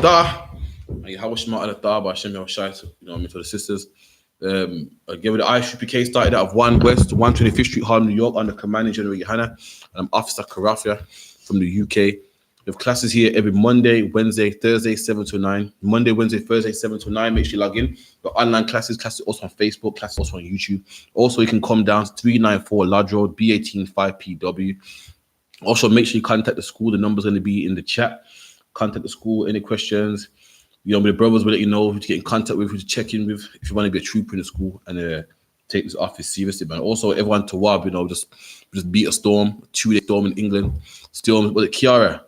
Da. How much smarter the da, but Hashem Yahushai, you know what I mean, to the sisters. Again, with the I.S.U.P.K started out of 1 West, 125th Street, Harlem, New York, under commanding General Yohanna. And I'm Officer Karafia from the UK. We have classes here every Monday, Wednesday, Thursday, 7 to 9. Monday, Wednesday, Thursday, 7 to 9. Make sure you log in. The online classes also on Facebook, classes also on YouTube. Also, you can come down to 394 Lodge Road, B18 5PW. Also, make sure you contact the school. The number's going to be in the chat. Contact the school. Any questions? You know, my brothers will let you know who to get in contact with, who to check in with, if you want to be a trooper in the school and take this office seriously, man. Also, everyone to WAB, you know, just beat a storm, a 2-day storm in England. Storm, was it Kiara?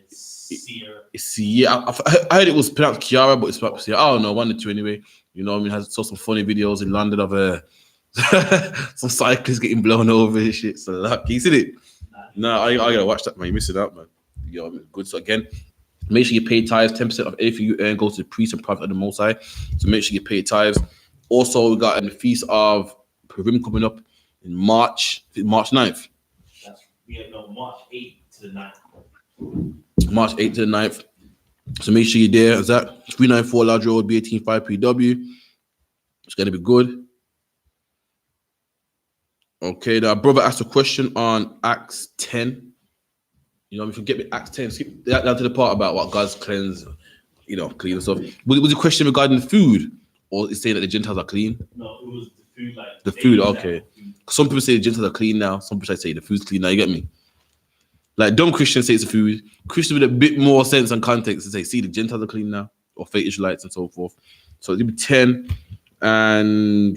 Sierra. It's Sierra. I heard it was pronounced Kiara, but it's pronounced Sierra. I don't know, 1 or 2 anyway. You know what I mean? Saw some funny videos in London of some cyclists getting blown over and shit. So, like, you see it? Nah, I gotta watch that, man. You're missing out, man. You know, good. So, again, make sure you pay tithes. 10% of everything you earn goes to the priest and prophet of the Most High. So make sure you pay tithes. Also, we got the feast of Purim coming up in March 9th. March 8th to the 9th. March 8th to the 9th. So make sure you're there. Is that 394 Lodge Road, B18 5PW. It's gonna be good. Okay, now brother asked a question on Acts 10. You know, if you get me Acts 10, skip that down to the part about what God's cleanse, you know, clean and stuff. Was the question regarding the food, or is saying that the Gentiles are clean? No, it was the food, like the food. Okay, some people say the Gentiles are clean now. Some people say the food's clean now. You get me? Like dumb Christians say it's the food. Christians with a bit more sense and context to say, see, the Gentiles are clean now, or fake Israelites and so forth. So it'll be 10 and.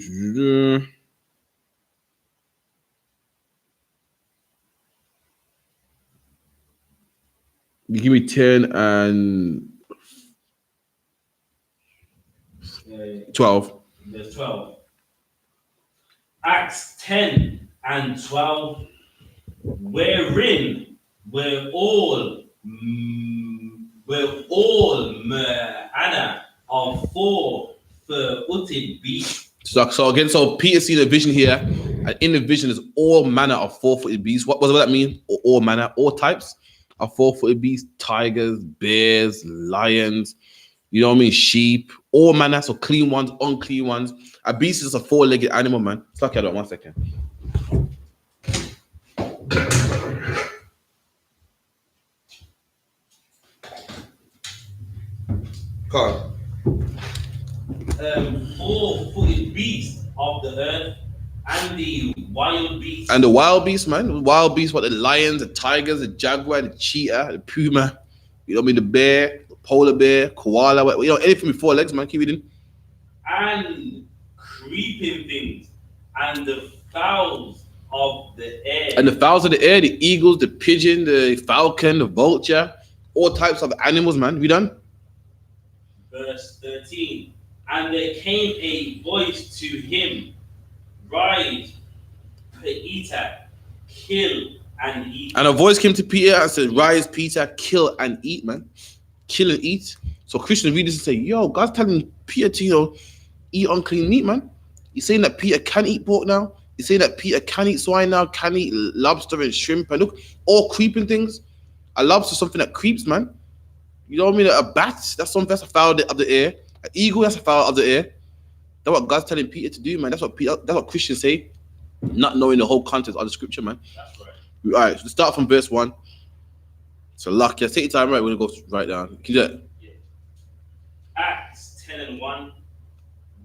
You give me 10 and 12. There's 12. Acts 10 and 12, wherein we're all manner of 4-footed beasts. So again, so Peter seen a vision here, and in the vision is all manner of 4-footed beasts. What does that mean? All manner, all types of 4-footed beasts: tigers, bears, lions. You know what I mean? Sheep, all manner, so clean ones, unclean ones. A beast is a 4-legged animal, man. It's like I don't. 1 second. Carl. 4-footed beasts of the earth, and the wild beasts. And the wild beasts, man. The wild beasts, what the lions, the tigers, the jaguar, the cheetah, the puma. You know what I mean? The bear, the polar bear, koala. You know, anything with 4 legs, man. Keep reading. And creeping things, and the fowls of the air. And the fowls of the air, the eagles, the pigeon, the falcon, the vulture, all types of animals, man. We done? Verse 13. And there came a voice to him, rise, Peter, kill and eat. And a voice came to Peter and said, rise, Peter, kill and eat, man. Kill and eat. So Christians read this and say, yo, God's telling Peter to, you know, eat unclean meat, man. He's saying that Peter can eat pork now. He's saying that Peter can eat swine now, can eat lobster and shrimp. And look, all creeping things. A lobster is something that creeps, man. You know what I mean? A bat, that's something that's a fowl of the air. An eagle, that's a fowl of the air. That's what God's telling Peter to do, man. That's what Christians say, not knowing the whole context of the scripture, man. That's right. All right, so let's start from verse 1. So, luck, yeah, take your time, right? We're going to go right down. Can you do that? Yeah. Acts 10 and 1.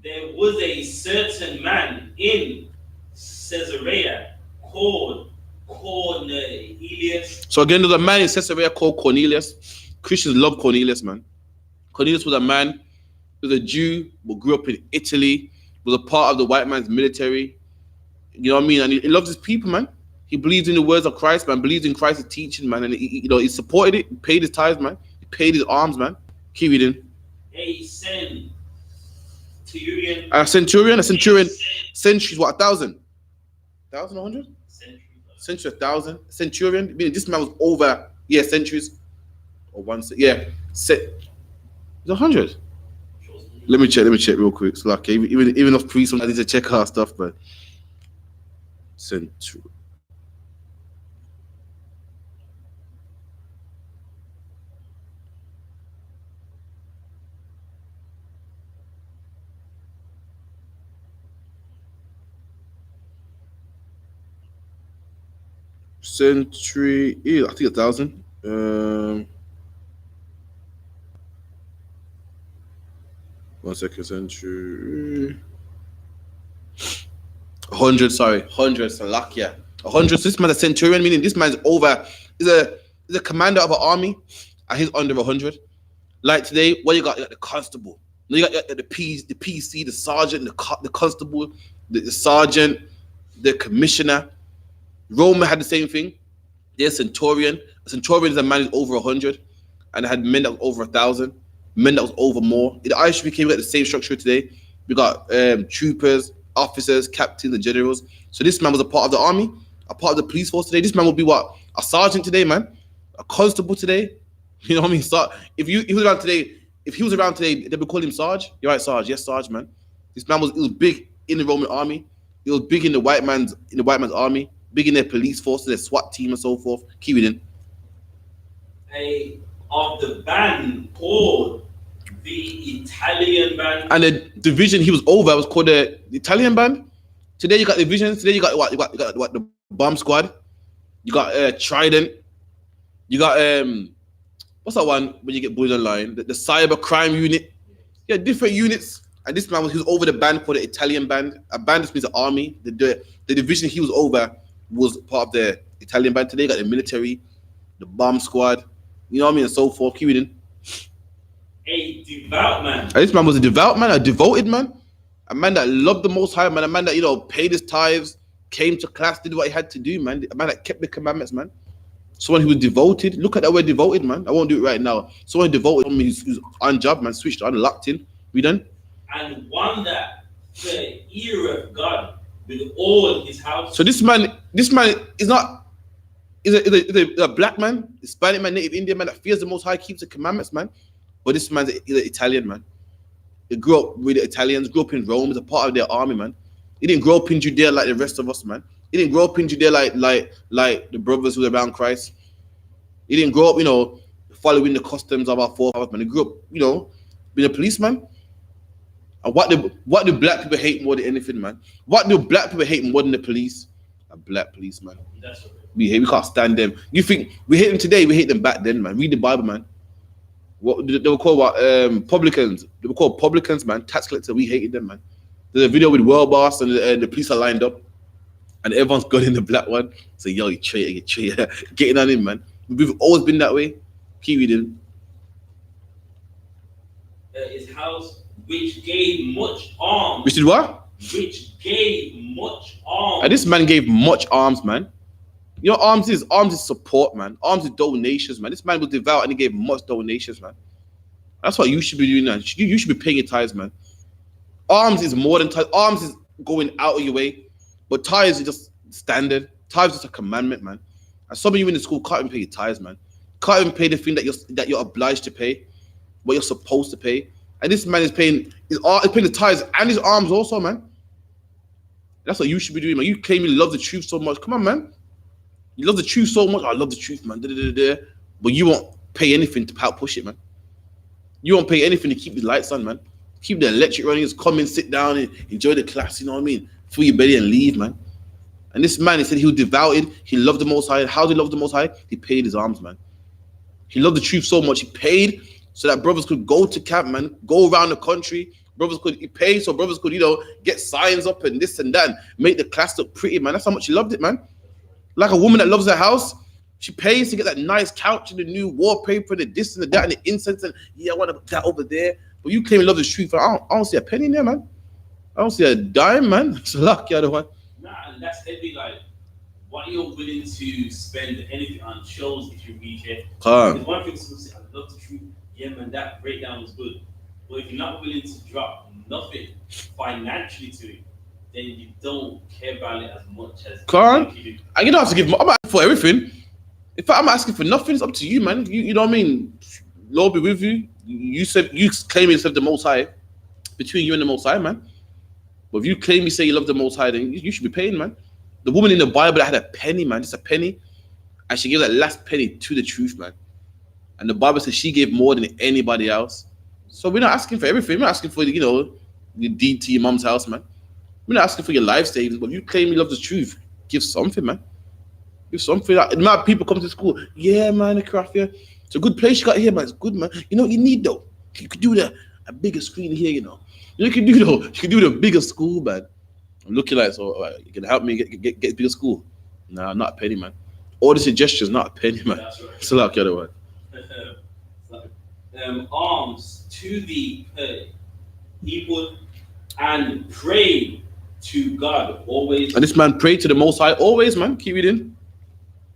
There was a certain man in Caesarea called Cornelius. So, again, there's a man in Caesarea called Cornelius. Christians love Cornelius, man. Cornelius was a man, he was a Jew, who grew up in Italy, was a part of the white man's military. You know what I mean? And he loves his people, man. He believes in the words of Christ, man. Believes in Christ's teaching, man. And he supported it. He paid his tithes, man. He paid his alms, man. Keep reading. A centurion. A centurion. Centuries, what, 1,000? 1,100? Century, 1,000. Centurion. Meaning this man was over, centuries. Or it's 100. Let me check real quick. It's like even off priests, I need to check our stuff, but centurion. Century, yeah, I think 1,000. 1 second, century. 100, sorry, 100, Salakia. 100. So this man's a centurion, meaning this man's over, is a commander of an army, and he's under 100. Like today, what you got? You got the constable. You got the PC, the sergeant, the constable, the sergeant, the commissioner. Rome had the same thing. They're centurion. A centurion is a man who's over 100, and they had men that was over 1,000, men that was over more. In the I.S.U.P.K, we got the same structure today. We got troopers, officers, captains, and generals. So this man was a part of the army, a part of the police force today. This man will be what? A sergeant today, man. A constable today. You know what I mean? So if he was around today, they would call him Sarge. You're right, Sarge. Yes, Sarge, man. This man was big in the Roman army. He was big in the white man's army, big in their police force, their SWAT team, and so forth. Keep it in. Of the band called the Italian band, and the division he was over was called the Italian band. Today you got divisions. Today you got what? You got what? The bomb squad. You got Trident. You got what's that one when you get bullied online? The cyber crime unit. Yeah, different units. And this man he was over the band called the Italian band. A band just means the army. The division he was over was part of the Italian band. Today you got the military, the bomb squad. You know what I mean, and so forth. Keep it in. A devout man. And this man was a devout man, a devoted man, a man that loved the Most High, man, a man that paid his tithes, came to class, did what he had to do, man. A man that kept the commandments, man. Someone who was devoted. Look at that word devoted, man. I won't do it right now. Someone devoted, who's on job, man, switched on, locked in. We done. And one that the ear of God with all his house. So this man is not. Is a black man, Hispanic man, native Indian man that fears the Most High, keeps the commandments, man. But this man's an Italian man. He grew up with the Italians, grew up in Rome, as a part of their army, man. He didn't grow up in Judea like the rest of us, man. He didn't grow up in Judea like the brothers who were around Christ. He didn't grow up, following the customs of our forefathers, man. He grew up, being a policeman. And what do black people hate more than anything, man? What do black people hate more than the police? A black policeman. That's okay. We can't stand them. You think we hate them today? We hate them back then, man. Read the Bible, man. What they were called? What publicans? They were called publicans, man. Tax collector. We hated them, man. There's a video with World Boss and the police are lined up, and everyone's got in the black one. So yo, you traitor, getting on him, man. We've always been that way. Keep reading. His house, which gave much alms. Which did what? Which gave much alms. And this man gave much alms, man. You know, alms is support, man. Alms is donations, man. This man was devout and he gave much donations, man. That's what you should be doing, man. You should be paying your tithes, man. Alms is more than tithes. Alms is going out of your way. But tithes is just standard. Tithes is just a commandment, man. And some of you in the school can't even pay your tithes, man. Can't even pay the thing that you're obliged to pay, what you're supposed to pay. And this man is paying the tithes and his alms also, man. That's what you should be doing, man. You claim you love the truth so much. Come on, man. You love the truth so much. I love the truth, man. But you won't pay anything to help push it, man. You won't pay anything to keep the lights on, man. Keep the electric running. Just come in, sit down, and enjoy the class. You know what I mean? Fill your belly and leave, man. And this man, he said he was devoted. He loved the Most High. How did he love the Most High? He paid his alms, man. He loved the truth so much. He paid so that brothers could go to camp, man. Go around the country. He paid so brothers could, get signs up and this and that. And make the class look pretty, man. That's how much he loved it, man. Like a woman that loves her house, she pays to get that nice couch and the new wallpaper, the this and the that, and the incense, and I want to put that over there. But you claim you love the truth. I don't see a penny in there, man. I don't see a dime, man. It's lucky, other one. Nah, and that's heavy. Like, what you're willing to spend anything on shows if you reach it. There's one thing people say, I love the truth. Yeah, man, that breakdown was good. But if you're not willing to drop nothing financially to it, then you don't care about it as much as you don't have to give. I'm asking for everything. In fact, I'm asking for nothing. It's up to you, man. You know what I mean? Lord be with you. You claim you serve the Most High. Between you and the Most High, man. But if you claim you say you love the Most High, then you should be paying, man. The woman in the Bible that had a penny, man, just a penny, and she gave that last penny to the truth, man. And the Bible says she gave more than anybody else. So we're not asking for everything. We're not asking for the deed to your mom's house, man. We're not asking for your life savings, but if you claim you love the truth, give something, man. It's something that mad people come to school. Yeah, man, the craft here. It's a good place you got here, man. It's good, man. You know what you need though? You could do a bigger screen here, you know. You can do though. You can do the bigger school, man. I'm looking like so. You can help me get bigger school. Nah, not a penny, man. All the suggestions, not a penny, man. That's right. It's like the other one. Alms to the people and pray to God always. And this man prayed to the Most High always, man. Keep reading.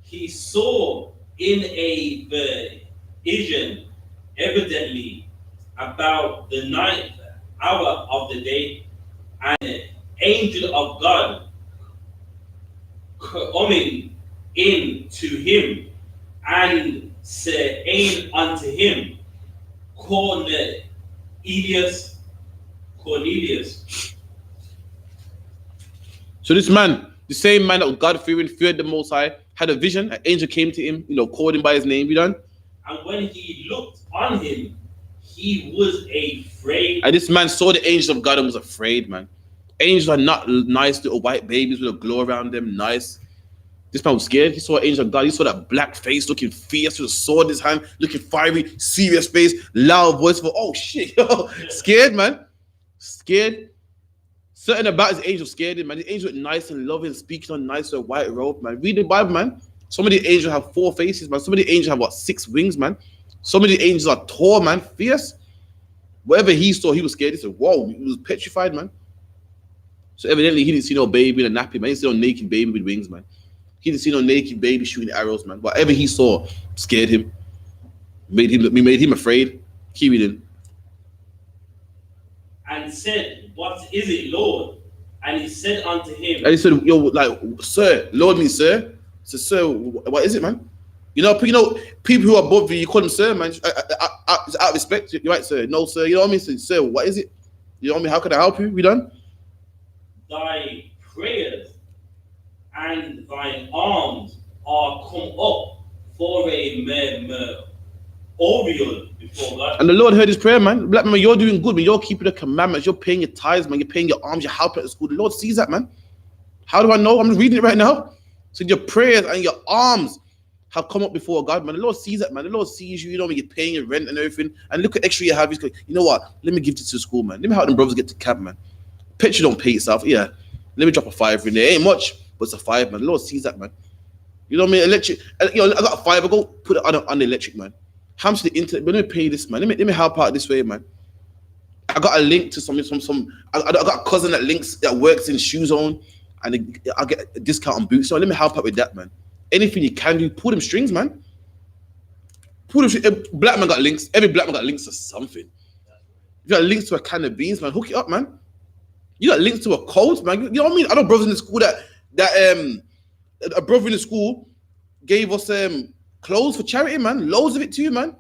He saw in a vision, evidently about the 9th hour of the day, an angel of God coming in to him and saying unto him, Cornelius. So this man, the same man that was God-fearing, feared the Most High, had a vision. An angel came to him, called him by his name. You done? And when he looked on him, he was afraid. And this man saw the angels of God and was afraid, man. Angels are not nice little white babies with a glow around them, nice. This man was scared. He saw an angel of God. He saw that black face looking fierce with a sword in his hand, looking fiery, serious face, loud voice for, oh shit, scared, man. Scared. Something about his angel scared him, man. The angel looked nice and loving, speaking on nice with a white robe, man. Read the Bible, man. Some of the angels have 4 faces, man. Some of the angels have 6 wings, man. Some of the angels are tall, man, fierce. Whatever he saw, he was scared. He said, whoa, he was petrified, man. So evidently he didn't see no baby in a nappy, man. He didn't see no naked baby with wings, man. He didn't see no naked baby shooting arrows, man. Whatever he saw scared him. Made him afraid. Keep reading. And said, what is it, Lord? And he said unto him. And he said, yo, like, sir, Lord means sir. I said, sir, what is it, man? People who are above you call them sir, man. It's out of respect. You're right, sir. No, sir. You know what I mean? So, sir, what is it? You know what I mean? How can I help you? We done? Thy prayers and thine arms are come up for a memorial before God. And the Lord heard his prayer, man. Black man, you're doing good, man. You're keeping the commandments. You're paying your tithes, man. You're paying your alms. You're helping at the school. The Lord sees that, man. How do I know? I'm just reading it right now. So your prayers and your alms have come up before God, man. The Lord sees that, man. The Lord sees you. You know, when you're paying your rent and everything. And look at extra you have. He's like, you know what? Let me give this to the school, man. Let me help them brothers get to camp, man. Petrol don't pay itself. Yeah. Let me drop a 5 in there. Ain't much, but it's a 5, man. The Lord sees that, man. You know what I mean? Electric. I got a 5. I go put it on the electric, man. How much the internet? But let me pay this, man. Let me help out this way, man. I got a link to some. I got a cousin that works in Shoe Zone, and I get a discount on boots. So let me help out with that, man. Anything you can do, pull them strings, man. Black man got links. Every black man got links to something. You got links to a can of beans, man. Hook it up, man. You got links to a coat, man. You know what I mean? I know brothers in the school that a brother in the school gave us clothes for charity, man. Loads of it too, man.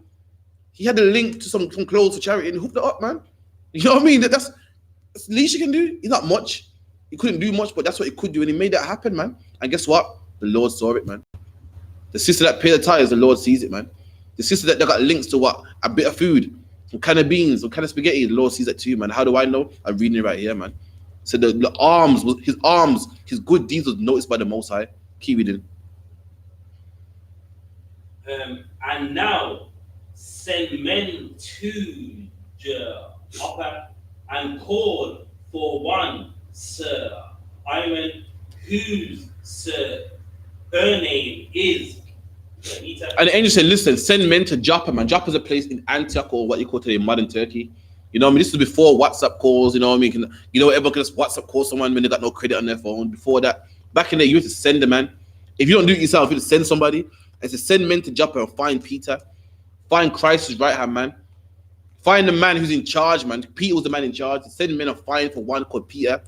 He had a link to some clothes for charity and hooked it up, man. You know what I mean? That's the least you can do. It's not much. He couldn't do much, but that's what he could do, and he made that happen, man. And guess what? The Lord saw it, man. The sister that paid the tithes, the Lord sees it, man. The sister that got links to what? A bit of food, some kind of beans, some kind of spaghetti, the Lord sees that too, man. How do I know? I'm reading it right here, man. So the arms, his good deeds was noticed by the Most High. Keep reading. And now send men to Joppa and call for one Sir Iman, whose surname is Peter. And the angel said, listen, send men to Joppa, man. Joppa is a place in Antioch, or what you call today modern Turkey. You know what I mean? This is before WhatsApp calls, you know what I mean? Everyone can just WhatsApp call someone when they got no credit on their phone. Before that, back in there, you had to send a man. If you don't do it yourself, you have to send somebody. And to send men to Joppa and find Peter. Find Christ's right-hand man. Find the man who's in charge, man. Peter was the man in charge. Send men and find for one called Peter.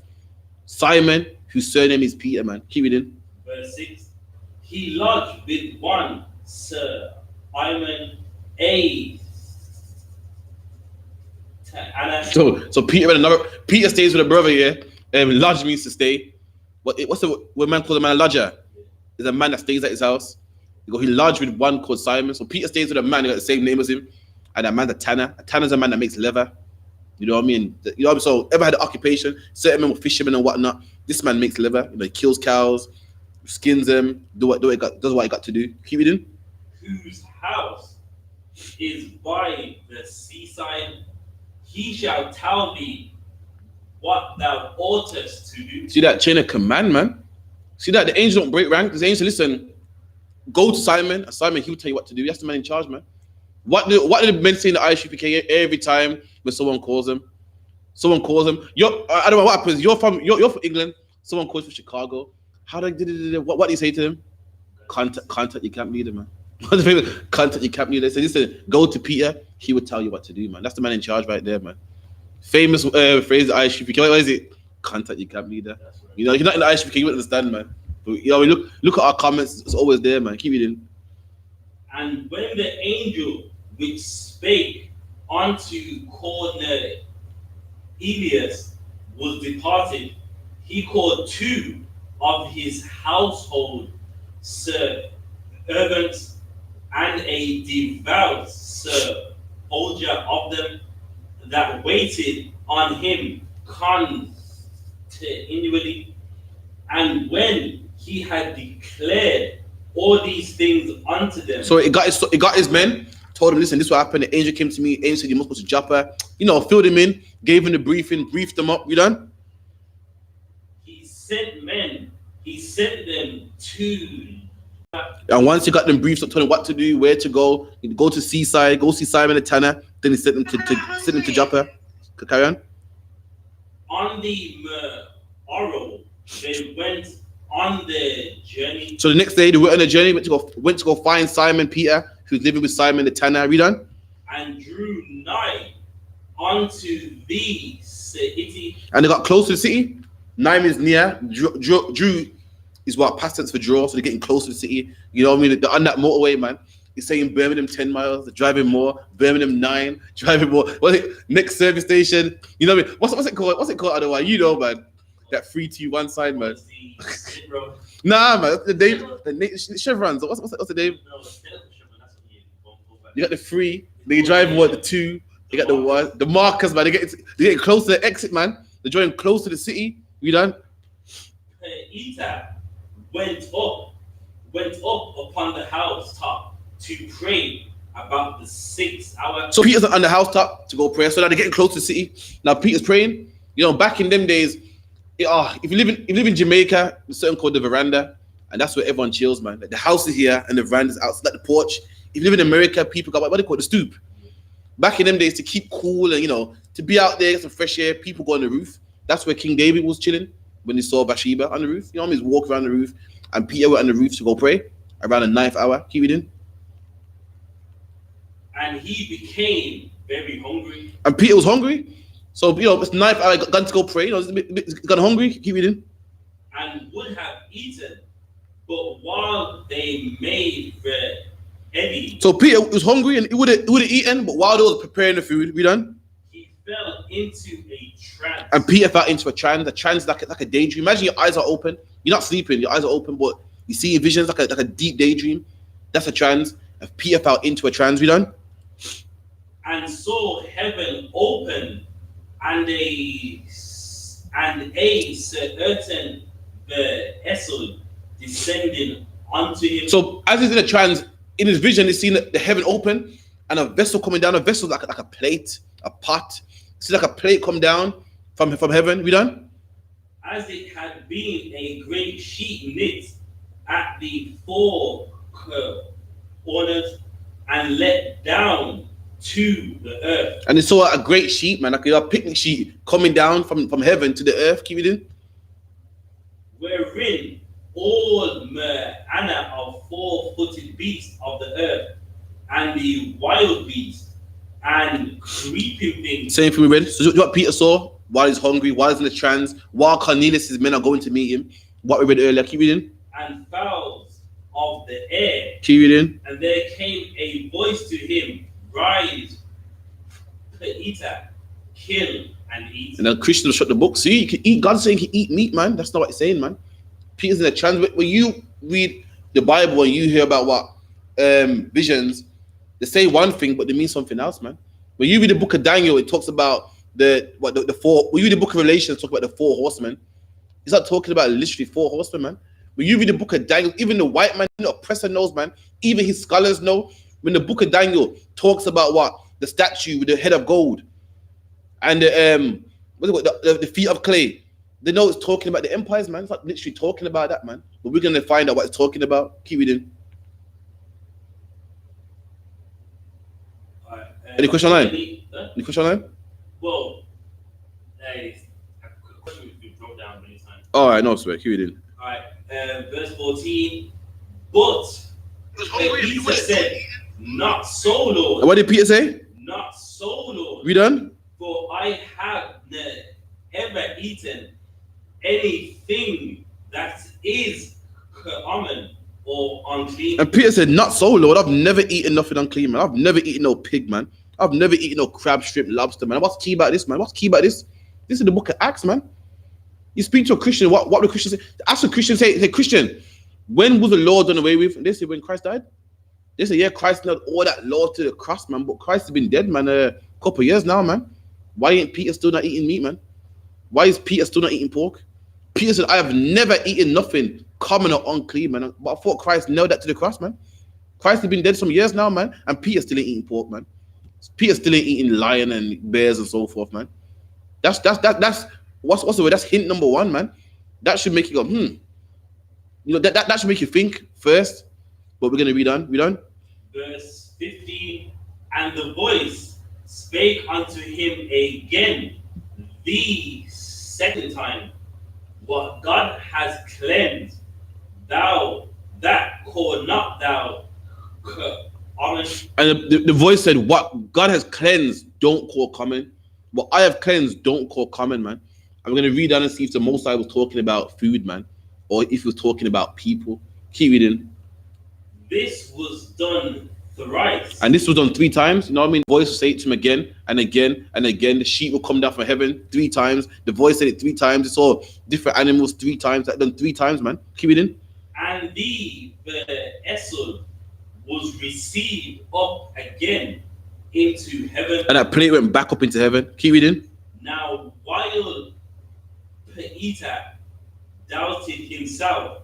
Simon, whose surname is Peter, man. Keep reading. Verse 6. He lodged with one Sir Iman, a So Peter and another. Peter stays with a brother here. Lodge means to stay. What man calls a man a lodger? Is a man that stays at his house. He lodged with one called Simon. So Peter stays with a man who got the same name as him, and that man's a tanner. A tanner's a man that makes leather. You know what I mean? So ever had an occupation? Certain men were fishermen and whatnot. This man makes leather. He kills cows. skins them, does what he got to do. Keep reading. Whose house is by the seaside, he shall tell thee what thou oughtest to do. See that chain of command, man. See that the angel don't break rank. The angel, listen, go to Simon. Simon, he'll tell you what to do. That's the man in charge, man. What do the men say in the I.S.U.P.K every time when someone calls them? Someone calls them. I don't know what happens. You're from England. Someone calls from Chicago. How do what do you say to them? Contact your camp leader, man. What's the favorite? Contact your camp leader. They say, listen, go to Peter. He would tell you what to do, man. That's the man in charge right there, man. Famous phrase, the I.S.U.P.K. What is it? Contact your camp leader. Right. You know, if you're not in the I.S.U.P.K, you wouldn't understand, man. But, you know, look at our comments. It's always there, man. Keep reading. And when the angel which spake unto Cornelius was departed, he called 2 of his household servants and a devout soldier of them that waited on him continually. And when he had declared all these things unto them, so it got his men. Told him, listen, this is what happened. The angel came to me. Angel said, you must go to Joppa. You know, filled him in, gave him the briefing, briefed them up. You done? He sent men. He sent them to. And once he got them briefs, told him what to do, where to go. He'd go to seaside, go see Simon the Tanner. Then he sent them to Joppa. Carry on. On the morrow, they went on the journey. So the next day they went on a journey. Went to go find Simon Peter, who's living with Simon the Tanner. Read on. And drew nigh unto the city. And they got close to the city. Nigh means near. Drew is what past tense for draw. So they're getting close to the city. You know what I mean? They're on that motorway, man. He's saying Birmingham 10 miles, they're driving more. Birmingham 9, driving more. What's it? Next service station. You know what I mean? What's it called? What's it called otherwise? You know, man. That 3-2-1 sign, man. Nah, man. The chevrons. What's the name? You got the 3. They drive what, the 2. You got the 1. The markers, man. They get close to the exit, man. They're drawing close to the city. You done? Peter went up upon the housetop to pray about the 6th hour. So Peter's on the housetop to go pray. So now they're getting close to the city. Now Peter's praying. You know, back in them days, if you live in Jamaica, there's something called the veranda, and that's where everyone chills, man. Like the house is here and the veranda's outside, like the porch. If you live in America, people got what they call the stoop. Back in them days, to keep cool and, you know, to be out there, get some fresh air, people go on the roof. That's where King David was chilling when he saw Bathsheba on the roof. You know what I mean? He's walking around the roof, and Peter went on the roof to go pray around the 9th hour. Keep reading. And he became very hungry. And Peter was hungry. So, you know, it's 9th hour, got to go pray. You know, he's got hungry. Keep reading. And would have eaten, but while they made ready. So Peter was hungry and he would have eaten, but while they were preparing the food, we done? He fell into a trance. And Peter fell into a trance. A trance like a daydream. Imagine your eyes are open. You're not sleeping. Your eyes are open, but you see visions like a deep daydream. That's a trance. And Peter fell into a trance. We done? And saw heaven open, and a certain vessel descending unto him. So as he's in a trance, in his vision, he's seen the heaven open and a vessel coming down. A vessel like a plate, a pot. See like a plate come down from heaven. We done? As it had been a great sheet knit at the 4 corners and let down to the earth. And they saw a great sheet, man, like a picnic sheet coming down from heaven to the earth. Keep it in. Wherein all manner of 4-footed beasts of the earth, and the wild beasts, and creeping things. Same thing we read. So what Peter saw while he's hungry, while he's in the trance, while Cornelius' men are going to meet him. What we read earlier. Keep reading. And fowls of the air. Keep reading. And there came a voice to him, rise, Peter, kill and eat. And then Christian will shut the book. See, you can eat. God's saying you can eat meat, man. That's not what it's saying, man. Peter's in a trance. When you read the Bible and you hear about what visions, they say one thing, but they mean something else, man. When you read the book of Daniel, it talks about the 4. When you read the book of Revelation, it talks about the 4 horsemen. He's not talking about literally 4 horsemen, man. When you read the book of Daniel, even the white man, the oppressor knows, man. Even his scholars know. When the book of Daniel talks about what? The statue with the head of gold and the feet of clay. They know it's talking about the empires, man. It's like literally talking about that, man. But we're going to find out what it's talking about. Keep reading. Any question online? Any question online? Well, a question we've brought down many times. All right, no, swear. Keep reading. All right, verse 14. But Peter said, not so, Lord. What did Peter say? Not so, Lord. We done? For I have ever eaten anything that is common or unclean. And Peter said, not so, Lord. I've never eaten nothing unclean, man. I've never eaten no pig, man. I've never eaten no crab, shrimp, lobster, man. What's key about this, man? What's key about this? This is the book of Acts, man. You speak to a Christian, what do Christians say? Ask a Christian, say, Christian, when was the law done away with? And they say, when Christ died. They say, yeah, Christ nailed all that law to the cross, man. But Christ has been dead, man, a couple of years now, man. Why ain't Peter still not eating meat, man? Why is Peter still not eating pork? Peter said, I have never eaten nothing common or unclean, man. But I thought Christ nailed that to the cross, man. Christ has been dead some years now, man. And Peter still ain't eating pork, man. Peter still ain't eating lion and bears and so forth, man. That's what's the word? That's hint number one, man. That should make you go, You know, that should make you think first. But we're gonna read on. Read on. Verse 15. And the voice spake unto him again the second time, what God has cleansed, thou that call not thou common. And the voice said, what God has cleansed, don't call common. What I have cleansed, don't call common, man. I'm going to read down and see if the Most High was talking about food, man, or if he was talking about people. Keep reading. This was done thrice. And this was done 3 times. You know what I mean? The voice will say it to him again and again and again. The sheep will come down from heaven 3 times. The voice said it 3 times. It's all different animals 3 times. That done 3 times, man. Keep reading. And the vessel was received up again into heaven. And that plate went back up into heaven. Keep reading. Now, while Peter doubted himself,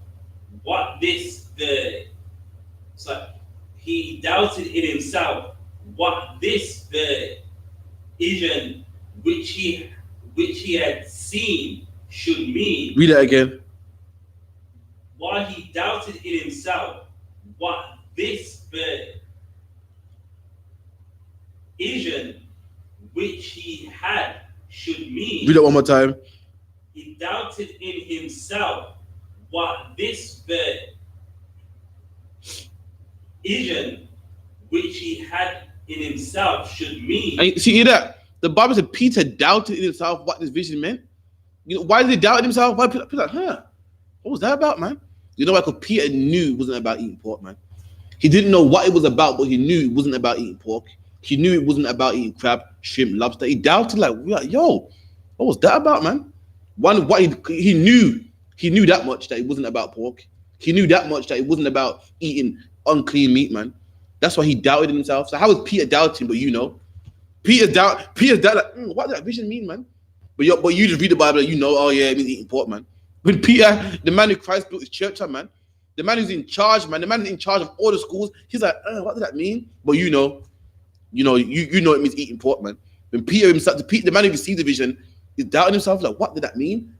he doubted in himself what this vision which he had seen should mean. Read that again. While he doubted in himself what this vision which he had should mean. Read that one more time. He doubted in himself what this vision which he had in himself should mean. And see that the Bible said Peter doubted in himself what this vision meant. You know, why did he doubt in himself? Why Peter like, what was that about, man? You know why? Because Peter knew it wasn't about eating pork, man. He didn't know what it was about, but he knew it wasn't about eating pork. He knew it wasn't about eating crab, shrimp, lobster. He doubted, like, yo, what was that about, man? He knew that much that it wasn't about pork. He knew that much that it wasn't about eating unclean meat, man. That's why he doubted himself. So how was Peter doubting? But you know, Peter's doubt. Like, what does that vision mean, man? But you just read the Bible, and you know, oh yeah, it means eating pork, man. When Peter, the man who Christ built his church on, man, the man who's in charge, man, the man who's in charge of all the schools, he's like, what does that mean? But you know it means eating pork, man. When Peter himself, the man who received the vision, is doubting himself, like, what did that mean?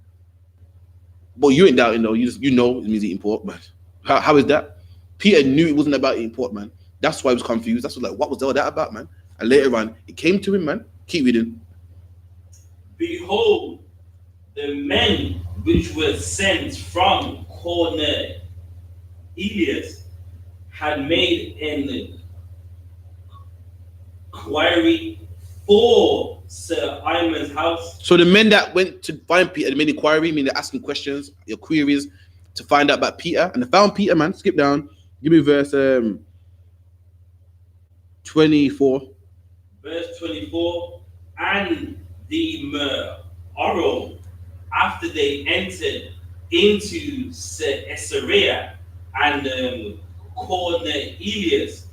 But you ain't doubting, though. You know it means eating pork, man. How is that? Peter knew it wasn't about eating pork, man. That's why he was confused. That's what was all that about, man? And later on, it came to him, man. Keep reading. Behold, the men which were sent from Cornelius had made an inquiry for Sir Iman's house. So the men that went to find Peter, they made inquiry, meaning they're asking questions, your queries, to find out about Peter. And they found Peter, man. Skip down. Give me verse 24. Verse 24. And the morrow, after they entered into Caesarea, and Cornelius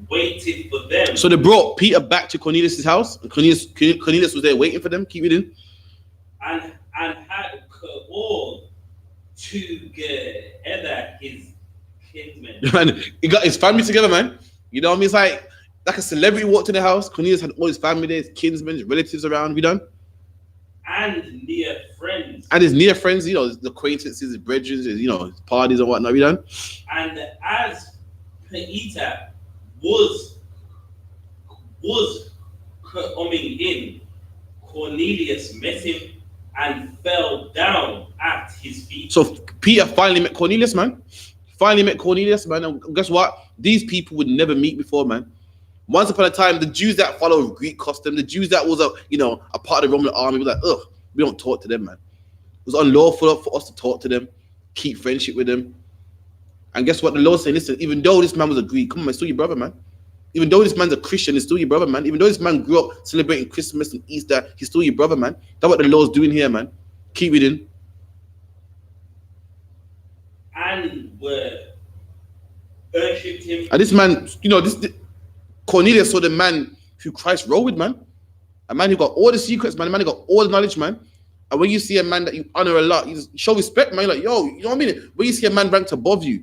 waited for them. So they brought Peter back to Cornelius' house. And Cornelius was there waiting for them. Keep reading. And had called together his kinsmen. Man, he got his family together, man. You know what I mean? It's like a celebrity walked in the house. Cornelius had all his family there, his kinsmen, his relatives around. We done. And near friends. And his near friends, you know, his acquaintances, his brethren, his, you know, his parties and whatnot. We done. And as Peter was coming in, Cornelius met him and fell down at his feet. So Peter finally met Cornelius, man. And guess what? These people would never meet before, man. Once upon a time, the Jews that follow Greek custom, the Jews that was a part of the Roman army, were like, ugh, we don't talk to them, man. It was unlawful for us to talk to them, keep friendship with them. And guess what? The Lord said, listen, even though this man was a Greek, come on, man, it's still your brother, man. Even though this man's a Christian, it's still your brother, man. Even though this man grew up celebrating Christmas and Easter, he's still your brother, man. That's what the Lord's doing here, man. Keep reading. And were worshipped him. And this man, you know, Cornelius saw the man who Christ rode with, man. A man who got all the secrets, man. A man who got all the knowledge, man. And when you see a man that you honor a lot, you just show respect, man. You're like, yo, you know what I mean? When you see a man ranked above you,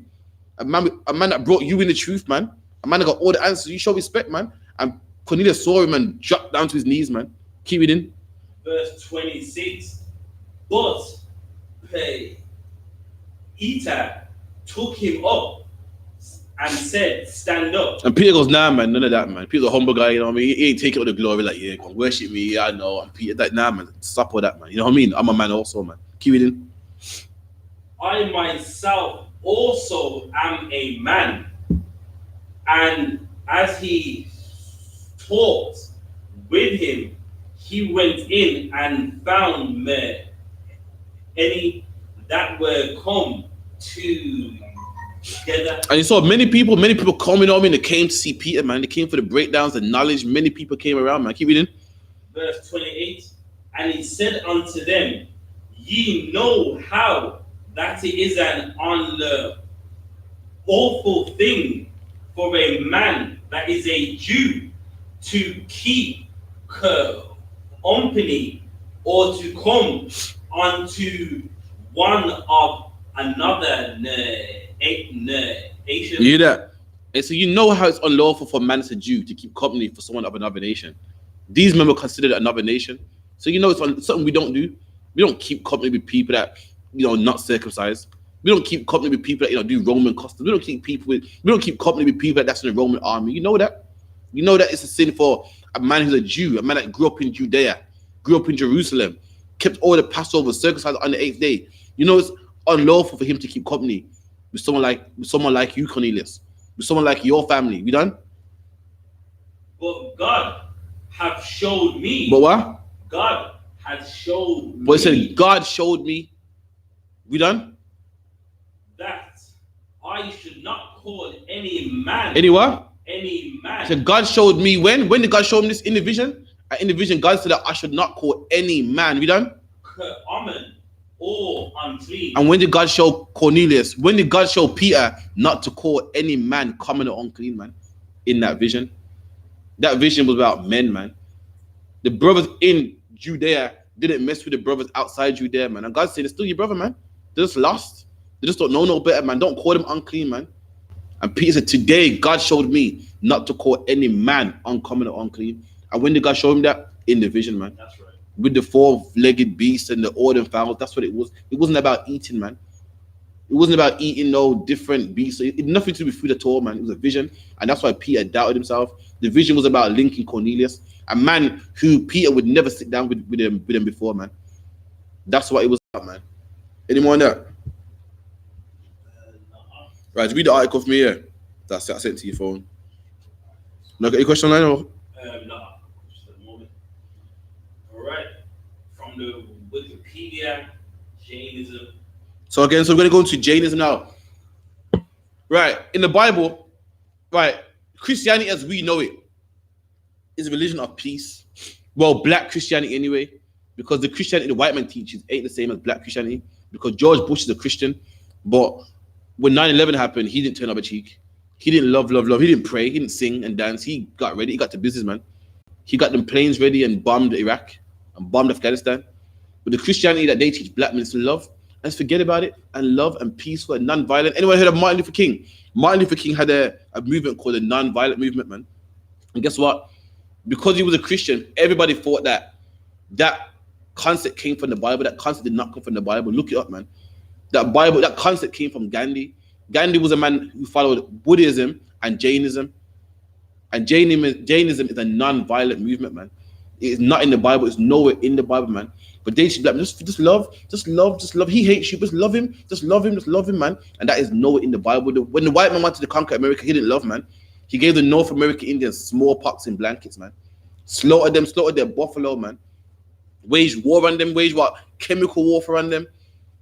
a man that brought you in the truth, man. A man that got all the answers, you show respect, man. And Cornelius saw him and dropped down to his knees, man. Keep reading. Verse 26. But Peter took him up and said, stand up. And Peter goes, nah, man, none of that, man. Peter's a humble guy, you know what I mean? He ain't taking all the glory, like, yeah, go worship me, yeah, I know. And Peter, like, nah, man, stop all that, man. You know what I mean? I'm a man also, man. Keep reading. I myself also am a man. And as he talked with him, he went in and found any that were come together. And you saw many people coming on, they came to see Peter, man. They came for the breakdowns, the knowledge. Many people came around, man. Keep reading. Verse 28. And he said unto them, ye know how that it is an unlawful thing for a man that is a Jew to keep company or to come unto one of another nation. You hear that? And so you know how it's unlawful for a man as a Jew to keep company for someone of another nation. These men were considered another nation. So you know it's something we don't do. We don't keep company with people that, you know, not circumcised. We don't keep company with people that, you know, do Roman customs. We don't keep company with people that's in the Roman army. You know that? You know that it's a sin for a man who's a Jew, a man that grew up in Judea, grew up in Jerusalem, kept all the Passover, circumcised on the 8th day. You know it's unlawful for him to keep company with someone like you, Cornelius, with someone like your family. We done? But God have showed me. But what? God has showed me. But it said God showed me. We done? That I should not call any man. Any what? Any man. So God showed me when? When did God show me this in the vision? In the vision, God said that I should not call any man. We done? Common or unclean. And when did God show Cornelius? When did God show Peter not to call any man common or unclean, man? In that vision. That vision was about men, man. The brothers in Judea didn't mess with the brothers outside Judea, man. And God said, it's still your brother, man. They're just lost. They just don't know no better, man. Don't call them unclean, man. And Peter said, today God showed me not to call any man uncommon or unclean. And when did God show him that? In the vision, man. That's right. With the four-legged beasts and the organ fowls. That's what it was. It wasn't about eating, man. It wasn't about eating no different beasts. It had nothing to do with food at all, man. It was a vision. And that's why Peter doubted himself. The vision was about linking Cornelius, a man who Peter would never sit down with him before, man. That's what it was about, man. Any more on that? Right, read the article for me here. That's it. I sent it to your phone. No, got any question online? Or? No, just at the moment. All right. From the Wikipedia, Jainism. So we're going to go into Jainism now. Right, in the Bible, right, Christianity as we know it is a religion of peace. Well, black Christianity anyway, because the Christianity the white man teaches ain't the same as black Christianity, because George Bush is a Christian, but when 9/11 happened, he didn't turn up a cheek. He didn't love. He didn't pray. He didn't sing and dance. He got ready. He got to business, man. He got them planes ready and bombed Iraq and bombed Afghanistan. But the Christianity that they teach black men to love, Let's forget about it and love and peaceful and non-violent. Anyone heard of Martin Luther King? Martin Luther King had a movement called the non-violent movement, man. And guess what? Because he was a Christian, everybody thought that concept came from the Bible. That concept did not come from the Bible. Look it up, man. That concept came from Gandhi. Gandhi was a man who followed Buddhism and Jainism. And Jainism is a non-violent movement, man. It is not in the Bible. It's nowhere in the Bible, man. But they should be like, just love. He hates you, just love him. Just love him, man. And that is nowhere in the Bible. When the white man wanted to conquer America, he didn't love, man. He gave the North American Indians smallpox in blankets, man. Slaughtered their buffalo, man. Waged war on them. Waged what? Chemical warfare on them.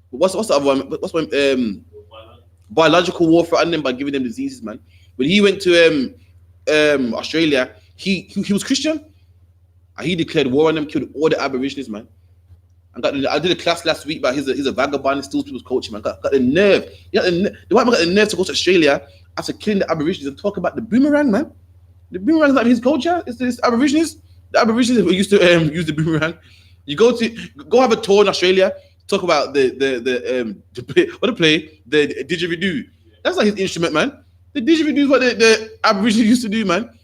What's the other one? What's one? Biological warfare on them by giving them diseases, man. When he went to Australia, he was Christian, and he declared war on them, killed all the Aborigines, man. I did a class last week about he's a vagabond, steals people's culture, man. Got the nerve. The white man got the nerve to go to Australia after killing the Aborigines and talk about the boomerang, man. The boomerang is not his culture. It's the Aborigines. The Aborigines used to use the boomerang. You go have a tour in Australia. Talk about the didgeridoo. That's not his instrument, man. The didgeridoo is what the Aborigines used to do, man.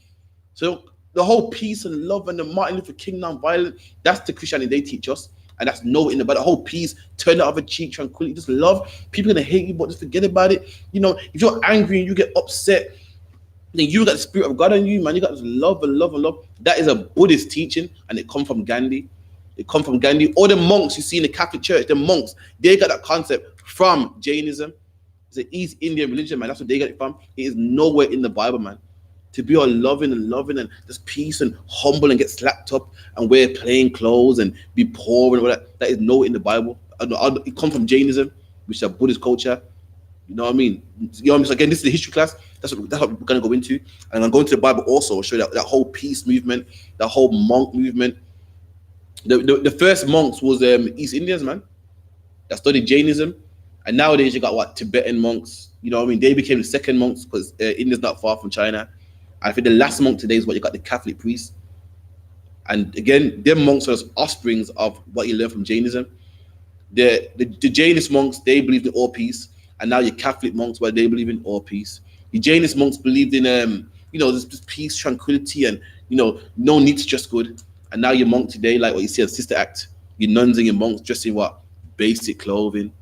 So the whole peace and love and the Martin Luther King non-violent, that's the Christianity they teach us. And that's no in about the whole peace, turn the other cheek, tranquility, just love. People are gonna hate you, but just forget about it. You know, if you're angry and you get upset, then you got the spirit of God on you, man. You got this love and love and love. That is a Buddhist teaching, and it comes from Gandhi. It comes from Gandhi. All the monks you see in the Catholic Church, the monks, they got that concept from Jainism. It's an East Indian religion, man. That's what they get it from. It is nowhere in the Bible, man. To be all loving and just peace and humble and get slapped up and wear plain clothes and be poor and all that. That is nowhere in the Bible. It comes from Jainism, which is a Buddhist culture. You know what I mean? You know what I mean? So again, this is the history class. That's what we're going to go into. And I'm going to the Bible also, show that whole peace movement, that whole monk movement. The first monks was East Indians, man, that studied Jainism. And nowadays you got what? Tibetan monks. You know what I mean? They became the second monks because India's not far from China. And I think the last monk today is what you got, the Catholic priests. And again, them monks are offsprings of what you learn from Jainism. The Jainist monks, they believed in all peace. And now your Catholic monks, well, they believe in all peace. The Jainist monks believed in, this peace, tranquility, and, no need to dress good. And now your monk today, like what you see on Sister Act, your nuns and your monks dressed in what? Basic clothing.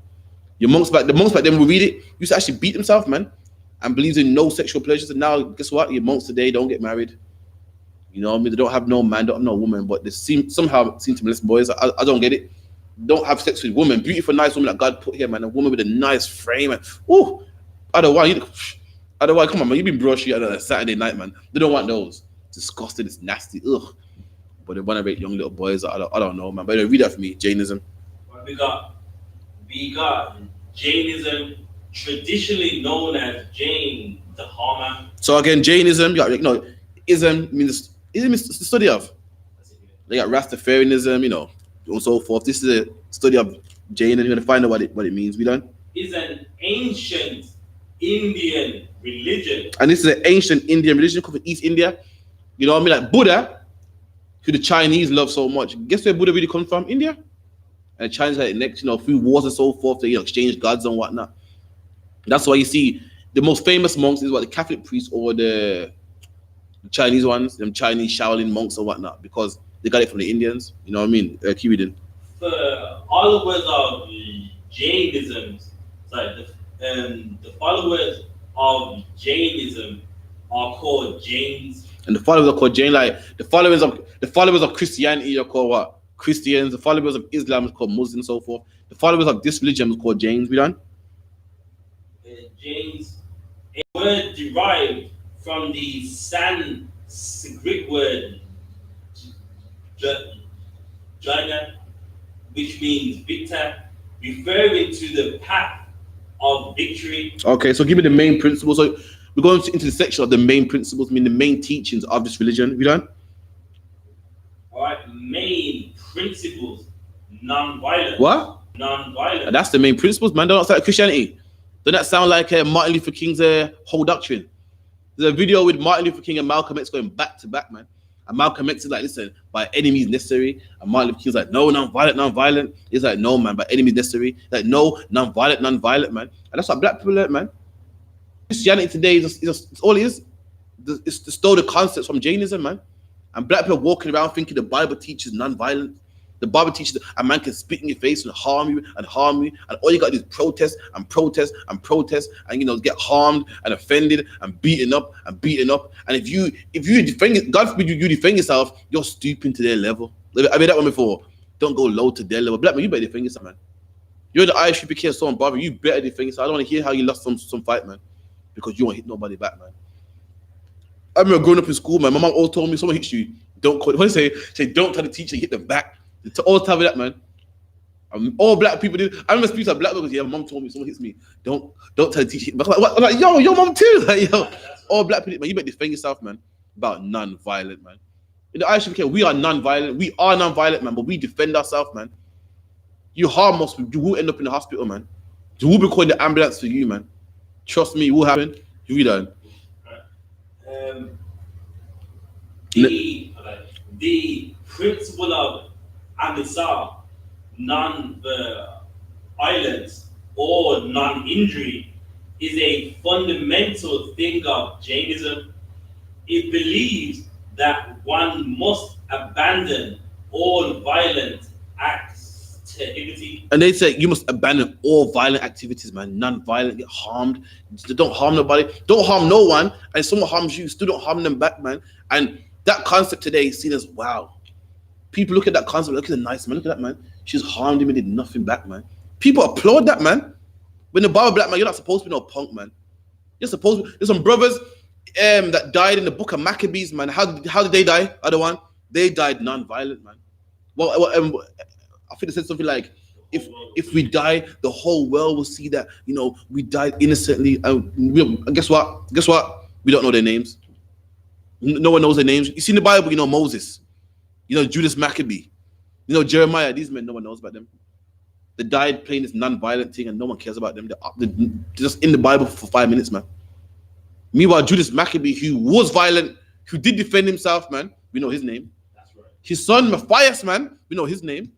The monks back then will read it, used to actually beat themselves, man, and believes in no sexual pleasures. And now, guess what? Your monks today don't get married. You know what I mean? They don't have no man, don't have no woman, but they somehow seem to molest boys. I don't get it. Don't have sex with women. Beautiful, nice woman that God put here, man. A woman with a nice frame. And, otherwise, come on, man. You've been brushy on a Saturday night, man. They don't want those. It's disgusting. It's nasty. Ugh. But they want to rape young little boys. I don't know, man. But read that for me. Jainism. Well, we got Jainism, traditionally known as GEN.YAHANNA. So again, Jainism, ism means the study of. They got Rastafarianism, and so forth. This is a study of Jainism. You're gonna find out what it means. We done? It's an ancient Indian religion. And this is an ancient Indian religion come from East India. You know what I mean? Like Buddha, who the Chinese love so much. Guess where Buddha really comes from? India. And the Chinese had it next, through wars and so forth, they exchange gods and whatnot. That's why you see the most famous monks is what the Catholic priests or the Chinese ones, them Chinese Shaolin monks and whatnot, because they got it from the Indians. You know what I mean? Keep reading. For followers of Jainism, the followers of Jainism are called Jains. And the followers are called Jain. Like the followers of Christianity are called what? Christians. The followers of Islam is called Muslims and so forth. The followers of this religion is called Jains. We done? Jains, a word derived from the Sanskrit word Jana, which means victor, referring to the path of victory. Okay, so give me the main principles. So we're going into the section of the main principles, the main teachings of this religion. We done? All right, main principles, non-violence. What? Non-violence. And that's the main principles, man. Don't sound like Christianity. Doesn't that sound like Martin Luther King's whole doctrine? There's a video with Martin Luther King and Malcolm X going back to back, man. And Malcolm X is like, listen, by any means necessary. And Martin Luther King's like, no, non-violent. He's like, no, man, by any means necessary. Like, no, non-violent, man. And that's what black people learn, man. Christianity today is just all it is. It's to stole the concepts from Jainism, man. And black people walking around thinking the Bible teaches non-violence. The Bible teaches that a man can spit in your face and harm you, and all you got to do is protest, and get harmed and offended and beaten up. And if you defend, God forbid you defend yourself, you're stooping to their level. I made that one before. Don't go low to their level. Black man, you better defend yourself, man. You're the I.S.U.P.K. someone bother you, better defend yourself. I don't want to hear how you lost some fight, man, because you won't hit nobody back, man. I remember growing up in school, man. My mom always told me, someone hits you, don't call. What do you say? Don't tell the teacher you hit them back. All tell me that, man. All black people do. I remember speaking to black people. Yeah, my mom told me someone hits me, don't tell the teacher. I'm like, yo, your mom too. Like, yo, all black people, man. You better defend yourself, man. About non-violent, man. In the I.S.U.P.K, we are non-violent. We are non-violent, man. But we defend ourselves, man. You harm us, you will end up in the hospital, man. You will be calling the ambulance for you, man. Trust me, it will happen. You read on. The principle of amisar, non-violence or non-injury, is a fundamental thing of Jainism. It believes that one must abandon all violent activity. And they say you must abandon all violent activities, man. Non-violent, get harmed. Don't harm nobody. Don't harm no one. And if someone harms you, still don't harm them back, man. And that concept today is seen as wow. People look at that concept, look at the nice man, look at that man. She's harmed him and did nothing back, man. People applaud that, man. When the Bible black man, you're not supposed to be no punk, man. You're supposed to. There's some brothers that died in the book of Maccabees, man. How did they die? Other one, they died non-violent, man. Well, I think they said something like, if we die, the whole world will see that, we died innocently. And guess what? We don't know their names. No one knows their names. You see in the Bible, Moses, Judas Maccabee, Jeremiah. These men, no one knows about them. They died playing this non-violent thing, and no one cares about them. They're just in the Bible for 5 minutes, man. Meanwhile, Judas Maccabee, who was violent, who did defend himself, man, we know his name. That's right. His son Matthias, man, we know his name.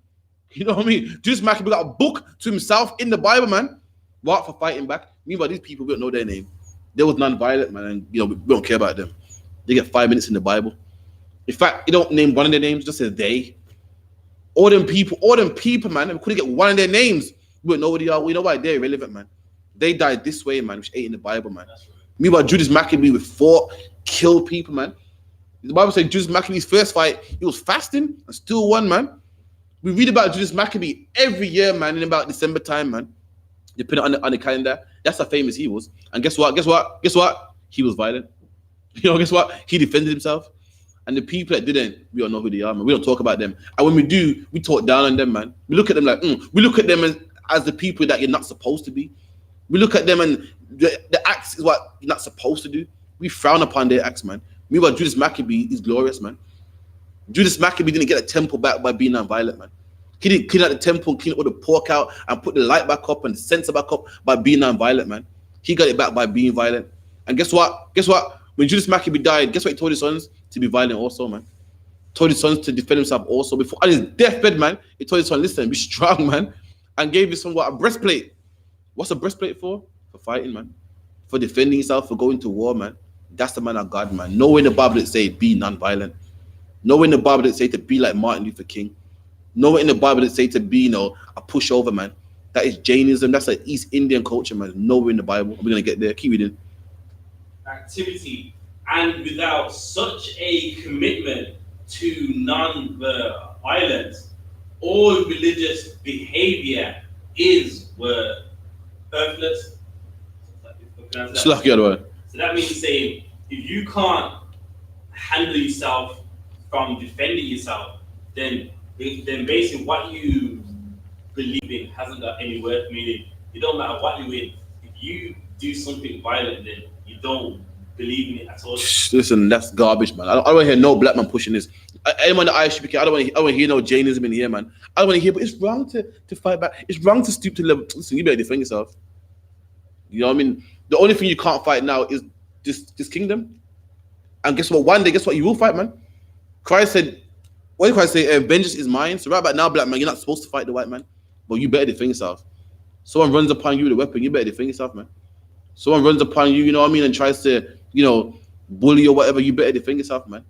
You know what I mean? Judas Maccabee got a book to himself in the Bible, man. What for fighting back? Meanwhile, these people, we don't know their name. They was non-violent, man, and we don't care about them. They get 5 minutes in the Bible. In fact, you don't name one of their names, just say they. All them people, man, we couldn't get one of their names. We don't know what they are. We know why they're irrelevant, man. They died this way, man, which ain't in the Bible, man. Right. Meanwhile, Judas Maccabee with fought, killed people, man. The Bible said Judas Maccabee's first fight, he was fasting and still won, man. We read about Judas Maccabee every year, man, in about December time, man. They put it on the calendar. That's how famous he was. And guess what? He was violent. Guess what? He defended himself. And the people that didn't, we don't know who they are, man. We don't talk about them. And when we do, we talk down on them, man. We look at them like, we look at them as the people that you're not supposed to be. We look at them and the acts is what you're not supposed to do. We frown upon their acts, man. Meanwhile, Judas Maccabee is glorious, man. Judas Maccabee didn't get a temple back by being non-violent, man. He didn't clean out the temple, clean all the pork out, and put the light back up and the censer back up by being non-violent, man. He got it back by being violent. And guess what? When Judas Maccabee died, guess what he told his sons? To be violent also, man. Told his sons to defend himself also. Before on his deathbed, man, he told his son, listen, be strong, man. And gave his son a breastplate. What's a breastplate for? For fighting, man. For defending himself, for going to war, man. That's the man of God, man. Nowhere in the Bible that say be non-violent. Nowhere in the Bible that say to be like Martin Luther King. Nowhere in the Bible that say to be, a pushover, man. That is Jainism. That's like East Indian culture, man. Nowhere in the Bible. We're gonna get there. Keep reading. Activity, and without such a commitment to non-violence, all religious behavior is worthless. So that means saying if you can't handle yourself from defending yourself, then basically what you believe in hasn't got any worth. Meaning it don't matter what you in. If you do something violent, then you don't believe in it at all. Listen, that's garbage, man. I don't want to hear no black man pushing this. Anyone that I.S.U.P.K, I don't want to hear no Jainism in here, man. I don't want to hear, but it's wrong to fight back. It's wrong to stoop to level. Listen, you better defend yourself. You know what I mean? The only thing you can't fight now is this kingdom. And guess what? One day, you will fight, man. Christ said, what did Christ say? Vengeance is mine. So right about now, black man, you're not supposed to fight the white man, but you better defend yourself. Someone runs upon you with a weapon, you better defend yourself, man. Someone runs upon you, you know what I mean, and tries to, you know, bully or whatever, you better defend yourself, man.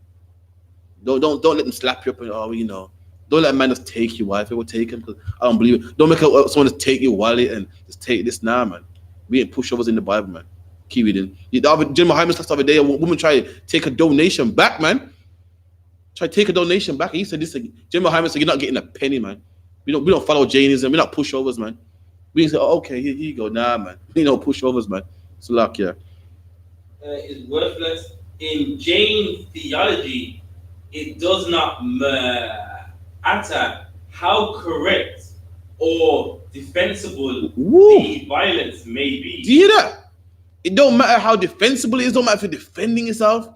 Don't let them slap you up and don't let a man just take your wife. It will take him because I don't believe it. Don't make someone just take your wallet and just take this now, man. We ain't pushovers in the Bible, man. Keep reading. Gen.YAHANNA the other day, a woman tried to take a donation back, man. Try to take a donation back. And he said this again. Gen.YAHANNA said, you're not getting a penny, man. We don't follow Jainism. We're not pushovers, man. We say, oh, okay, here you go. Nah, man. We don't pushovers, man. So luck, yeah. Is worthless. In Jain theology, it does not matter how correct or defensible the violence may be. Do you hear that? It don't matter how defensible it is. It don't matter if you're defending yourself.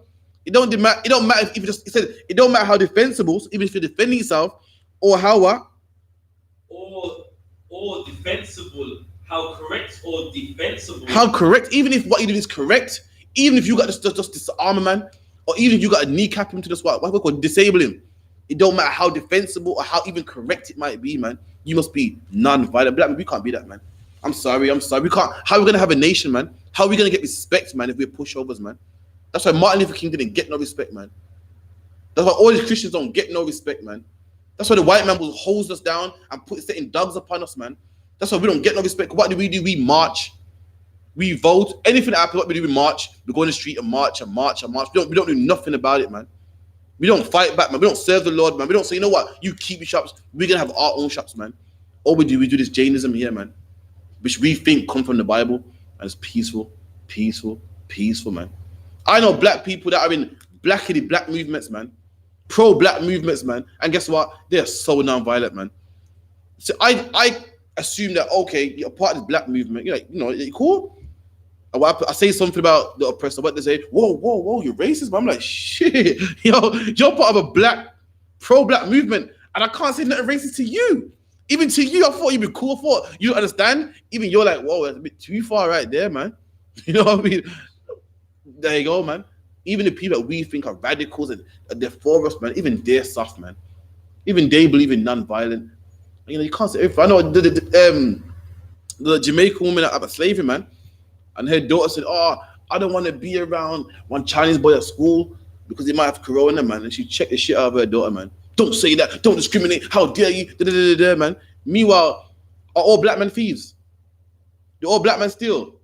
It don't matter if it said it don't matter how defensible, even if you're defending yourself, or how what? Or defensible. How correct or defensible. How correct, even if what you do is correct, even if you got just disarm a man, or even if you got to kneecap him to just what we call disable him. It don't matter how defensible or how even correct it might be, man. You must be non-violent. Black man, we can't be that, man. I'm sorry. We can't. How are we gonna have a nation, man? How are we gonna get respect, man, if we're pushovers, man? That's why Martin Luther King didn't get no respect, man. That's why all these Christians don't get no respect, man. That's why the white man will hose us down and setting dogs upon us, man. That's why we don't get no respect. What do? We march. We vote. Anything that happens, what we do, we march. We go in the street and march and march and march. We don't do nothing about it, man. We don't fight back, man. We don't serve the Lord, man. We don't say, you know what? You keep your shops. We're going to have our own shops, man. All we do this Jainism here, man, which we think come from the Bible, and it's peaceful, man. I know black people that are in black movements, man. Pro-black movements, man. And guess what? They're so non-violent, man. So I assume that, okay, you're part of this black movement. You're like, you're cool. I say something about the oppressor, but they say, whoa, you're racist. But I'm like, shit, you're part of a pro-black movement, and I can't say nothing racist to you. Even to you, I thought you'd be cool. I thought you understand. Even you're like, whoa, that's a bit too far right there, man. You know what I mean? There you go, man. Even the people that we think are radicals and they're for us, man, even they're soft, man. Even they believe in non-violent. You can't say everything. I know the Jamaican woman about slavery, man. And her daughter said, oh, I don't want to be around one Chinese boy at school because he might have corona, man. And she checked the shit out of her daughter, man. Don't say that. Don't discriminate. How dare you? Man. Meanwhile, are all black men thieves? They're all black men steal.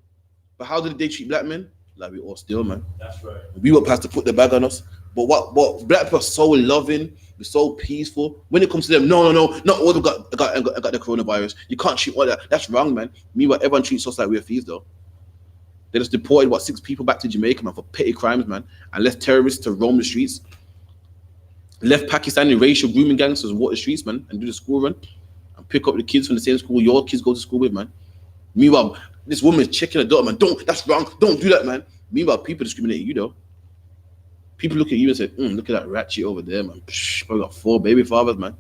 But how did they treat black men? Like we all steal, man. That's right. We were supposed to put the bag on us. But what black people are so loving, we're so peaceful. When it comes to them, no, not all of them got the coronavirus. You can't treat all that. That's wrong, man. Meanwhile, everyone treats us like we're thieves, though. They just deported 6 people back to Jamaica, man, for petty crimes, man, and left terrorists to roam the streets. Left Pakistani racial grooming gangsters walk the streets, man, and do the school run and pick up the kids from the same school your kids go to school with, man. Meanwhile, this woman is checking her daughter, man. That's wrong. Don't do that, man. Meanwhile, people discriminate you, though. People look at you and say, look at that ratchet over there, man. Probably got 4 baby fathers, man.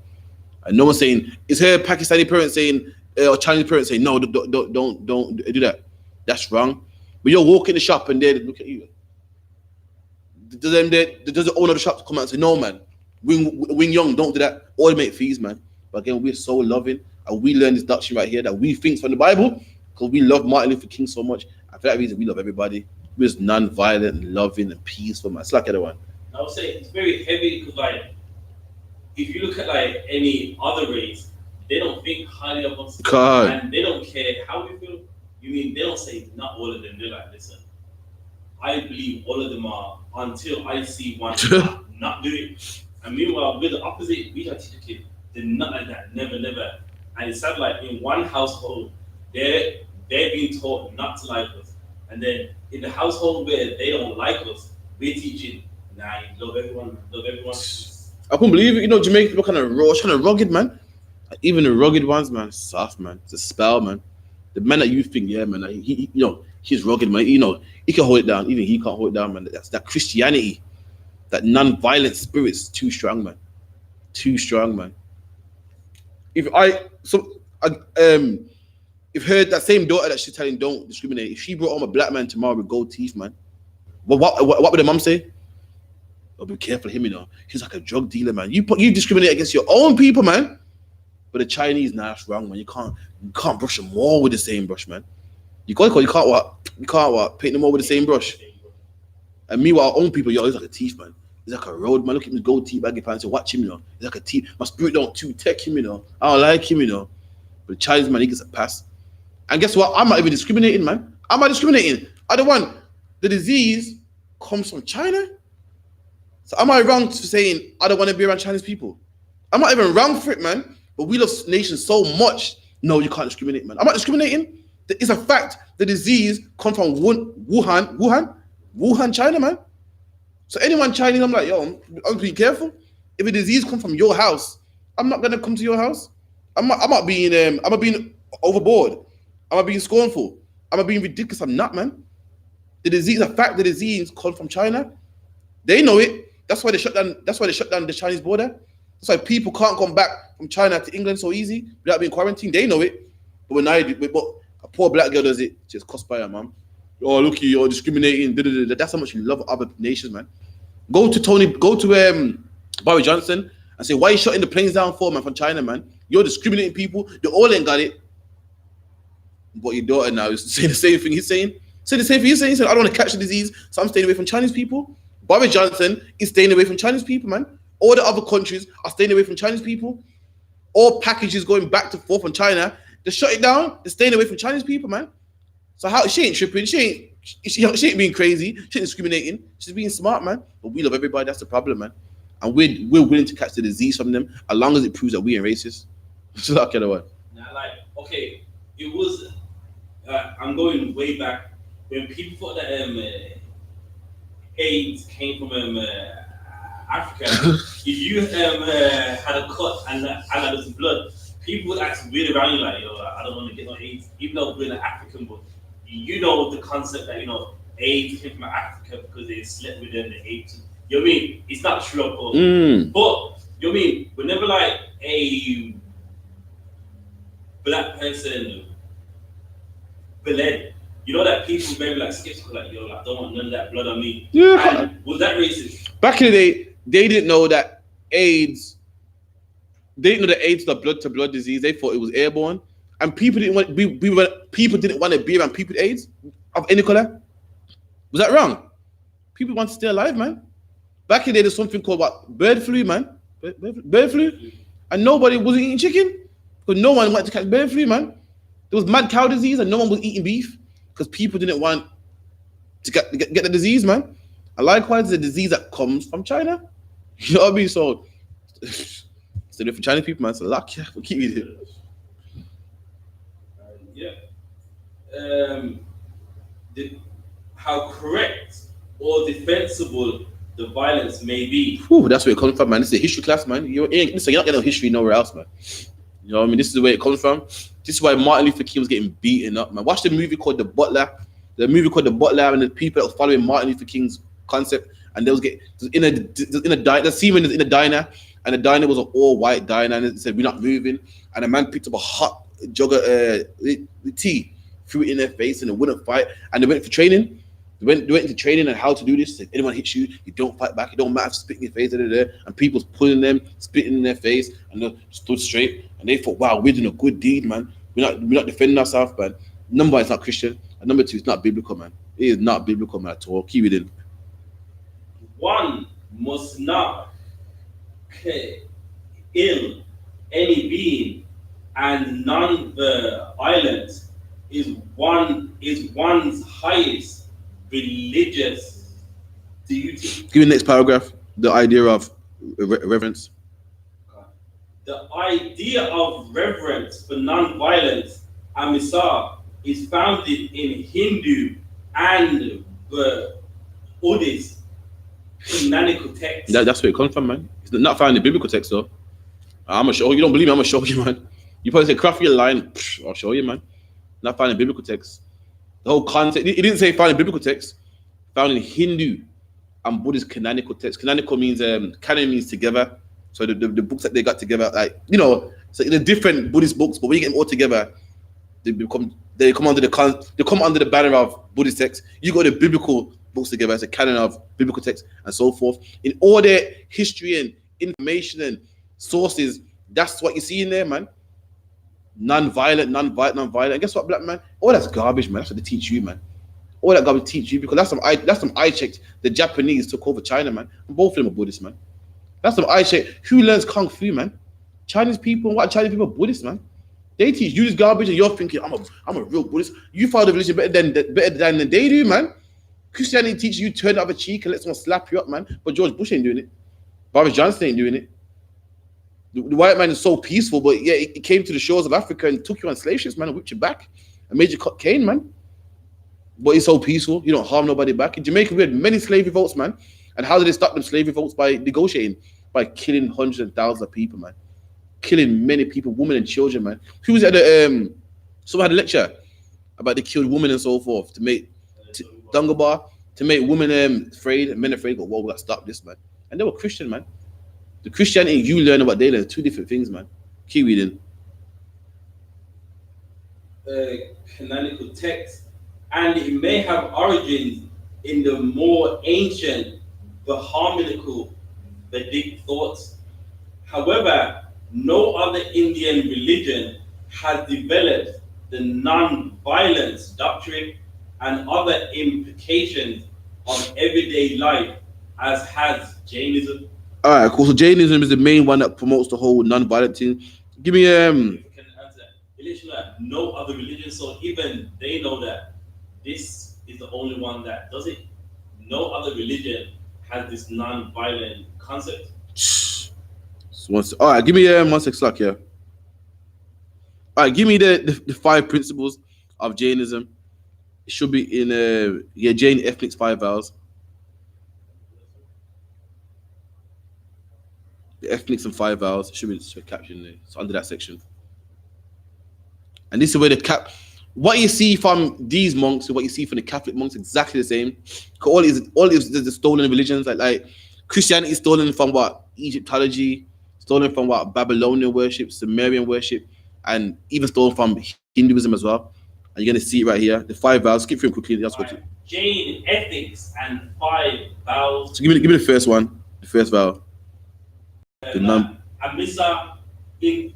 And no one's saying, is her Pakistani parents saying, or Chinese parents saying, no, don't do that. That's wrong. But you're walking the shop and they look at you. Does the owner of the shop come out and say, no, man, Wing Young, don't do that. All make fees, man. But again, we're so loving, and we learn this doctrine right here that we think from the Bible because we love Martin Luther King so much. And for that reason, we love everybody. We're just non-violent and loving and peaceful, man. It's like everyone. I would say it's very heavy because, like, if you look at like any other race, they don't think highly of us, and they don't care how we feel. You mean they don't say not all of them? They're like, listen, I believe all of them are until I see one not do it. And meanwhile, we're the opposite. We have teach a kid, they're not like that. Never. And it's sad, like in one household, they're being taught not to like us, and then in the household where they don't like us, we're teaching, nah, you love everyone. I couldn't believe it. Jamaican people kind of raw, kind of rugged, man. Even the rugged ones, man, soft, man. It's a spell, man. The man that you think, yeah, man, like, he's rugged, man. He can hold it down. Even he can't hold it down, man. That's that Christianity, that non-violent spirit's too strong, man. Too strong, man. If her that same daughter that she's telling don't discriminate, if she brought home a black man tomorrow with gold teeth, man, what would the mom say? Oh, be careful of him, you know. He's like a drug dealer, man. You discriminate against your own people, man. But the Chinese, nah, that's wrong, man. You can't brush them all with the same brush, man. You can't paint them all with the same brush. And meanwhile, our own people, yo, he's like a thief, man. He's like a road man. Look at him, gold teeth, baggy pants. Watch him, you know. He's like a thief. My spirit don't too tech him, you know. I don't like him, you know. But the Chinese man, he gets a pass. And guess what? I'm not even discriminating, man. I'm not discriminating. The disease comes from China. So am I wrong for saying I don't want to be around Chinese people? I'm not even wrong for it, man. But we love nations so much. No, you can't discriminate, man. I'm not discriminating. It's a fact. The disease comes from Wuhan, China, man. So anyone Chinese, I'm like, yo, I'm be careful. If a disease comes from your house, I'm not gonna come to your house. I'm not being overboard. I'm not being scornful. I'm not being ridiculous. I'm not, man. The disease comes from China. They know it. That's why they shut down the Chinese border. That's why people can't come back from China to England so easy without being quarantined. They know it. But when a poor black girl does it, just cost by her, man. Oh, look, you're discriminating. That's how much you love other nations, man. Go to Boris Johnson and say, why are you shutting the planes down for, man, from China, man? You're discriminating people. They all ain't got it. But your daughter now is saying the same thing he's saying. Say the same thing he's saying. He said, I don't want to catch the disease, so I'm staying away from Chinese people. Boris Johnson is staying away from Chinese people, man. All the other countries are staying away from Chinese people. All packages going back to forth from China, they shut it down. They're staying away from Chinese people, man. So how she ain't tripping? She ain't being crazy. She ain't discriminating. She's being smart, man. But we love everybody. That's the problem, man. And we're willing to catch the disease from them as long as it proves that we ain't racist. So that kind of one. Now, like, okay, it was. I'm going way back when people thought that AIDS came from Africa. If you had a cut and there was blood, people would act weird around you, like, yo, I don't want to get no AIDS, even though we're an African, but you know the concept that, you know, AIDS came from Africa because they slept with them, the AIDS. You know what I mean? It's not true, of course. But, you know what I mean? Whenever, like, a black person bled, you know that people very, like, skeptical, like, yo, I don't want none of that blood on me. Yeah. And was that racist? Back in the day, they didn't know that AIDS. They didn't know that AIDS was a blood-to-blood disease. They thought it was airborne, and people didn't want to be around people with AIDS of any color. Was that wrong? People want to stay alive, man. Back in the day, there's something called bird flu, man. Bird flu, and nobody was eating chicken because no one wanted to catch bird flu, man. There was mad cow disease, and no one was eating beef because people didn't want to get the disease, man. And likewise, the disease that comes from China. You know what I mean? So. So for Chinese people, man, so luck, yeah, we'll keep it here. How correct or defensible the violence may be. Whew, that's where it comes from, man. This is a history class, man. You're not getting no history nowhere else, man. You know what I mean? This is where it comes from. This is why Martin Luther King was getting beaten up, man. Watch the movie called The Butler. The movie called The Butler, and the people that was following Martin Luther King's concept, and they was in a diner. And the diner was an all-white diner, and it said, we're not moving. And a man picked up a hot jug of tea, threw it in their face, and they wouldn't fight. And they went for training. They went into training on how to do this. If anyone hits you, you don't fight back. It don't matter if spit in your face. And people was pulling them, spitting in their face, and they stood straight. And they thought, wow, we're doing a good deed, man. We're not defending ourselves, man. Number one, it's not Christian. And number two, it's not biblical, man. It is not biblical, man, at all. Keep it in. One must not ill any being, and non-violence is one's highest religious duty. Give me the next paragraph. The idea of reverence. The idea of reverence for non-violence, Amisar, is founded in Hindu and Buddhist canonical texts. That's where it comes from, man. It's not found in the biblical text, though. I'm gonna show you. You don't believe me? I'm gonna show you, man. You probably say, craft your line. I'll show you, man. Not found in biblical text. The whole concept. It didn't say found in biblical text. Found in Hindu and Buddhist canonical text. Canonical means canon means together. So the books that they got together, like, you know, so the different Buddhist books, but when you get them all together, they come under the banner of Buddhist text. You got the biblical books together. It's a canon of biblical texts and so forth. In all their history and information and sources, that's what you see in there, man. Non-violent. And guess what, black man? All that's garbage, man. That's what they teach you, man. All that garbage teach you, because that's some I checked. The Japanese took over China, man. And both of them are Buddhists, man. That's some I checked. Who learns kung fu, man? Chinese people. What Chinese people are Buddhists, man? They teach you this garbage, and you're thinking, I'm a real Buddhist. You follow the religion better than they do, man. Christianity teaches you turn the other cheek and let someone slap you up, man. But George Bush ain't doing it. Boris Johnson ain't doing it. The white man is so peaceful, but yeah, he came to the shores of Africa and took you on slave ships, man, and whipped you back and made you cut cane, man. But he's so peaceful, you don't harm nobody back. In Jamaica, we had many slave revolts, man. And how did they stop them slave revolts? By negotiating, by killing hundreds and thousands of people, man. Killing many people, women and children, man. Who was at the someone had a lecture about they killed women and so forth to make Dungabar, to make women afraid and men afraid. But whoa, we got to stop this, man. And they were Christian, man. The Christianity you learn about they learn, two different things, man. Keep reading. Canonical text, and it may have origins in the more ancient Brahminical Vedic thoughts. However, no other Indian religion has developed the non-violence doctrine and other implications of everyday life as has Jainism. All right, cool. So Jainism is the main one that promotes the whole non-violent thing. Give me no other religion, so even they know that this is the only one that does it. No other religion has this non-violent concept. All right, give me 1 sec, slack here. All right, give me the 5 principles of Jainism. It should be in Jain Ethnics 5 vows. The ethnics and 5 vows should be captioned there. It's under that section. And this is where what you see from these monks and what you see from the Catholic monks exactly the same. All is the stolen religions. Like Christianity is stolen from what? Egyptology, stolen from what? Babylonian worship, Sumerian worship, and even stolen from Hinduism as well. And you're gonna see it right here. The 5 vows. Skip through them quickly. That's what. Jain ethics and 5 vows. So give me the first one. The first vow. Amisa in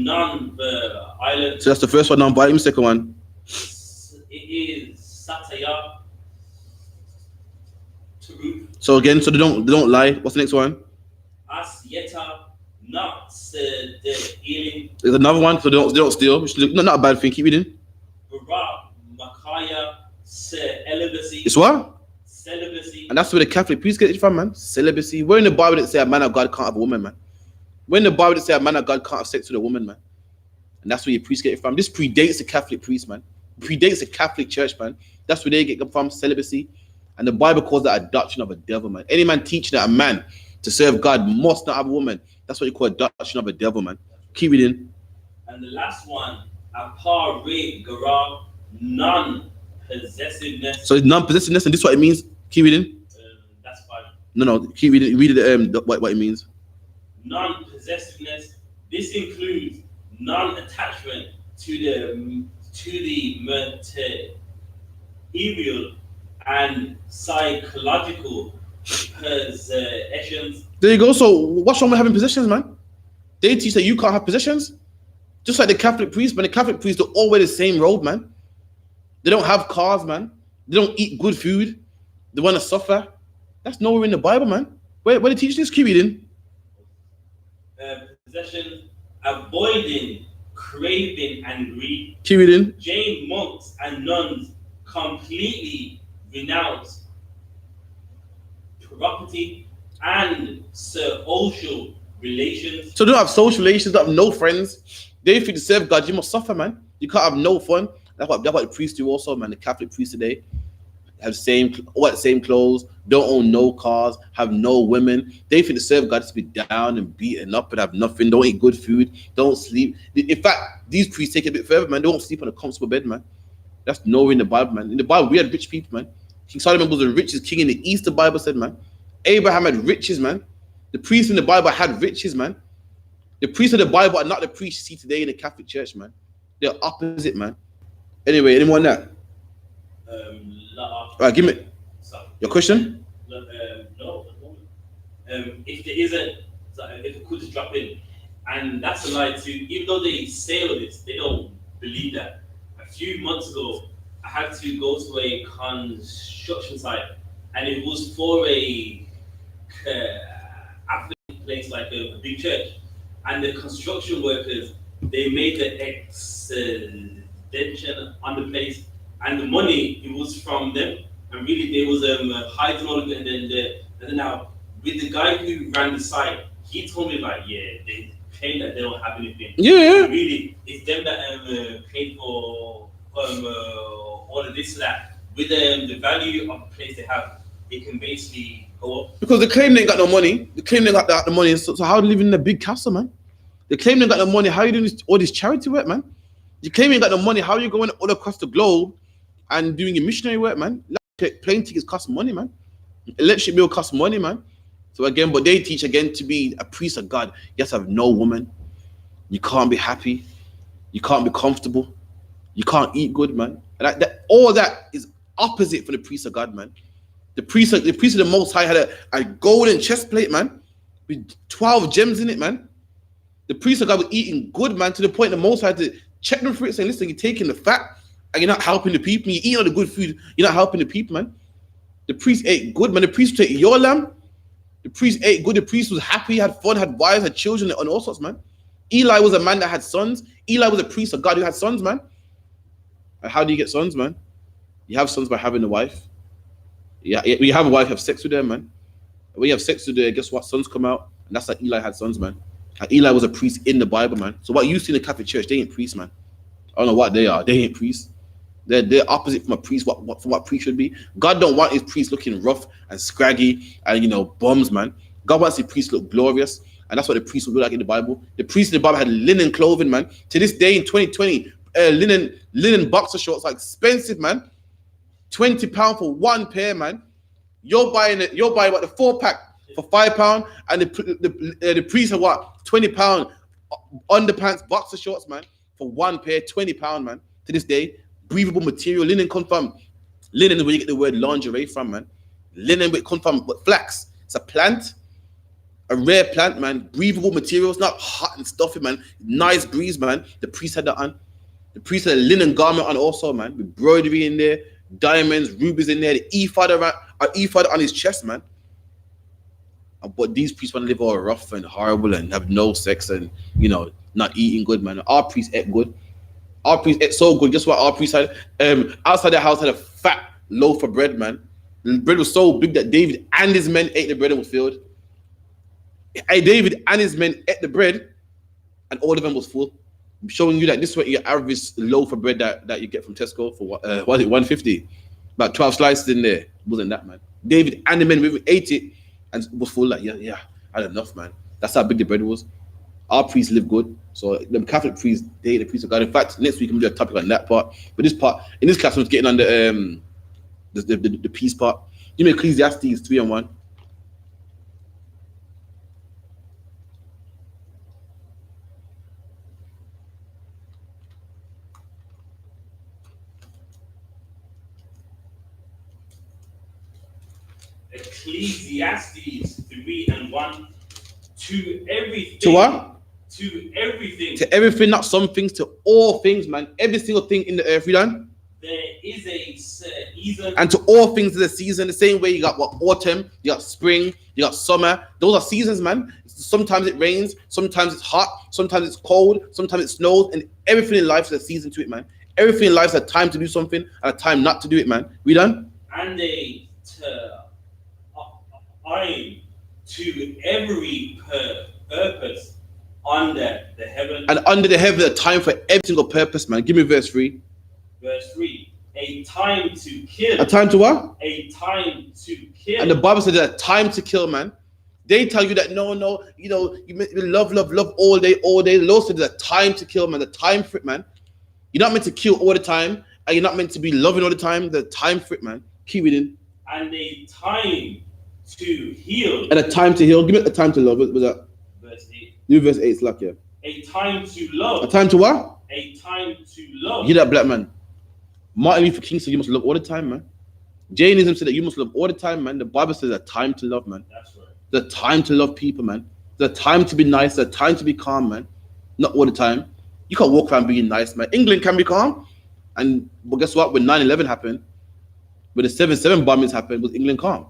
non-violent. So that's the first one, non-violent. The second one. It is Satya. So again, so they don't lie. What's the next one? Asyeta, not stealing. There's another one, so they don't steal. Which is not a bad thing. Keep reading. Makaya, celibacy. It's what? Celibacy. And that's where the Catholic priests get it from, man. Celibacy. Where in the Bible did it say a man of God can't have a woman, man? When in the Bible did it say a man of God can't have sex with a woman, man? And that's where your priests get it from. This predates the Catholic priest, man. It predates the Catholic Church, man. That's where they get it from, celibacy. And the Bible calls that a doctrine of a devil, man. Any man teaching that a man to serve God must not have a woman, that's what you call a doctrine of a devil, man. Keep reading. And the last one, apare gara, non-possessiveness. So it's non-possessiveness, and this is what it means. Keep reading. That's fine. No, keep reading. Read it. What it means. Non-possessiveness. This includes non-attachment to the material and psychological possessions. There you go. So what's wrong with having possessions, man? They teach that you can't have possessions. Just like the Catholic priests, man. The Catholic priests, they all wear the same robe, man. They don't have cars, man. They don't eat good food. They want to suffer. That's nowhere in the Bible, man. Where they teach this? Keep reading. Possession, avoiding, craving, and greed. Keep reading. Jain monks and nuns completely renounce property and social relations. So they don't have social relations, they don't have no friends. They think to serve God, you must suffer, man. You can't have no fun. That's what the priests do also, man. The Catholic priests today have same clothes, don't own no cars, have no women. They think to serve God to be down and beaten up and have nothing, don't eat good food, don't sleep. In fact, these priests take it a bit further, man. They don't sleep on a comfortable bed, man. That's nowhere in the Bible, man. In the Bible, we had rich people, man. King Solomon was the richest king in the East, the Bible said, man. Abraham had riches, man. The priests in the Bible had riches, man. The priests of the Bible are not the priests you see today in the Catholic Church, man. They're opposite, man. Anyway, anyone that? Right, give me So, your question. no, if there isn't, if it could just drop in, and that's a lie too. Even though they say all this, they don't believe that. A few months ago, I had to go to a construction site, and it was for a African place, like a big church, and the construction workers, they made the extension on the place, and the money, it was from them, and really they was hiding all of it, and then now with the guy who ran the site, he told me like, yeah, they claim that they don't have anything. Yeah. But really, it's them that paid for all of this and that. With the value of the place they have, it can basically go up. Because they claim they ain't got no money. They claim they got the money. So how do you live in a big castle, man? They claim they got no money. How are you doing all this charity work, man? You claim you got no money. How are you going all across the globe and doing your missionary work, man? Plane tickets cost money, man. Electric bill costs money, man. So again, but they teach again to be a priest of God. You have to have no woman. You can't be happy. You can't be comfortable. You can't eat good, man. And all that is opposite for the priest of God, man. The priest of the Most High had a golden chest plate, man, with 12 gems in it, man. The priest of God was eating good, man, to the point the Most High had to check them for it, saying, listen, you're taking the fat and you're not helping the people. You eat all the good food, you're not helping the people, man. The priest ate good, man. The priest took your lamb. The priest ate good. The priest was happy, had fun, had wives, had children, and all sorts, man. Eli was a man that had sons. Eli was a priest of God who had sons, man. And how do you get sons, man? You have sons by having a wife. Yeah, when you have a wife, you have sex with them, man. When you have sex with her, guess what? Sons come out. And that's like Eli had sons, man. And Eli was a priest in the Bible, man. So what you see in the Catholic Church, they ain't priests, man. I don't know what they are. They ain't priests. They're opposite from a priest, what priest should be. God don't want his priests looking rough and scraggy and, bums, man. God wants his priests look glorious. And that's what the priests would look like in the Bible. The priests in the Bible had linen clothing, man. To this day in 2020, linen boxer shorts are expensive, man. £20 for one pair, man. You're buying what, the 4-pack for £5, and the priest have what, £20 underpants boxer shorts, man, for one pair, £20, man. To this day, breathable material. Linen come from linen is where you get the word lingerie from, man. Linen come from flax. It's a plant, a rare plant, man. Breathable materials, not hot and stuffy, man. Nice breeze, man. The priest had that on. The priest had a linen garment on also, man, with embroidery in there, diamonds, rubies in there, the ephod on his chest, man. But these priests want to live all rough and horrible and have no sex and, not eating good, man. Our priests ate good. Our priest ate so good. Guess what? Our priest had outside the house had a fat loaf of bread, man. The bread was so big that David and his men ate the bread and was filled. David and his men ate the bread, and all of them was full. I'm showing you that this is what your average loaf of bread that you get from Tesco for what was it, $1.50? About 12 slices in there. It wasn't that, man. David and the men ate it and was full. Like, yeah, I had enough, man. That's how big the bread was. Our priests live good. So the Catholic priests, they the priests of God. In fact, next week I'm gonna do a topic on that part. But this part, in this class, I'm getting on the peace part. Give me Ecclesiastes 3:1. Ecclesiastes 3:1. To everything. To what? To everything. To everything, not some things, to all things, man. Every single thing in the earth, you done? There is a season. And to all things is a season. The same way you got what, autumn, you got spring, you got summer. Those are seasons, man. Sometimes it rains, sometimes it's hot, sometimes it's cold, sometimes it snows, and everything in life is a season to it, man. Everything in life is a time to do something and a time not to do it, man. We done? And I to every purpose under the heaven. And under the heaven, a time for every single purpose, man. Give me verse 3. Verse 3. A time to kill. A time to what? A time to kill. And the Bible said there's a time to kill, man. They tell you that no, you love all day. The Lord said there's a time to kill, man. The time for it, man. You're not meant to kill all the time, and you're not meant to be loving all the time. The time for it, man. Keep reading. And a time to heal. And a time to heal. Give me a time to love. What was that? Verse 8. New verse 8 is like, yeah. A time to love. A time to what? A time to love. Hear that, black man. Martin Luther King said you must love all the time, man. Jainism said that you must love all the time, man. The Bible says there's a time to love, man. That's right. There's a time to love people, man. There's a time to be nice. There's a time to be calm, man. Not all the time. You can't walk around being nice, man. England can be calm. But guess what? When 9/11 happened, when the 7/7 bombings happened, was England calm?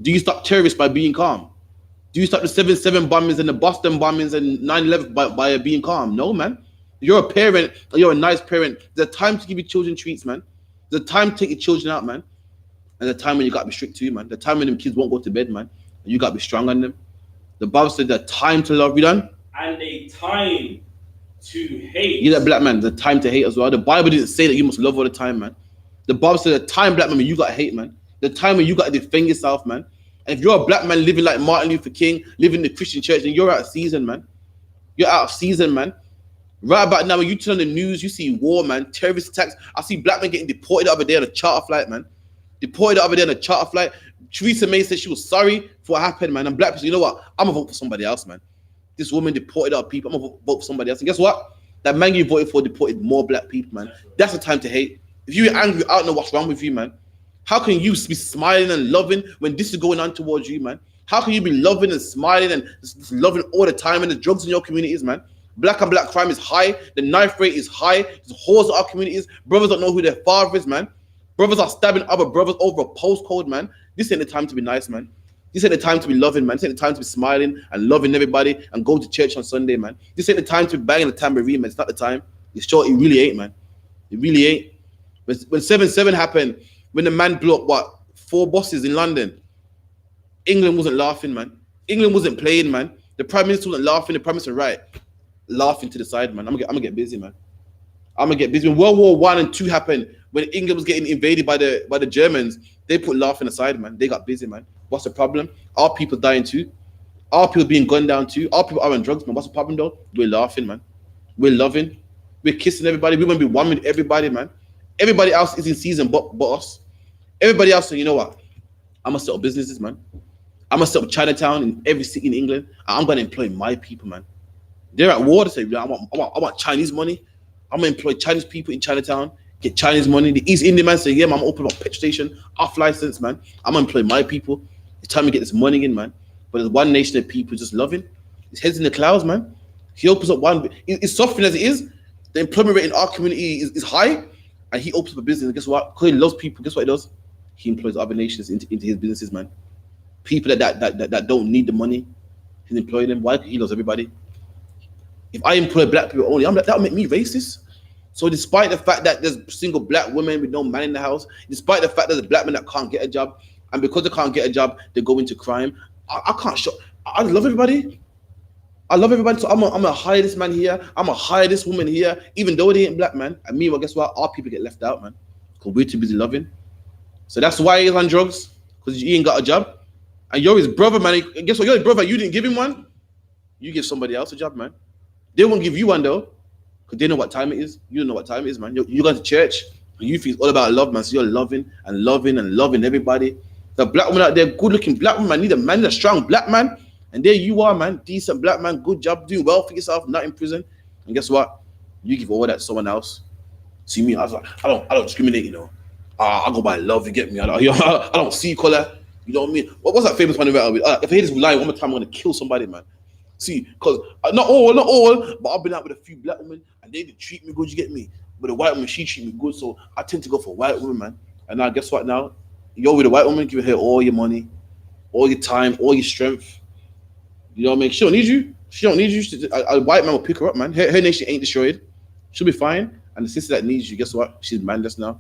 Do you stop terrorists by being calm? Do you stop the 7/7 bombings and the Boston bombings and 9/11 by being calm? No, man. You're a parent. You're a nice parent. There's a time to give your children treats, man. There's a time to take your children out, man. And the time when you got to be strict too, man. The time when them kids won't go to bed, man. And you got to be strong on them. The Bible said the time to love. You done? And a time to hate. You're that black man. The time to hate as well. The Bible didn't say that you must love all the time, man. The Bible said the time, black man, when you got to hate, man. The time when you got to defend yourself, man. And if you're a black man living like Martin Luther King, living in the Christian church, then you're out of season, man. You're out of season, man. Right about now, when you turn on the news, you see war, man, terrorist attacks. I see black men getting deported the other day on a charter flight, man. Deported the other day on a charter flight. Theresa May said she was sorry for what happened, man. And black people, you know what? I'm going to vote for somebody else, man. This woman deported our people. I'm going to vote for somebody else. And guess what? That man you voted for deported more black people, man. That's the time to hate. If you're angry, I don't know what's wrong with you, man. How can you be smiling and loving when this is going on towards you, man? How can you be loving and smiling and just loving all the time and the drugs in your communities, man? Black and black crime is high. The knife rate is high. There's whores in our communities. Brothers don't know who their father is, man. Brothers are stabbing other brothers over a postcode, man. This ain't the time to be nice, man. This ain't the time to be loving, man. This ain't the time to be smiling and loving everybody and go to church on Sunday, man. This ain't the time to be banging the tambourine, man. It's not the time. It's sure, it really ain't, man. It really ain't. When 7/7 happened, when the man blew up, what, 4 buses in London, England wasn't laughing, man. England wasn't playing, man. The Prime Minister wasn't laughing. The Prime Minister, right, laughing to the side, man. I'm gonna get busy, man. I'm gonna get busy. When World War I and II happened, when England was getting invaded by the Germans, they put laughing aside, man. They got busy, man. What's the problem? Our people dying too. Our people being gunned down too. Our people are on drugs, man. What's the problem though? We're laughing, man. We're loving. We're kissing everybody. We want to be one with everybody, man. Everybody else is in season but us. Everybody else saying, you know what? I'm gonna set up businesses, man. I'm gonna set up Chinatown in every city in England. And I'm gonna employ my people, man. They're at war to say, I want Chinese money. I'm gonna employ Chinese people in Chinatown, get Chinese money. The East Indian man say, yeah, man, I'm open up a petrol station, off license, man. I'm gonna employ my people. It's time to get this money in, man. But there's one nation of people just loving. His head's in the clouds, man. He opens up one. It's suffering as it is. The employment rate in our community is high, and he opens up a business. And guess what? Because he loves people. Guess what he does? He employs other nations into his businesses, man. People that don't need the money, he's employing them. Why? He loves everybody. If I employ black people only, that'll make me racist. So despite the fact that there's single black women with no man in the house, despite the fact that there's black men that can't get a job, and because they can't get a job, they go into crime. I can't show. I love everybody. I love everybody. So I'm gonna hire this man here. I'm gonna hire this woman here, even though they ain't black, man. And meanwhile, guess what? Our people get left out, man, because we're too busy loving. So that's why he's on drugs, because he ain't got a job. And you're his brother, man. And guess what? You're his brother. You didn't give him one. You give somebody else a job, man. They won't give you one though, because they know what time it is. You don't know what time it is, man. You go to church, and you feel it's all about love, man. So you're loving and loving and loving everybody. The black woman out there, good-looking black woman, need a strong black man. And there you are, man. Decent black man, good job, doing well for yourself, not in prison. And guess what? You give all that to someone else. See me, I was like, I don't discriminate, you know. I go by love, you get me. I don't see color. You know what I mean? What's that famous one about? If I hear this line one more time, I'm gonna kill somebody, man. See, because not all, but I've been out with a few black women and they didn't treat me good, you get me? But the white woman, she treat me good, so I tend to go for a white woman, man. And now, guess what now? You're with a white woman, give her all your money, all your time, all your strength. You know what I mean? She don't need you. She don't need you. A white man will pick her up, man. Her nation ain't destroyed. She'll be fine. And the sister that needs you, guess what? She's manless now.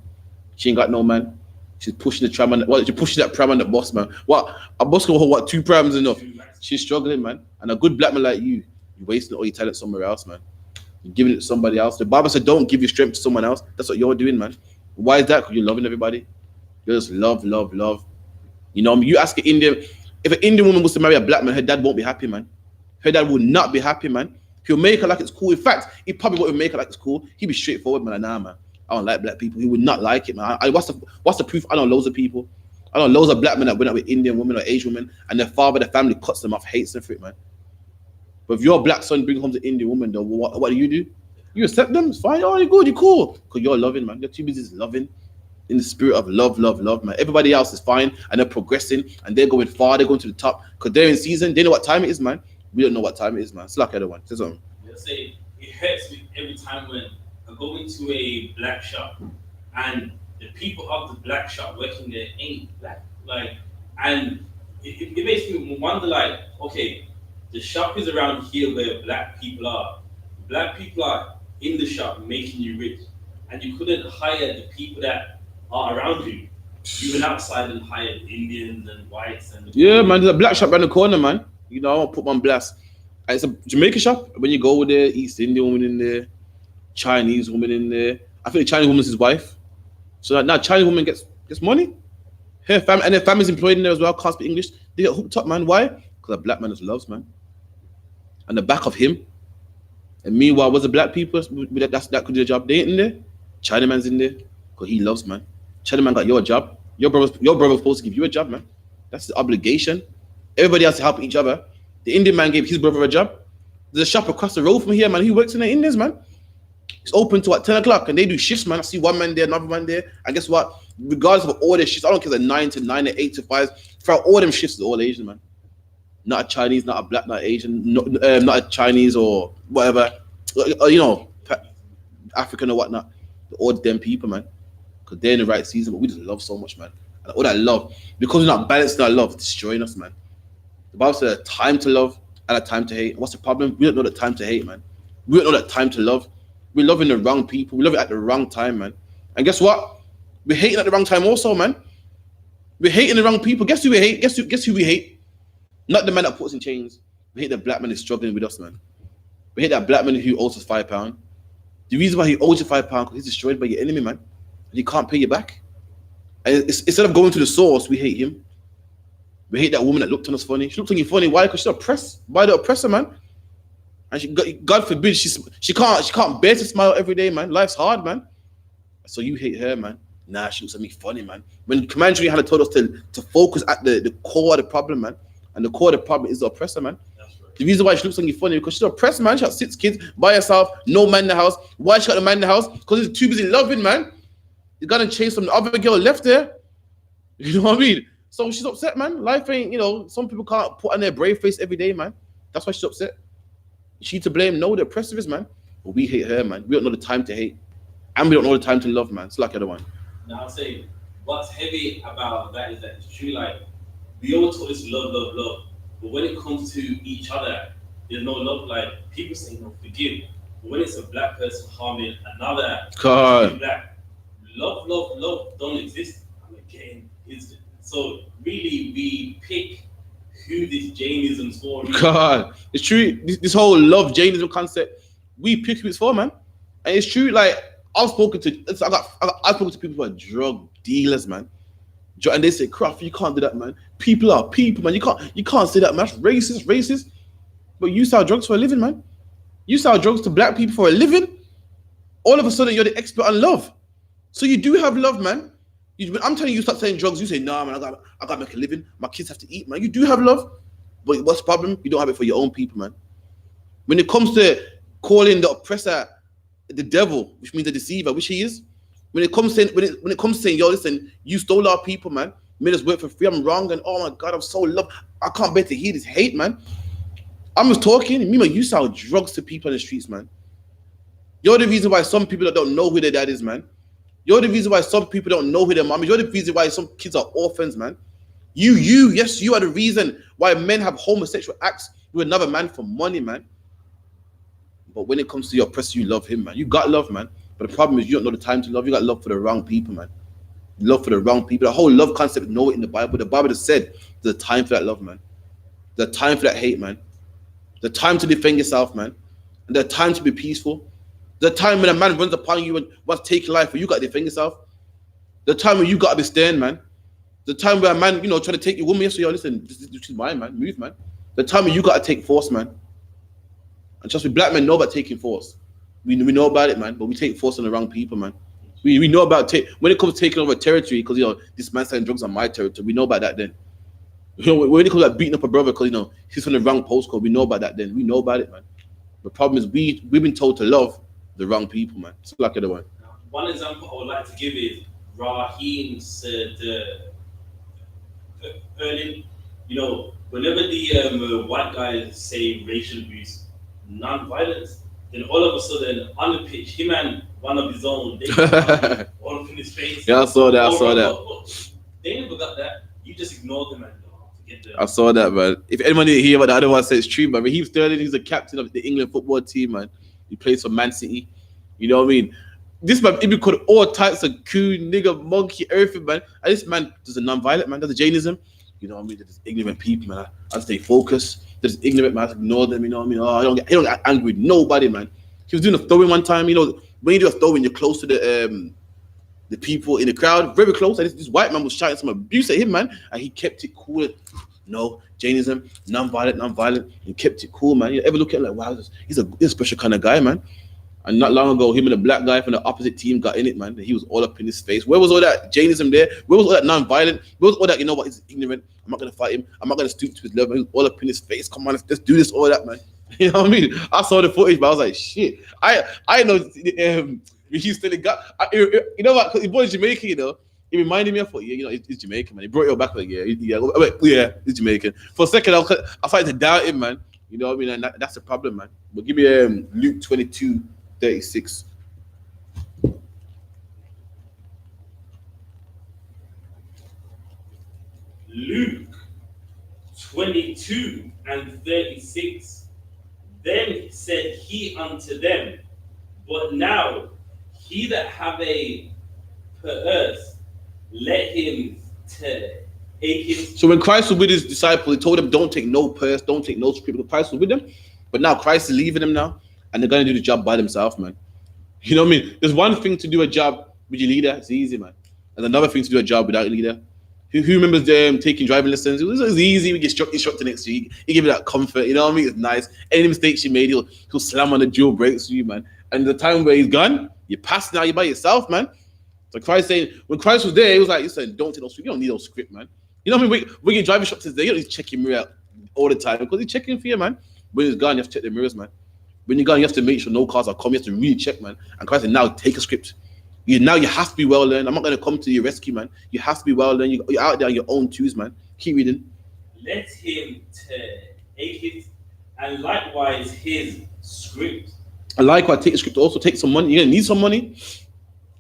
She ain't got no man. She's pushing the tram on. She's pushing that pram on the boss, man. What? A boss can hold what? 2 prams enough. She's struggling, man. And a good black man like you're wasting all your talent somewhere else, man. You're giving it to somebody else. The Bible said, don't give your strength to someone else. That's what you're doing, man. Why is that? Because you're loving everybody. You're just love. You know, you ask an Indian, if an Indian woman was to marry a black man, her dad won't be happy, man. Her dad would not be happy, man. He'll make her like it's cool. In fact, he probably won't make her like it's cool. He'd be straightforward, man. Like, nah, man. I don't like black people. He would not like it, man. What's the proof? I know loads of people. I know loads of black men that went out with Indian women or Asian women, and their father, their family cuts them off, hates them for it, man. But if your black son brings home an Indian woman, though, what do? You accept them? It's fine. Oh, you're good. You're cool. Because you're loving, man. You're too busy loving. in the spirit of love, man. Everybody else is fine and they're progressing and they're going far, they're going to the top because they're in season. They know what time it is, man. We don't know what time it is, man. It's like everyone. Say something. Let's say it hurts me every time when I go into a black shop and the people of the black shop working there ain't black. Like, and it makes me wonder, like, okay, the shop is around here where black people are. Black people are in the shop making you rich, and you couldn't hire the people that are around you. You went outside and hired Indians and whites and yeah, man. There's a black shop around the corner, man. You know, I want to put one blast. And it's a Jamaican shop. When you go there, East Indian woman in there, Chinese woman in there. I think the Chinese woman's his wife. So now Chinese woman gets money. Her family and her family's employed in there as well. Can't speak English. They get hooked up, man. Why? Because a black man just loves, man. And the back of him. And meanwhile, was the black people that could do the job? They ain't in there. Chinaman's in there because he loves, man. Chinaman got your job. Your brother's supposed to give you a job, man. That's the obligation. Everybody has to help each other. The Indian man gave his brother a job. There's a shop across the road from here, man. He works in the Indians, man. It's open to 10 o'clock and they do shifts, man. I see one man there, another man there. And guess what? Regardless of all their shifts, I don't care if they're 9 to 9 or 8 to 5. Throughout all them shifts, it's all Asian, man. Not a Chinese, not a black, not Asian, not a Chinese or whatever, you know, African or whatnot. All them people, man. Because they're in the right season, but we just love so much, man. And all that love, because we're not balancing our love, destroying us, man. The Bible said a time to love and a time to hate. What's the problem? We don't know the time to hate, man. We don't know the time to love. We're loving the wrong people. We love it at the wrong time, man. And guess what? We're hating at the wrong time also, man. We're hating the wrong people. Guess who we hate? Guess who we hate? Not the man that puts in chains. We hate the black man who's struggling with us, man. We hate that black man who owes us £5. The reason why he owes you £5 because he's destroyed by your enemy, man. And he can't pay you back. And instead of going to the source, we hate him. We hate that woman that looked on us funny. She looked on you funny. Why? Because she's oppressed by the oppressor, man. And God forbid, she can't bear to smile every day, man. Life's hard, man. So you hate her, man. Nah, she looks at me funny, man. When Commander Johnny told us to focus at the core of the problem, man. And the core of the problem is the oppressor, man. That's right. The reason why she looks at me funny because she's oppressed, man. She got 6 kids by herself, no man in the house. Why she got the man in the house? Because he's too busy loving, man. He's got to chase some other girl left there. You know what I mean? So she's upset, man. Life ain't, you know, some people can't put on their brave face every day, man. That's why she's upset. Is she to blame? No, the oppressor is, man. But we hate her, man. We don't know the time to hate. And we don't know the time to love, man. It's like the other one. Now I'm saying, what's heavy about that is that it's true, like, we all talk this love. But when it comes to each other, there's no love. Like, people say, no, forgive. But when it's a black person harming another black, love don't exist. I'm again, so really, we pick who this Jainism's for. God, it's true. This whole love Jainism concept, we pick who it's for, man. And it's true. Like I've spoken to people who are drug dealers, man. And they say, "Craft, you can't do that, man. People are people, man. You can't say that, man. That's racist. But you sell drugs for a living, man. You sell drugs to black people for a living. All of a sudden, you're the expert on love. So you do have love, man. I'm telling you, start selling drugs. You say, nah, man, I gotta make a living. My kids have to eat, man. You do have love, but what's the problem? You don't have it for your own people, man. When it comes to calling the oppressor the devil, which means the deceiver, which he is. When it comes to saying, yo, listen, you stole our people, man. Made us work for free. I'm wrong, and oh my God, I'm so loved. I can't bear to hear this hate, man. I'm just talking. Meanwhile, you sell drugs to people on the streets, man. You're the reason why some people don't know who their dad is, man. You're the reason why some people don't know who their mom is. You're the reason why some kids are orphans, man. Yes, you are the reason why men have homosexual acts with another man for money, man. But when it comes to your oppressor, you love him, man. You got love, man. But the problem is you don't know the time to love. You got love for the wrong people, man. Love for the wrong people. The whole love concept, know it in the Bible. The Bible has said there's a time for that love, man. There's a time for that hate, man. The time to defend yourself, man. And the time to be peaceful. The time when a man runs upon you and wants to take your life, where you got to defend yourself. The time when you got to be stern, man. The time where a man, trying to take your woman, yes, yo, listen, this is mine, man. Move, man. The time when you got to take force, man. And trust me, black men know about taking force. We know about it, man, but we take force on the wrong people, man. We know about when it comes to taking over territory, because this man selling drugs on my territory. We know about that then. When it comes to beating up a brother because he's from the wrong postcode, we know about that then. We know about it, man. The problem is we've been told to love the wrong people, man. It's like the one. One example I would like to give is Raheem said earlier, you know, whenever the white guys say racial abuse, non-violence, then all of a sudden on the pitch, him and one of his own, they got all up in his face. Yeah, I saw that. They never got that. You just ignore them and forget them. I saw that, man. If anyone didn't hear what the other one said, it's true, man. Raheem Sterling, he's the captain of the England football team, man. He plays for Man City. You know what I mean? This man, he be called all types of coon, nigga, monkey, everything, man. And this man does a non-violent, man. Does a Jainism. You know what I mean? There's ignorant people, man. I stay focused. There's ignorant, man. I ignore them, you know what I mean? Oh, he don't get angry with nobody, man. He was doing a throwing one time, you know. When you do a throwing, you're close to the people in the crowd, very close. And this white man was shouting some abuse at him, man. And he kept it cool. No, Jainism, non-violent. He kept it cool, man. You ever look at him like, wow, he's a special kind of guy, man. And not long ago, him and a black guy from the opposite team got in it, man. He was all up in his face. Where was all that Jainism there? Where was all that non-violent? Where was all that, you know what, he's ignorant. I'm not going to fight him. I'm not going to stoop to his level. He was all up in his face. Come on, let's do this, all that, man. You know what I mean? I saw the footage, but I was like, shit. I know he's still got. You know what? Because he was Jamaican, you know. He reminded me of what, you know, he's Jamaican, man. He brought it back like, yeah, he's Jamaican. For a second, I started to doubt him, man. You know what I mean? And that's the problem, man. But give me Luke 22:36. Luke 22:36. Then said he unto them, but now he that have a purse, let him take it. So when Christ was with his disciples, he told them, don't take no purse, don't take no script. Christ was with them. But now Christ is leaving them now, and they're going to do the job by themselves, man. You know what I mean? There's one thing to do a job with your leader. It's easy, man. There's another thing to do a job without a leader. Who remembers them taking driving lessons? It was easy. We get instructor next to you. He give you that comfort. You know what I mean? It's nice. Any mistakes you made, he'll slam on the dual brakes for you, man. And the time where he's gone, you pass now. You're by yourself, man. So Christ saying, when Christ was there, he was like, listen, don't take no script. You don't need no script, man. You know what I mean? When you're driving shops today, you don't need to check your mirror out all the time because he's checking for you, man. When he's gone, you have to check the mirrors, man. When you're gone, you have to make sure no cars are coming. You have to really check, man. And Christ said, now take a script. Now you have to be well learned. I'm not going to come to your rescue, man. You have to be well learned. You're out there on your own twos, man. Keep reading. Let him take it, and likewise his script. And likewise, take the script. Also, take some money. You're going to need some money.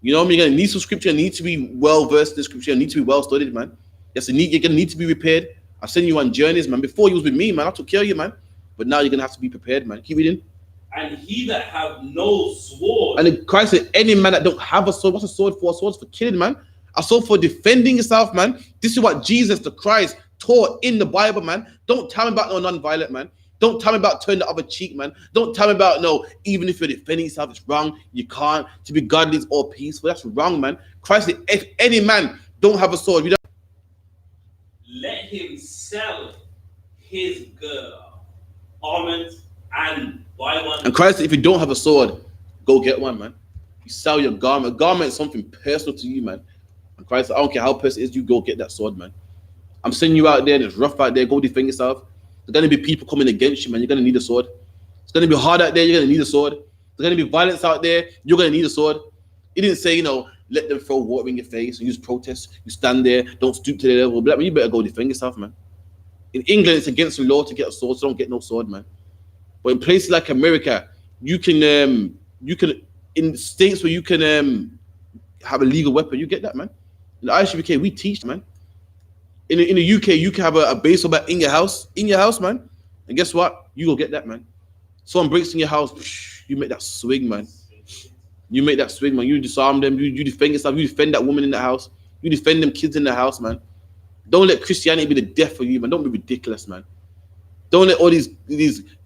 You know what I mean? You're going to need some scripture. You need to be well versed in the scripture. You need to be well studied, man. You're going to need to be prepared. I sent you on journeys, man. Before you was with me, man, I took care of you, man. But now you're going to have to be prepared, man. Keep reading. And he that have no sword. And Christ said, any man that don't have a sword, what's a sword for? A sword's for killing, man. A sword for defending yourself, man. This is what Jesus, the Christ, taught in the Bible, man. Don't tell me about no non-violent, man. Don't tell me about turn the other cheek, man. Don't tell me about, no, even if you're defending yourself, it's wrong. You can't. To be godly is all peaceful. That's wrong, man. Christ said, if any man don't have a sword, you don't. Let him sell his garment and buy one. And Christ said, if you don't have a sword, go get one, man. You sell your garment. A garment is something personal to you, man. And Christ said, I don't care how personal it is, you go get that sword, man. I'm sending you out there, and it's rough out there. Go defend yourself. There's going to be people coming against you, man. You're going to need a sword. It's going to be hard out there. You're going to need a sword. There's going to be violence out there. You're going to need a sword. He didn't say, you know, let them throw water in your face and use protest. You stand there. Don't stoop to their level. But you better go defend yourself, man. In England, it's against the law to get a sword, so don't get no sword, man. But in places like America, you can in states where you can have a legal weapon, you get that, man. In the I.S.U.P.K, we teach, man. In the UK, you can have a baseball bat in your house, man. And guess what? You go get that, man. Someone breaks in your house, you make that swing, man. You make that swing, man. You disarm them. You defend yourself. You defend that woman in the house. You defend them kids in the house, man. Don't let Christianity be the death for you, man. Don't be ridiculous, man. Don't let all these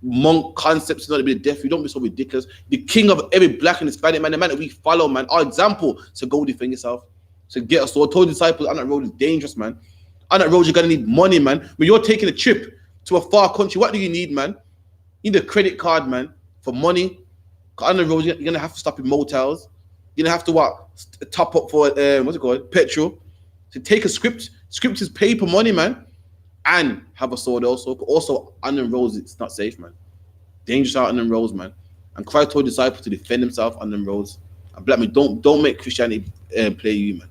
monk concepts not be the death for you. Don't be so ridiculous. The king of every black and Hispanic man, the man that we follow, man. Our example. So go defend yourself. So get a sword. Told the disciples on that road is dangerous, man. On that road, you're gonna need money, man. When you're taking a trip to a far country, what do you need, man? You need a credit card, man, for money. On the road, you're gonna have to stop in motels. You're gonna have to top up for what's it called? Petrol. So take a script. Script is paper money, man. And have a sword also. Also, on the roads, it's not safe, man. Dangerous out on the roads, man. And Christ told disciples to defend himself on the roads. And black man, don't make Christianity play you, man.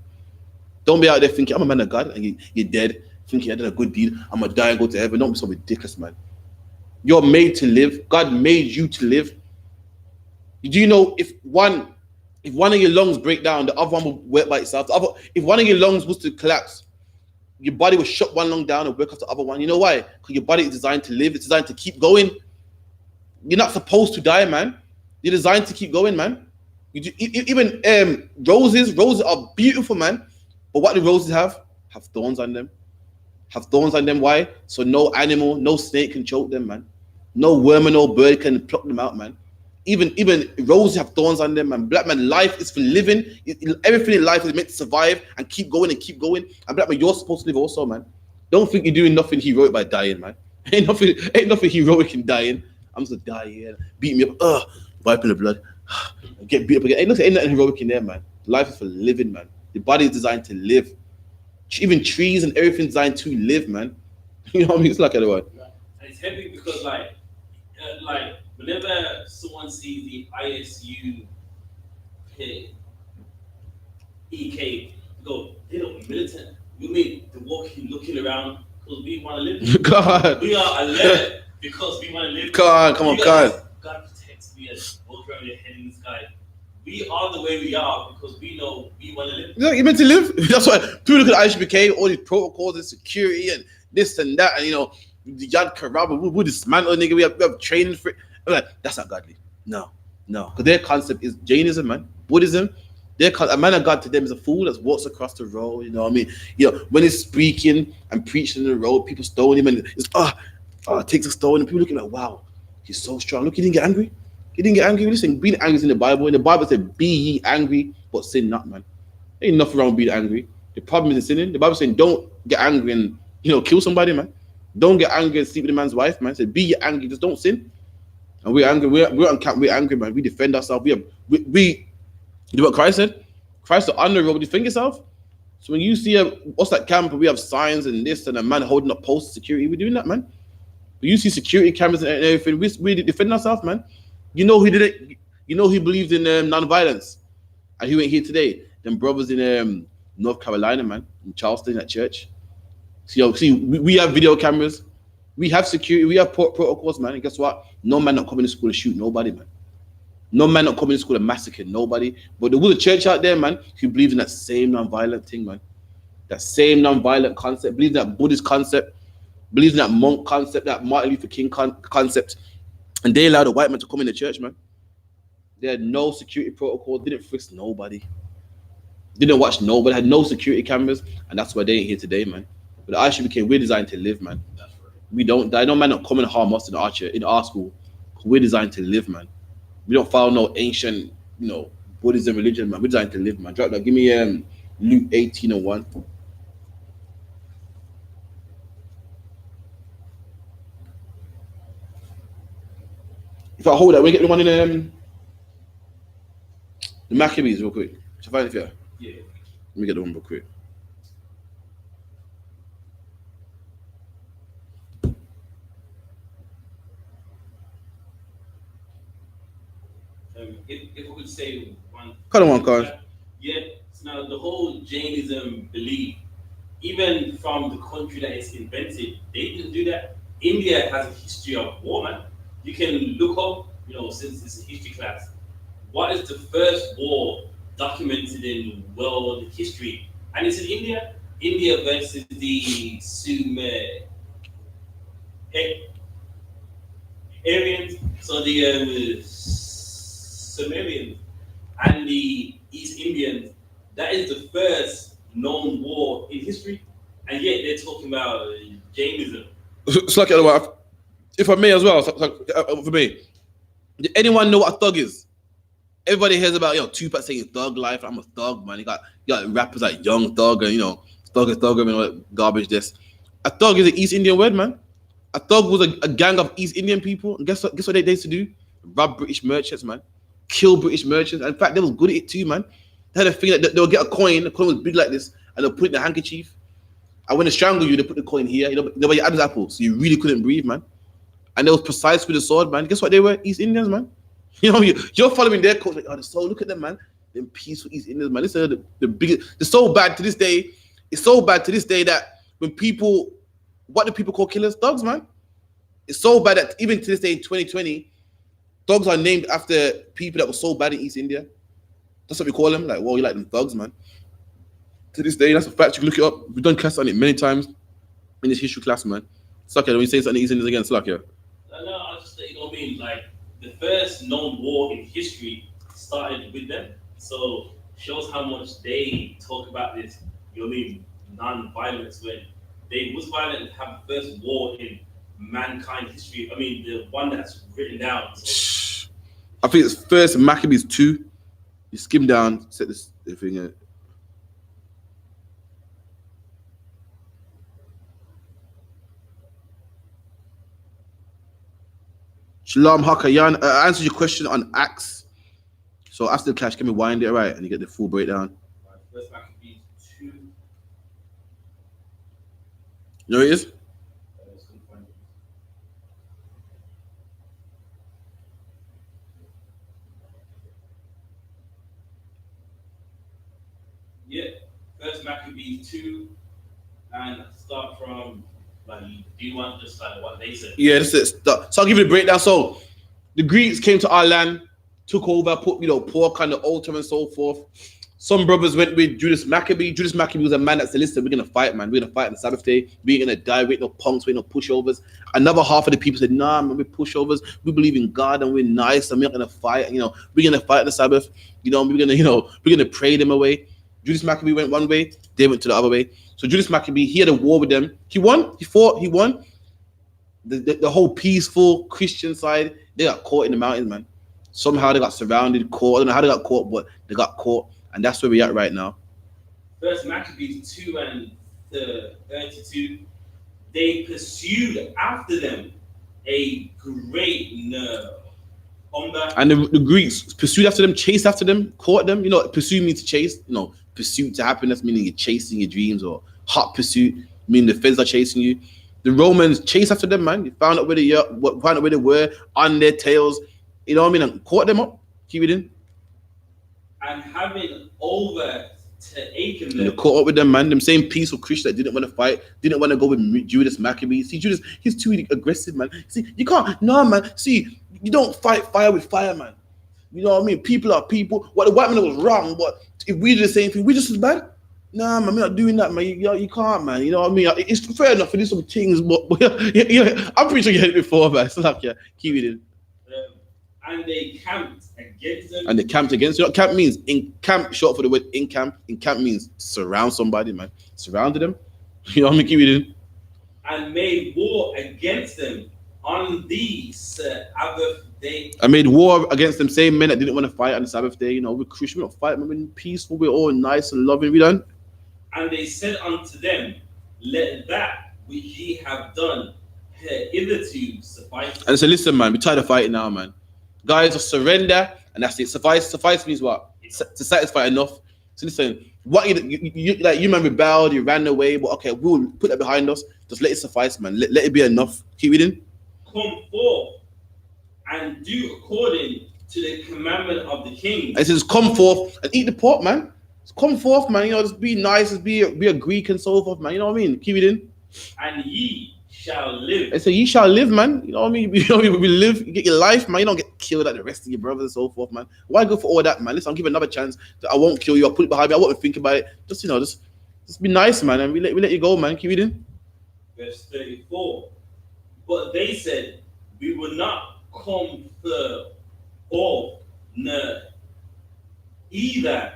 Don't be out there thinking I'm a man of God and you're dead, thinking I did a good deed. I'm gonna die and go to heaven. Don't be so ridiculous, man. You're made to live. God made you to live. Do you know if one of your lungs break down, the other one will work by itself? If one of your lungs was to collapse, your body will shut one lung down and work off the other one. You know why? Because your body is designed to live. It's designed to keep going. You're not supposed to die, man. You're designed to keep going, man. Even roses are beautiful, man. But what do roses have? Have thorns on them. Have thorns on them. Why? So no animal, no snake can choke them, man. No worm or no bird can pluck them out, man. Even roses have thorns on them, man. Black man, life is for living. Everything in life is meant to survive and keep going and keep going. And black man, you're supposed to live also, man. Don't think you're doing nothing heroic by dying, man. Ain't nothing heroic in dying. I'm just gonna die here, beat me up, wiping the blood, get beat up again. Ain't nothing heroic in there, man. Life is for living, man. The body is designed to live. Even trees and everything designed to live, man. You know what I mean? It's like other one. And it's heavy because like whenever someone sees the I.S.U.P.K, go, they don't be militant. You mean the walking, looking around because we want to live. God. We are alert because we want to live. God, come on, God. God protects me and walk around your head in the sky. We are the way we are because we know we want to live. You're meant to live. That's why people look at I.S.U.P.K, all these protocols and security and this and that, and the Yad Karaba, we dismantle nigga. We have training for it. I'm like, that's not godly. No. Because their concept is Jainism, man. Buddhism. A man of God to them is a fool that walks across the road. You know what I mean? When he's speaking and preaching in the road, people stone him and it's takes a stone and people looking like, wow, he's so strong. Look, he didn't get angry. Listen, being angry is in the Bible. In the Bible it said, be ye angry, but sin not, man. Ain't nothing wrong with being angry. The problem is sinning. The Bible saying don't get angry and kill somebody, man. Don't get angry and sleep with a man's wife, man. It said be ye angry, just don't sin. And we're angry. We're on camp. We're angry, man. We defend ourselves. We do what Christ said. Christ said, on the road, defend yourself. So when you see what's that camp, we have signs and this and a man holding up post security, we're doing that, man. When you see security cameras and everything, we defend ourselves, man. You know who did it? You know who believes in non-violence, and who ain't here today? Them brothers in North Carolina, man, in Charleston at church. See, we have video cameras, we have security, we have protocols, man. And guess what? No man not coming to school to shoot nobody, man. No man not coming to school to massacre nobody. But there was a church out there, man, who believes in that same non-violent thing, man. That same non-violent concept, believes in that Buddhist concept, believes in that monk concept, that Martin Luther King concept. And they allowed a white man to come in the church, man. They had no security protocol, didn't frisk nobody, didn't watch nobody, had no security cameras, and that's why they ain't here today, man. But the I.S.U.P.K, we're designed to live, man. That's right. We don't die. No man not come and harm us in our school. We're designed to live, man. We don't follow no ancient, Buddhism religion, man. We're designed to live, man. Drop that. Give me Luke 18:1. If I hold that, we get the one in the Maccabees real quick. Should I find it here? Yeah. Let me get the one real quick. If I could say one. Cut on one card. Yeah. So now the whole Jainism belief, even from the country that it's invented, they didn't do that. India has a history of war, man. You can look up, since it's a history class, what is the first war documented in world history? And it's in India. India versus the Sumerians, so the Sumerians and the East Indians. That is the first known war in history, and yet they're talking about Jainism. It's like, if I may as well, for me, did anyone know what a thug is? Everybody hears about Tupac saying thug life. I'm a thug, man. You got rappers like Young Thug and Thug and all that garbage. This a thug is an East Indian word, man. A thug was a gang of East Indian people. And guess what they used to do? Rob British merchants, man. Kill British merchants. And in fact, they was good at it too, man. They had a thing that they'll get a coin. The coin was big like this, and they'll put it in the handkerchief. And when they strangle you, they put the coin here. By your Adam's apple, so you really couldn't breathe, man. And they was precise with the sword, man. Guess what they were? East Indians, man. You're following their culture. Like, they're so, look at them, man. Them peaceful East Indians, man. Listen, the biggest. They're so bad to this day. It's so bad to this day that when people, what do people call killers? Thugs, man. It's so bad that even to this day in 2020, thugs are named after people that were so bad in East India. That's what we call them. Like, well, you like them thugs, man. To this day, that's a fact. You can look it up. We've done class on it many times in this history class, man. Suck it. When you say something East Indians again, suck it. No, I just, you know what I mean? Like, the first known war in history started with them. So, shows how much they talk about this, you know what I mean, non-violence, when they was violent, have the first war in mankind history. I mean, the one that's written down. So. I think it's first Maccabees 2. You skim down, set this thing in. Shalom Hakayan. Answer your question on Acts. So after the clash, can we wind it right and you get the full breakdown? First Maccabees 2. You know what it is? Yeah, first Maccabees 2, and start from, like, do you want just like what they said? Yeah, this is. So I'll give you the breakdown. So the Greeks came to our land, took over, put pork on the altar and so forth. Some brothers went with Judas Maccabee. Judas Maccabee was a man that said, listen, we're gonna fight, man. We're gonna fight on the Sabbath day. We ain't gonna die. We ain't no punks. We ain't no pushovers. Another half of the people said, nah, man, we're pushovers. We believe in God and we're nice and we're not gonna fight. We're gonna fight on the Sabbath. We're gonna pray them away. Judas Maccabee went one way, they went to the other way. So Judas Maccabee, he had a war with them. He won, he fought, he won. The whole peaceful Christian side, they got caught in the mountains, man. Somehow they got surrounded, caught. I don't know how they got caught, but they got caught. And that's where we're at right now. First Maccabees 2 and 32, they pursued after them a great combat. And the Greeks pursued after them, chased after them, caught them. Pursue means to chase. Pursuit to happiness, meaning you're chasing your dreams, or hot pursuit, meaning the feds are chasing you. The Romans chased after them, man. They found out where they were, on their tails. You know what I mean? And caught them up. Keep it in. And having overtaken them. And they caught up with them, man. Them same peaceful Christians that didn't want to fight, didn't want to go with Judas Maccabee. See, Judas, he's too aggressive, man. See, you can't, no, man. See, you don't fight fire with fire, man. You know what I mean? People are people. What the white man was wrong, but if we do the same thing, we just as bad. Nah, man, we're not doing that, man. You can't, man. You know what I mean? It's fair enough to do some things, but yeah, I'm pretty sure you heard it before, man. So like, yeah, keep it in. And they camped against them. And they camped against. You know what camp means? In camp, short for the word in camp. In camp means surround somebody, man. Surrounded them. You know what I mean? Keep it in. And made war against them on the Sabbath day. I made war against them same men that didn't want to fight on the Sabbath day. We're Christian, we don't fight, we're peaceful, we're all nice and loving. We done. And they said unto them, let that which ye have done hitherto suffice. And so listen, man, we're tired of fighting now, man. Guys, just surrender, and that's it. Suffice means what? To satisfy enough. So listen, what you man rebelled, you ran away, but okay, we'll put that behind us. Just let it suffice, man. Let it be enough. Keep reading. Come forth and do according to the commandment of the king. And it says, come forth and eat the pork, man. Just come forth, man. Just be nice, just be a Greek and so forth, man. You know what I mean? Keep it in. And ye shall live. And so ye shall live, man. You know what I mean? We live, you get your life, man. You don't get killed like the rest of your brothers and so forth, man. Why go for all that, man? Listen, I'll give another chance. I won't kill you. I'll put it behind me. I won't think about it. Just just be nice, man. And we let you go, man. Keep reading. Verse 34. But they said, we will not come forth, either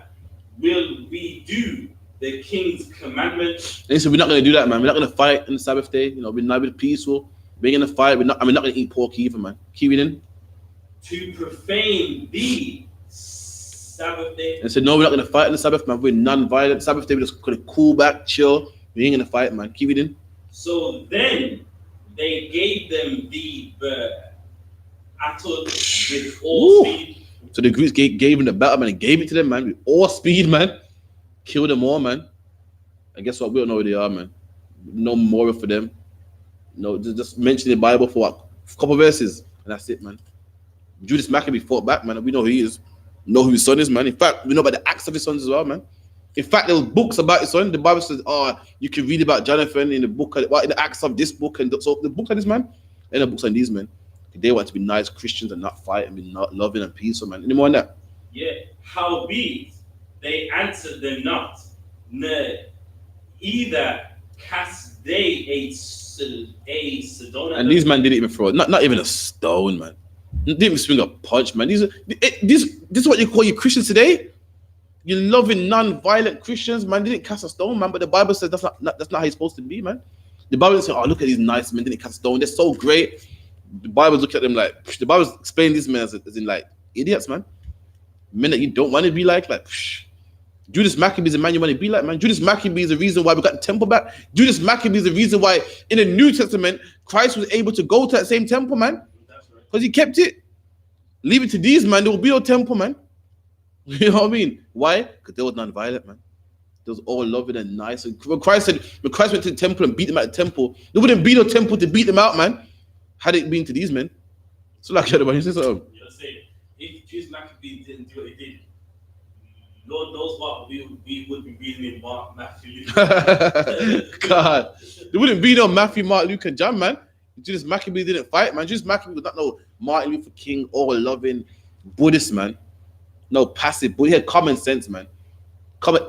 will we do the king's commandment. They said, we're not going to do that, man. We're not going to fight on the Sabbath day. We're not going to be peaceful. We're going to fight. We're not going to eat pork either, man. Keep reading. To profane the Sabbath day. And said, no, we're not going to fight on the Sabbath, man. We're non-violent. Sabbath day, we're just going to cool back, chill. We ain't going to fight, man. Keep reading. So then they gave them the battle with all speed. So the Greeks gave them the battle, man, and gave it to them, man, with all speed, man. Killed them all, man. And guess what? We don't know where they are, man. No moral for them. No, just mention the Bible for what? A couple of verses, and that's it, man. Judas Maccabee fought back, man. We know who he is. We know who his son is, man. In fact, we know about the acts of his sons as well, man. In fact, there was books about his son. The Bible says, "Oh, you can read about Jonathan in the book, in the Acts of this book, and so the books on this man, and the books on these men. They want to be nice Christians and not fight and be not loving and peaceful, man. Any more than that? Yeah. Howbeit, they answered them not, either cast they a stone. And these men didn't even throw not even a stone, man. Didn't even swing a punch, man. This is what you call you Christians today. You loving non-violent Christians, man. They didn't cast a stone, man. But the Bible says that's not how you're supposed to be, man. The Bible says, "Oh, look at these nice men. They didn't cast a stone. They're so great." The Bible's looking at them like the Bible's explaining these men as in like idiots, man. Men that you don't want to be like. Judas Maccabee is a man you want to be like, man. Judas Maccabee is the reason why we got the temple back. Judas Maccabee is the reason why in the New Testament Christ was able to go to that same temple, man. Because he kept it. Leave it to these, man. There will be no temple, man. You know what I mean? Why? Because they was non-violent, man. They was all loving and nice. And when Christ went to the temple and beat them at the temple, there wouldn't be no temple to beat them out, man. Had it been to these men. So like everybody says something. You're saying if Judas Maccabee didn't do what he did, Lord knows what we would be reading in Mark, Matthew, Luke. God. There wouldn't be no Matthew, Mark, Luke, and John, man. Judas Maccabee didn't fight, man. Judas Maccabee was not no Martin Luther King, all loving Buddhist, man. No passive, but he had common sense, man.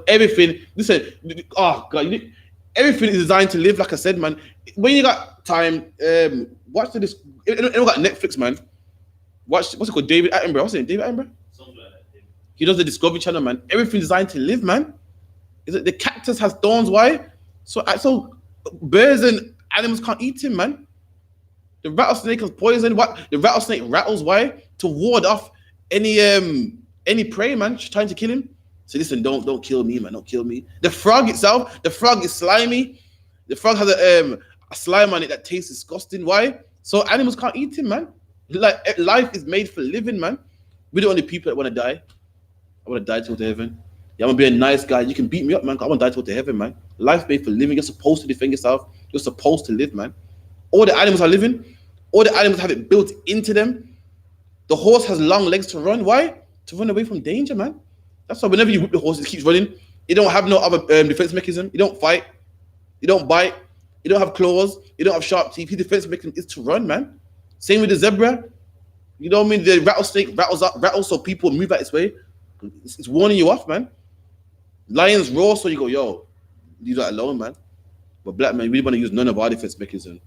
Everything. Listen, oh God, everything is designed to live. Like I said, man. When you got time, watch this. Anyone got Netflix, man? Watch what's it called? David Attenborough. What's it? David Attenborough. Something like that. He does the Discovery Channel, man. Everything designed to live, man. Is it the cactus has thorns? Why? So birds and animals can't eat him, man. The rattlesnake has poison. What? The rattlesnake rattles. Why? To ward off any prey, man, trying to kill him. So listen, don't kill me, man. Don't kill me. The frog itself, the frog is slimy. The frog has a slime on it that tastes disgusting. Why? So animals can't eat him, man. Like life is made for living, man. We're the only people that want to die. I want to die to go to heaven. Yeah, I'm gonna be a nice guy. You can beat me up, man. I want to die to go to heaven, man. Life's made for living. You're supposed to defend yourself. You're supposed to live, man. All the animals are living. All the animals have it built into them. The horse has long legs to run. Why? To run away from danger, man. That's why whenever you whip the horse, it keeps running. It don't have no other defense mechanism. You don't fight. You don't bite. You don't have claws. You don't have sharp teeth. His defense mechanism is to run, man. Same with the zebra. You know what I mean? The rattlesnake rattles so people move out its way. It's warning you off, man. Lions roar, so you go, yo, leave that alone, man. But black men, we don't want to use none of our defense mechanism.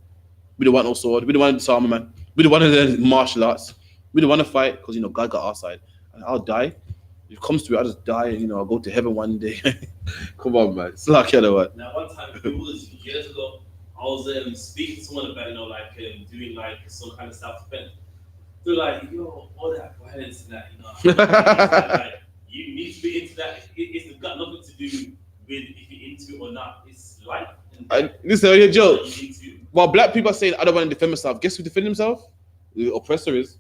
We don't want no sword. We don't want disarmament, man. We don't want the martial arts. We don't want to fight because, God got our side. And I'll die. If it comes to it, I'll just die and, I'll go to heaven one day. Come on, man. It's like, what? Now, one time, it was years ago, I was speaking to someone about, doing some kind of self-defense. They're like, yo, all that violence and that, you need to be into that. It's got nothing to do with if you're into it or not. It's life. Listen, you're a joke. While black people are saying, I don't want to defend myself, guess who defend himself? The oppressor is.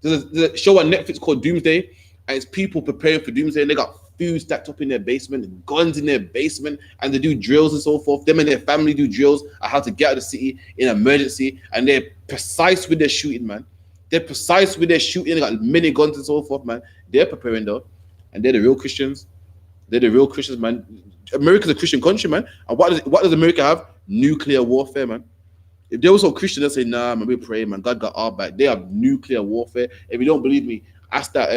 There's a show on Netflix called Doomsday, and it's people preparing for Doomsday, and they got food stacked up in their basement, guns in their basement, and they do drills and so forth. Them and their family do drills on how to get out of the city in emergency, and they're precise with their shooting, man. They're precise with their shooting. They got many guns and so forth, man. They're preparing though, and they're the real Christians. They're the real Christians, man. America's a Christian country, man. And what does America have? Nuclear warfare, man. If they were so Christian, they'll say, nah, man, we pray, man. God got our back. They have nuclear warfare. If you don't believe me, ask that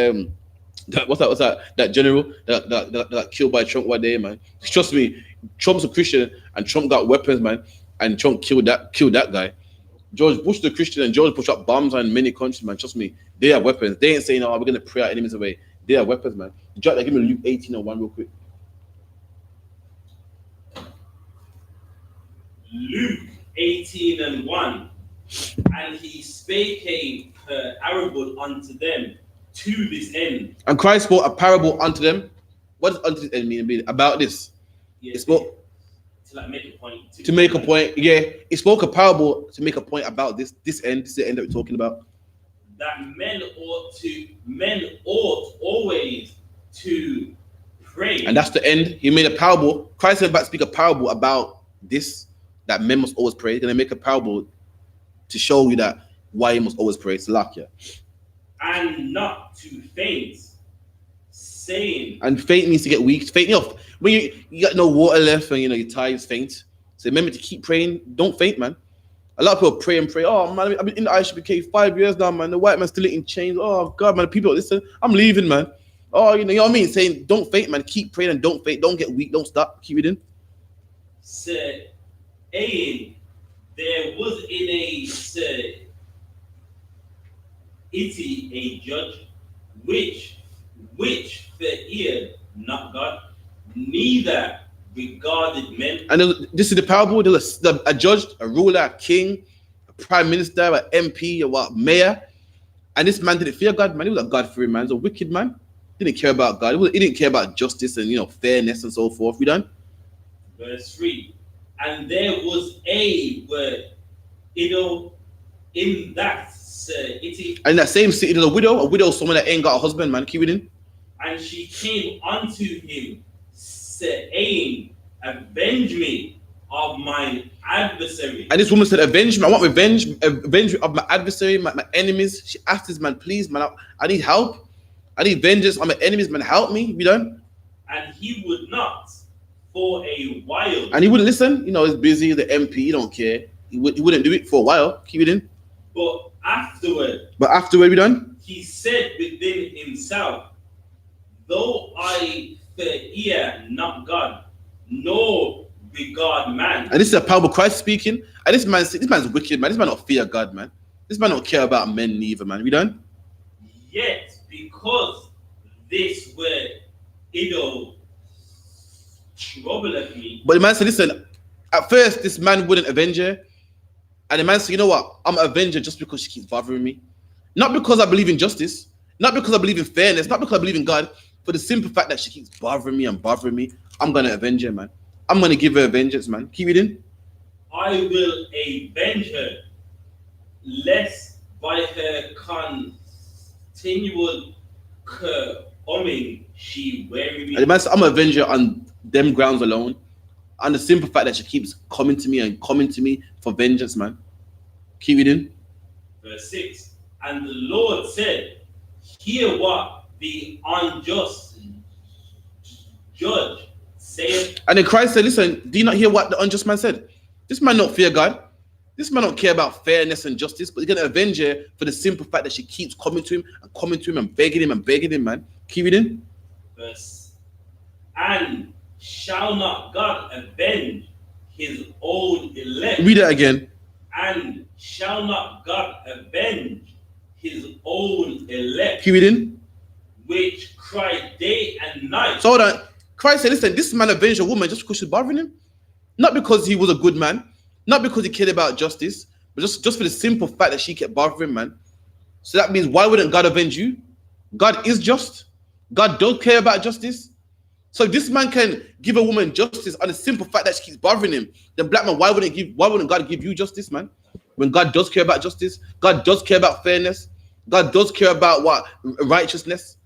that general that got killed by Trump one day, man. Trust me, Trump's a Christian and Trump got weapons, man. And Trump killed that guy. George Bush the Christian and George Bush shot bombs on many countries, man. Trust me, they have weapons. They ain't saying, oh, we're gonna pray our enemies away. They have weapons, man. Give me Luke 18:1 real quick. Luke 18:1, and he spake a parable unto them to this end. And Christ spoke a parable unto them. What does unto this end mean? About this. Yeah, it spoke to make a point. To make a point. Yeah, it spoke a parable to make a point about this end. This is the end that we're talking about. That men ought always to pray. And that's the end. He made a parable. Christ is about to speak a parable about this. That men must always pray. He's going to make a parable to show you that why you must always pray. It's lakia. And not to faint, saying. And faint means to get weak. Faint, when you got no water left and you're tired, faint. So remember to keep praying. Don't faint, man. A lot of people pray and pray. Oh man, I've been in the I.S.U.P.K 5 years now, man. The white man's still in chains. Oh God, man. People, listen, I'm leaving, man. Oh, you know what I mean? Saying don't faint, man. Keep praying and don't faint. Don't get weak. Don't stop. Keep reading. Said, there was in a a judge which feared not God, neither regarded men. And this is the parable. There's a judge, a ruler, a king, a prime minister, an MP, a mayor. And this man didn't fear God, man. He was a God-fearing man. He was a wicked man. He didn't care about God. He didn't care about justice and fairness and so forth. We done. Verse 3. And there was a word, in that city. And in that same city, there's a widow. A widow is someone that ain't got a husband, man. Keep reading. And she came unto him, saying, avenge me of my adversary. And this woman said, avenge me. I want revenge of my adversary, my enemies. She asked this man, please, man, I need help. I need vengeance on my enemies, man. Help me. We done. And he would not for a while. And he wouldn't listen. He's busy, the MP, he don't care. He wouldn't do it for a while. Keep it in. But afterward, we done. He said within himself, though I fear not God, nor regard man. And this is a parable Christ speaking. And this man's wicked, man. This man don't fear God, man. This man don't care about men neither, man. We done? Yet, because this word, troubleth me. But the man said, listen, at first, this man wouldn't avenge her. And the man said, you know what? I'm an avenger just because she keeps bothering me. Not because I believe in justice. Not because I believe in fairness. Not because I believe in God. For the simple fact that she keeps bothering me, I'm going to avenge her, man. I'm going to give her vengeance, man. Keep reading. I will avenge her, lest by her continual coming she weary me. And the man said, I'm an avenger on them grounds alone. On the simple fact that she keeps coming to me for vengeance, man. Keep reading. Verse 6. And the Lord said, hear what the unjust judge saith. And then Christ said, listen, do you not hear what the unjust man said? This man don't fear God. This man don't care about fairness and justice, but he's going to avenge her for the simple fact that she keeps coming to him and begging him, man. Keep reading. Verse. And shall not God avenge his own elect? Read it again. And shall not God avenge his own elect? Keep reading. Which cry day and night. So hold on. Christ said, listen, this man avenged a woman just because she's bothering him. Not because he was a good man. Not because he cared about justice. But just for the simple fact that she kept bothering him, man. So that means, why wouldn't God avenge you? God is just. God don't care about justice. So if this man can give a woman justice on the simple fact that she keeps bothering him, then black man, why wouldn't God give you justice, man? When God does care about justice, God does care about fairness, God does care about what? Righteousness.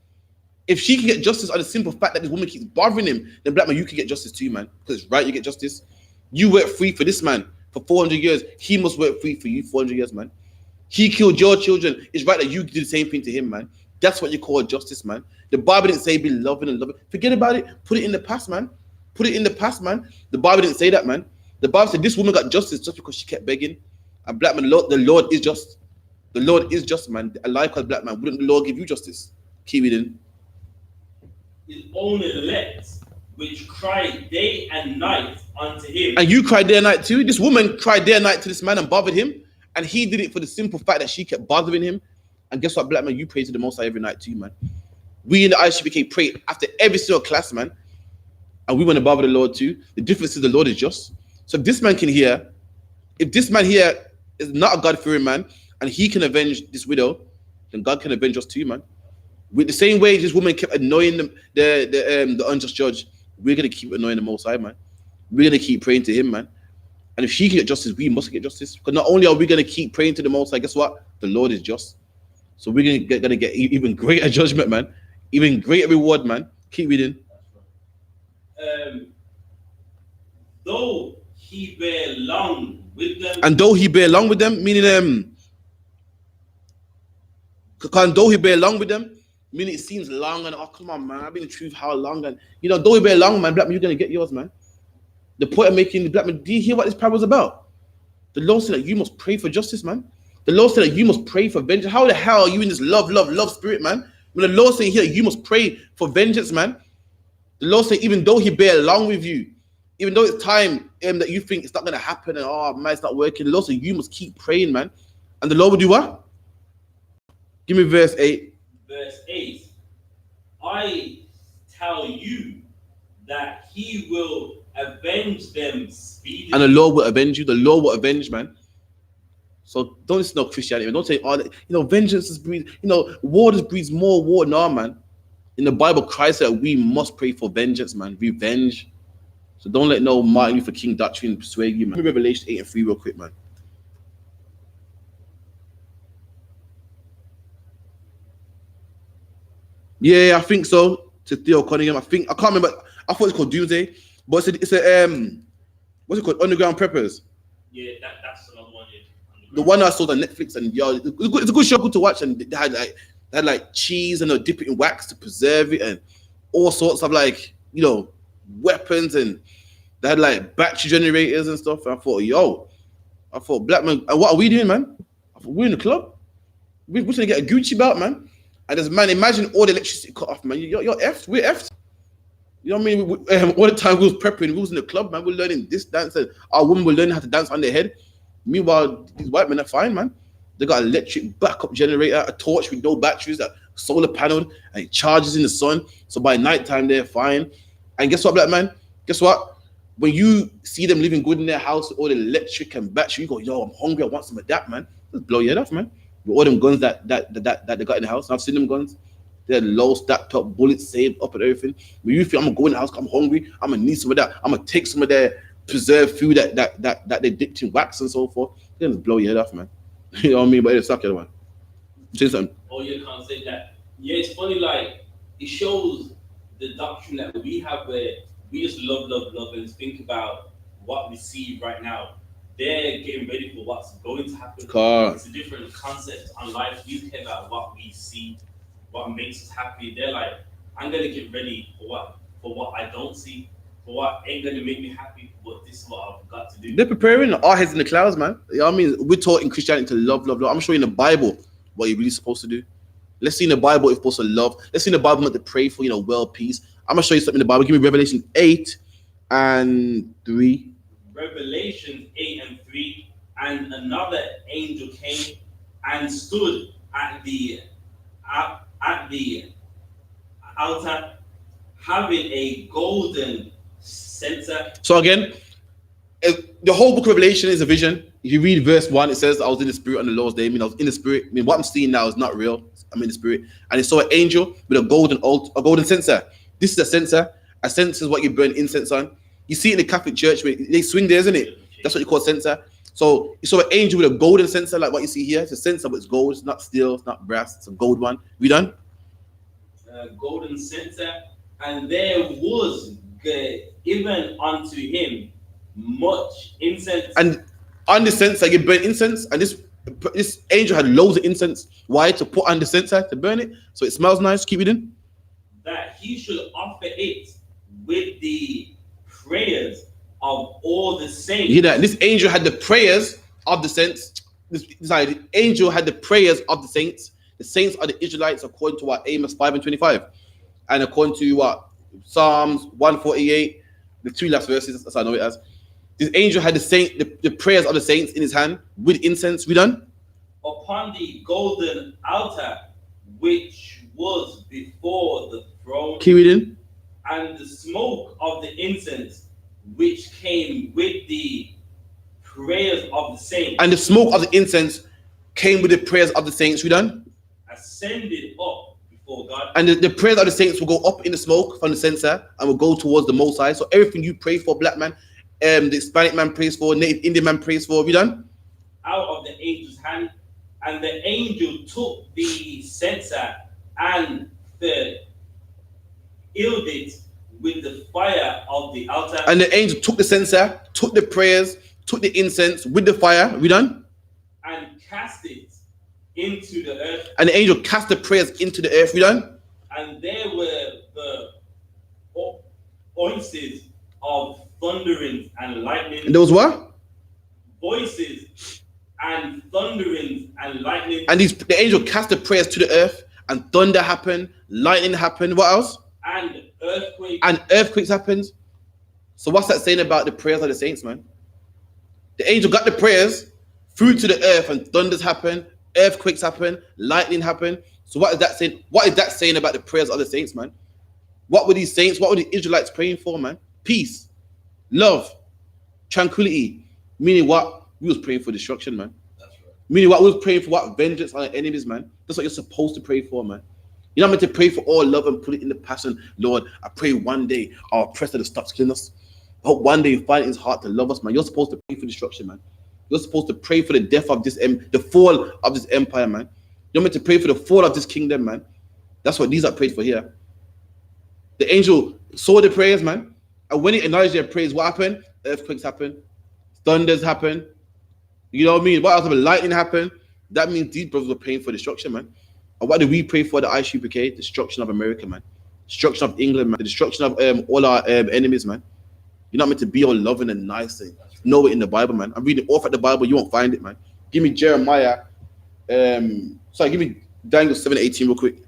If she can get justice on the simple fact that this woman keeps bothering him, then black man, you can get justice too, man. Because it's right, you get justice. You work free for this man for 400 years. He must work free for you 400 years, man. He killed your children. It's right that you do the same thing to him, man. That's what you call justice, man. The Bible didn't say be loving and loving. Forget about it. Put it in the past, man. Put it in the past, man. The Bible didn't say that, man. The Bible said this woman got justice just because she kept begging. And black man, the Lord is just. The Lord is just, man. A life called black man. Wouldn't the Lord give you justice? Keep it in. His own elect, which cried day and night unto him. And you cried day and night too. This woman cried day and night to this man and bothered him. And he did it for the simple fact that she kept bothering him. And guess what, black man? You pray to the Most High every night too, man. We in the I.S.U.P.K pray after every single class, man. And we want to bother the Lord too. The difference is the Lord is just. So if this man can hear, if this man here is not a God-fearing man, and he can avenge this widow, then God can avenge us too, man. With the same way this woman kept annoying the unjust judge, we're going to keep annoying the Most High, man. We're going to keep praying to him, man. And if she can get justice, we must get justice. Because not only are we going to keep praying to the Most High, guess what? The Lord is just. So we're going to get even greater judgment, man. Even greater reward, man. Keep reading. Though he bear long with them. And though he bear long with them, meaning though he bear long with them, I mean, it seems long and oh come on, man, I've been the truth how long and don't be long, man. Black man, you're gonna get yours, man. The point of making the black man. Do you hear what this parable is about? The Lord said that you must pray for justice, man. The Lord said that you must pray for vengeance. How the hell are you in this love spirit, man? When the Lord said here, you must pray for vengeance, man. The Lord said, even though He bear along with you, even though it's time that you think it's not gonna happen and oh man, it's not working. The Lord said you must keep praying, man. And the Lord will do what? Give me verse 8. Verse 8. I tell you that He will avenge them speedily. And the Lord will avenge you. The Lord will avenge, man. So don't listen to Christianity. Don't say, oh, vengeance is breeds, war breeds more war. No, man. In the Bible, Christ said we must pray for vengeance, man. Revenge. So don't let no Martin Luther King doctrine persuade you, man. Revelation 8 and 3 real quick, man. Yeah, I think so. To Theo Cunningham. I can't remember. I thought it's called Doomsday. But it's a what's it called? Underground Preppers. Yeah, that's another one. Yeah. The one I saw on Netflix, and it's a good show, good to watch. And they had like cheese and they dip it in wax to preserve it, and all sorts of weapons, and they had like battery generators and stuff. And I thought, black man, and what are we doing, man? I thought, we're in the club. We're trying to get a Gucci belt, man. And there's, man, imagine all the electricity cut off, man. You're effed. We're effed. You know what I mean? All the time we was prepping, we was in the club, man. We're learning this dance, and our women were learning how to dance on their head. Meanwhile, these white men are fine, man. They got an electric backup generator, a torch with no batteries, a solar panel, and it charges in the sun. So by nighttime, they're fine. And guess what, black man? Guess what? When you see them living good in their house with all the electric and battery, you go, yo, I'm hungry, I want some of that, man. Just blow your head off, man. With all them guns that they got in the house. I've seen them guns. They're low stacked up, bullets saved up and everything. When you feel I'm gonna go in the house, I'm hungry, I'm gonna need some of that. I'm gonna take some of their preserved food that they dipped in wax and so forth. They're gonna blow your head off, man. You know what I mean? But it's suck, man. Say something. Oh, you can't say that. Yeah, it's funny, like it shows the doctrine that we have where we just love and think about what we see right now. They're getting ready for what's going to happen. It's a different concept on life. We care about what we see, what makes us happy. They're like, I'm gonna get ready for what I don't see, for what ain't gonna make me happy, but this is what I've got to do. They're preparing our heads in the clouds, man. You know what I mean? We're taught in Christianity to love. I'm showing in the Bible what you're really supposed to do. Let's see in the Bible if you're supposed to love. Let's see in the Bible not to pray for, world peace. I'm gonna show you something in the Bible. Give me Revelation 8 and 3. Revelation 8 and 3. And another angel came and stood at the altar, having a golden censer. So again, the whole book of Revelation is a vision. If you read verse 1, it says, I was in the spirit on the Lord's day. I mean, I was in the spirit. I mean, what I'm seeing now is not real. I'm in the spirit. And I saw an angel with a golden censer. This is a censer. A censer is what you burn incense on. You see it in the Catholic Church, where they swing there, isn't it? That's what you call censer. So you saw an angel with a golden censer, like what you see here. It's a censer, but it's gold. It's not steel. It's not brass. It's a gold one. We done? Golden censer. And there was given unto him much incense. And on the censer, you burn incense. And this angel had loads of incense. Why? To put on the censer, to burn it. So it smells nice. Keep it in. That he should offer it with the prayers of all the saints. You hear that? This angel had the prayers of the saints. The angel had the prayers of the saints. The saints are the Israelites, according to what Amos 5 and 25, and according to what Psalms 148, the two last verses. That's how I know it as. This angel had the prayers of the saints in his hand with incense. We done? Upon the golden altar, which was before the throne. Keep reading. And the smoke of the incense, which came with the prayers of the saints. And the smoke of the incense came with the prayers of the saints. We done? Ascended up before God. And the prayers of the saints will go up in the smoke from the censer and will go towards the Most High. So everything you pray for, black man, the Hispanic man prays for, Native Indian man prays for. We done? Out of the angel's hand. And the angel took the censer and filled it with the fire of the altar. And the angel took the censer, took the prayers, took the incense with the fire. We done? And cast it into the earth. And the angel cast the prayers into the earth. We done? and there were the voices of thunderings and lightning. And there was what? Voices and thunderings and lightning. And the angel cast the prayers to the earth, and thunder happened, lightning happened. What else? And earthquakes. And earthquakes happened. So what's that saying about the prayers of the saints, man? The angel got the prayers through to the earth, and thunders happen, earthquakes happen, lightning happen. So what is that saying? What is that saying about the prayers of the saints, man? What were these saints? What were the Israelites praying for, man? Peace, love, tranquility. Meaning what? We was praying for destruction, man. That's right. Meaning what? We was praying for what? Vengeance on our enemies, man. That's what you're supposed to pray for, man. You're not meant to pray for all love and put it in the passion. Lord, I pray one day our oppressor to stop killing us. I hope one day you find it in his heart to love us, man. You're supposed to pray for destruction, man. You're supposed to pray for the death of this, the fall of this empire, man. You're meant to pray for the fall of this kingdom, man. That's what these are prayed for here. The angel saw the prayers, man. And when he acknowledged their prayers, what happened? Earthquakes happen. Thunders happen. You know what I mean? What else happened? Lightning happened. That means these brothers were praying for destruction, man. And what do we pray for? The I.S.U.P.K? Destruction of America, man. Destruction of England, man. The destruction of all our enemies, man. You're not meant to be all loving and nice and know it in the Bible, man. I'm reading off at the Bible. You won't find it, man. Give me Jeremiah. Give me Daniel 7:18 real quick.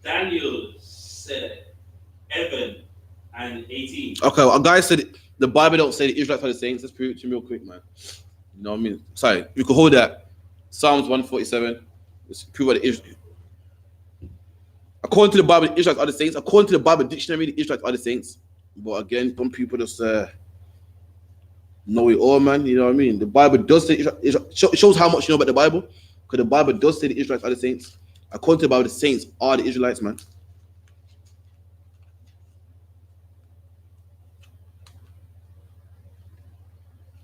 Daniel said 11 and 18. Okay, well, a guy said the Bible don't say the Israelites are the saints. Let's prove it to me real quick, man. You know what I mean? Sorry, you can hold that. Psalms 147. Let's prove what the Israelites. According to the Bible, the Israelites are the saints. According to the Bible dictionary, the Israelites are the saints. But again, some people just know it all, man. You know what I mean? The Bible does say it shows how much you know about the Bible, because the Bible does say the Israelites are the saints. According to the Bible, the saints are the Israelites, man.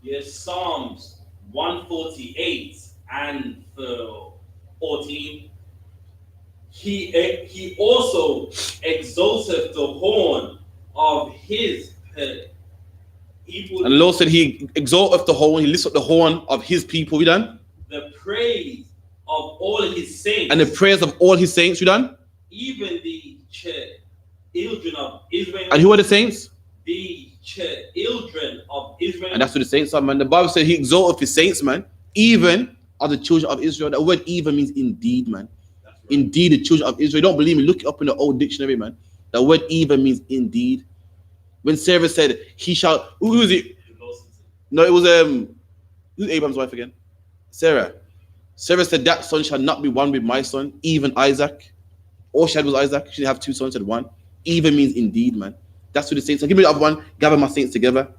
Yes, Psalms 148 and 14. He also exalteth the horn of his people. And the Lord said he exalteth the horn, he lifts up the horn of his people. We done? The praise of all his saints. And the prayers of all his saints. We done? Even the children of Israel. And who are the saints? The children of Israel. And that's what the saints are, man. The Bible said he exalteth his saints, man. Even are the children of Israel. The word even means indeed, man. Right. Indeed, the children of Israel. You don't believe me? Look it up in the old dictionary, man. The word even means indeed. When Sarah said, he shall, who is it? No, it was who's Abraham's wife again? Sarah. Sarah said, that son shall not be one with my son, even Isaac. All she had was Isaac. She didn't have two sons, she had one. Even means indeed, man. That's what the saints. So give me the other one. Gather my saints together.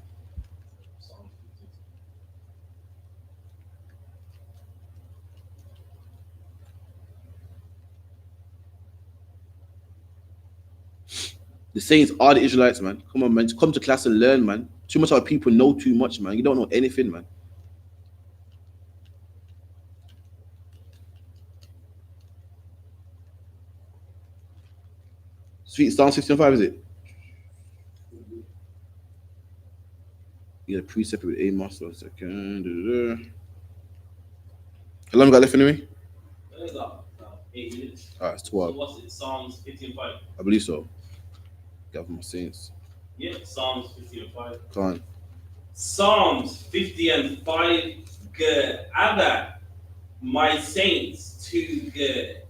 The saints are the Israelites, man. Come on, man. Come to class and learn, man. Too much of people know too much, man. You don't know anything, man. Sweet Psalm 65, is it? You got a precept with Amos for a second. How long got left anyway? 8 minutes. Alright, it's 12. So what's it? Psalms 50 and 5. I believe so. Gather my saints. Yeah, Psalms 50 and 5. Come on. Psalms 50 and 5. Gather my saints together.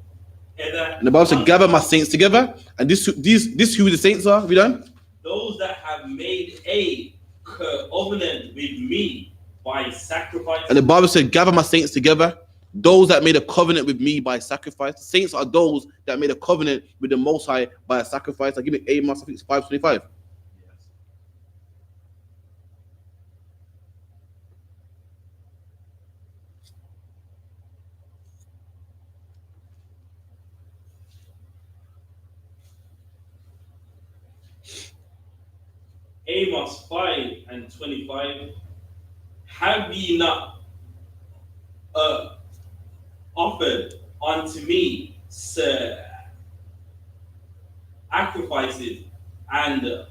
And the Bible said, gather my saints together. And this who the saints are? Have we done? Those that have made a covenant with me by sacrifice. And the Bible said, gather my saints together. Those that made a covenant with me by sacrifice. The saints are those that made a covenant with the Most High by a sacrifice. I give it Amos, I think it's 5:25. Amos 5 and 25. Have ye not offered unto me sacrifices and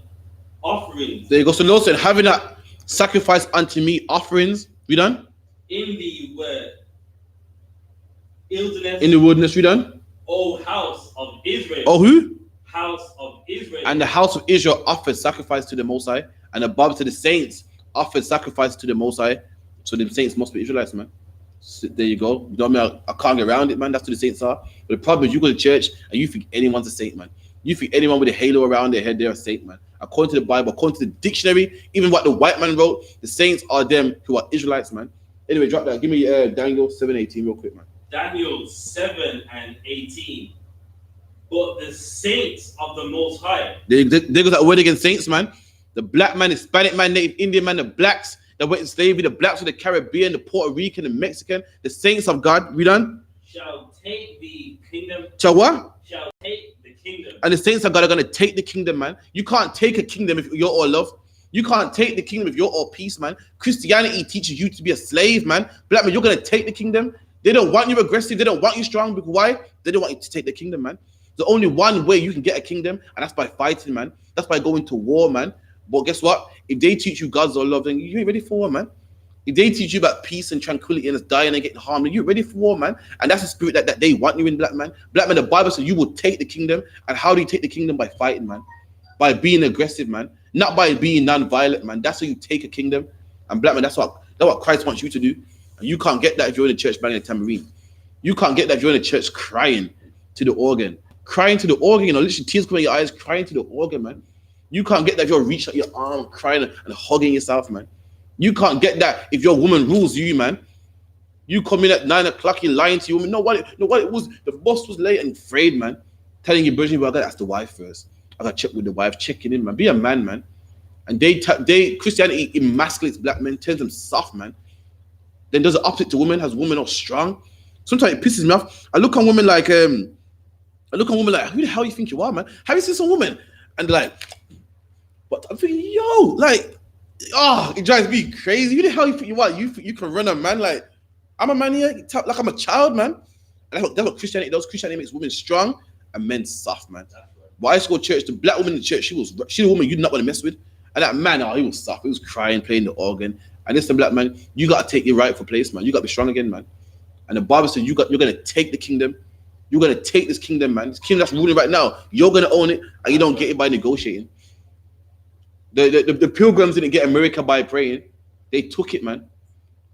offerings. There you go. So Lord said, having that sacrifice unto me offerings. We done? In the wilderness. In the wilderness, we done? O house of Israel. Oh, who? House of Israel. And the house of Israel offered sacrifice to the Most High, and the Bible to the saints offered sacrifice to the Most High. So the saints must be Israelites, man. So there you go. You know what I mean? I can't get around it, man. That's what the saints are. But the problem is, you go to church and you think anyone's a saint, man. You think anyone with a halo around their head, they're a saint, man. According to the Bible, according to the dictionary, even what the white man wrote, the saints are them who are Israelites, man. Anyway, drop that. Give me Daniel 7:18 real quick, man. Daniel 7:18. But the saints of the Most High. There goes that word against saints, man. The black man, Hispanic man, Native Indian man, the blacks that went in slavery, the blacks with the Caribbean, the Puerto Rican, the Mexican, the saints of God. We done? Shall take the kingdom. Shall what? Shall take the kingdom. And the saints of God are going to take the kingdom, man. You can't take a kingdom if you're all love. You can't take the kingdom if you're all peace, man. Christianity teaches you to be a slave, man. Black man, you're going to take the kingdom. They don't want you aggressive. They don't want you strong. Because why? They don't want you to take the kingdom, man. There's only one way you can get a kingdom, and that's by fighting, man. That's by going to war, man. But guess what? If they teach you God's love, then you ain't ready for war, man. If they teach you about peace and tranquility and dying and getting harmed, then you're ready for war, man. And that's the spirit that they want you in, black man. Black man, the Bible says you will take the kingdom. And how do you take the kingdom? By fighting, man. By being aggressive, man. Not by being non-violent, man. That's how you take a kingdom. And black man, that's what Christ wants you to do. And you can't get that if you're in a church banging a tambourine. You can't get that if you're in a church crying to the organ. Crying to the organ, you know, literally tears coming out your eyes, crying to the organ, man. You can't get that if you're reaching out your arm, crying and hugging yourself, man. You can't get that if your woman rules you, man. You come in at 9 o'clock, you're lying to your woman. No, what it was, the boss was late and afraid, man. Telling you, Virgin, well, I gotta ask the wife first. I gotta check with the wife, checking in, man. Be a man, man. And Christianity emasculates black men, turns them soft, man. Then does the opposite to women, has women all strong. Sometimes it pisses me off. I look on women like, who the hell you think you are, man? Have you seen some women? And they're like, but I'm thinking, yo, like, it drives me crazy. Who the hell you think you are? You can run a man like, I'm a man here, like I'm a child, man. And that's what Christianity does. Christianity makes women strong and men soft, man. But I used to go to church, the black woman in the church, she's a woman you'd not want to mess with. And that man, he was soft. He was crying, playing the organ. And this the black man, you got to take your rightful place, man. You got to be strong again, man. And the Bible says you're going to take the kingdom. You're going to take this kingdom, man. This kingdom that's ruling right now. You're going to own it, and you don't get it by negotiating. The Pilgrims didn't get America by praying. They took it, man.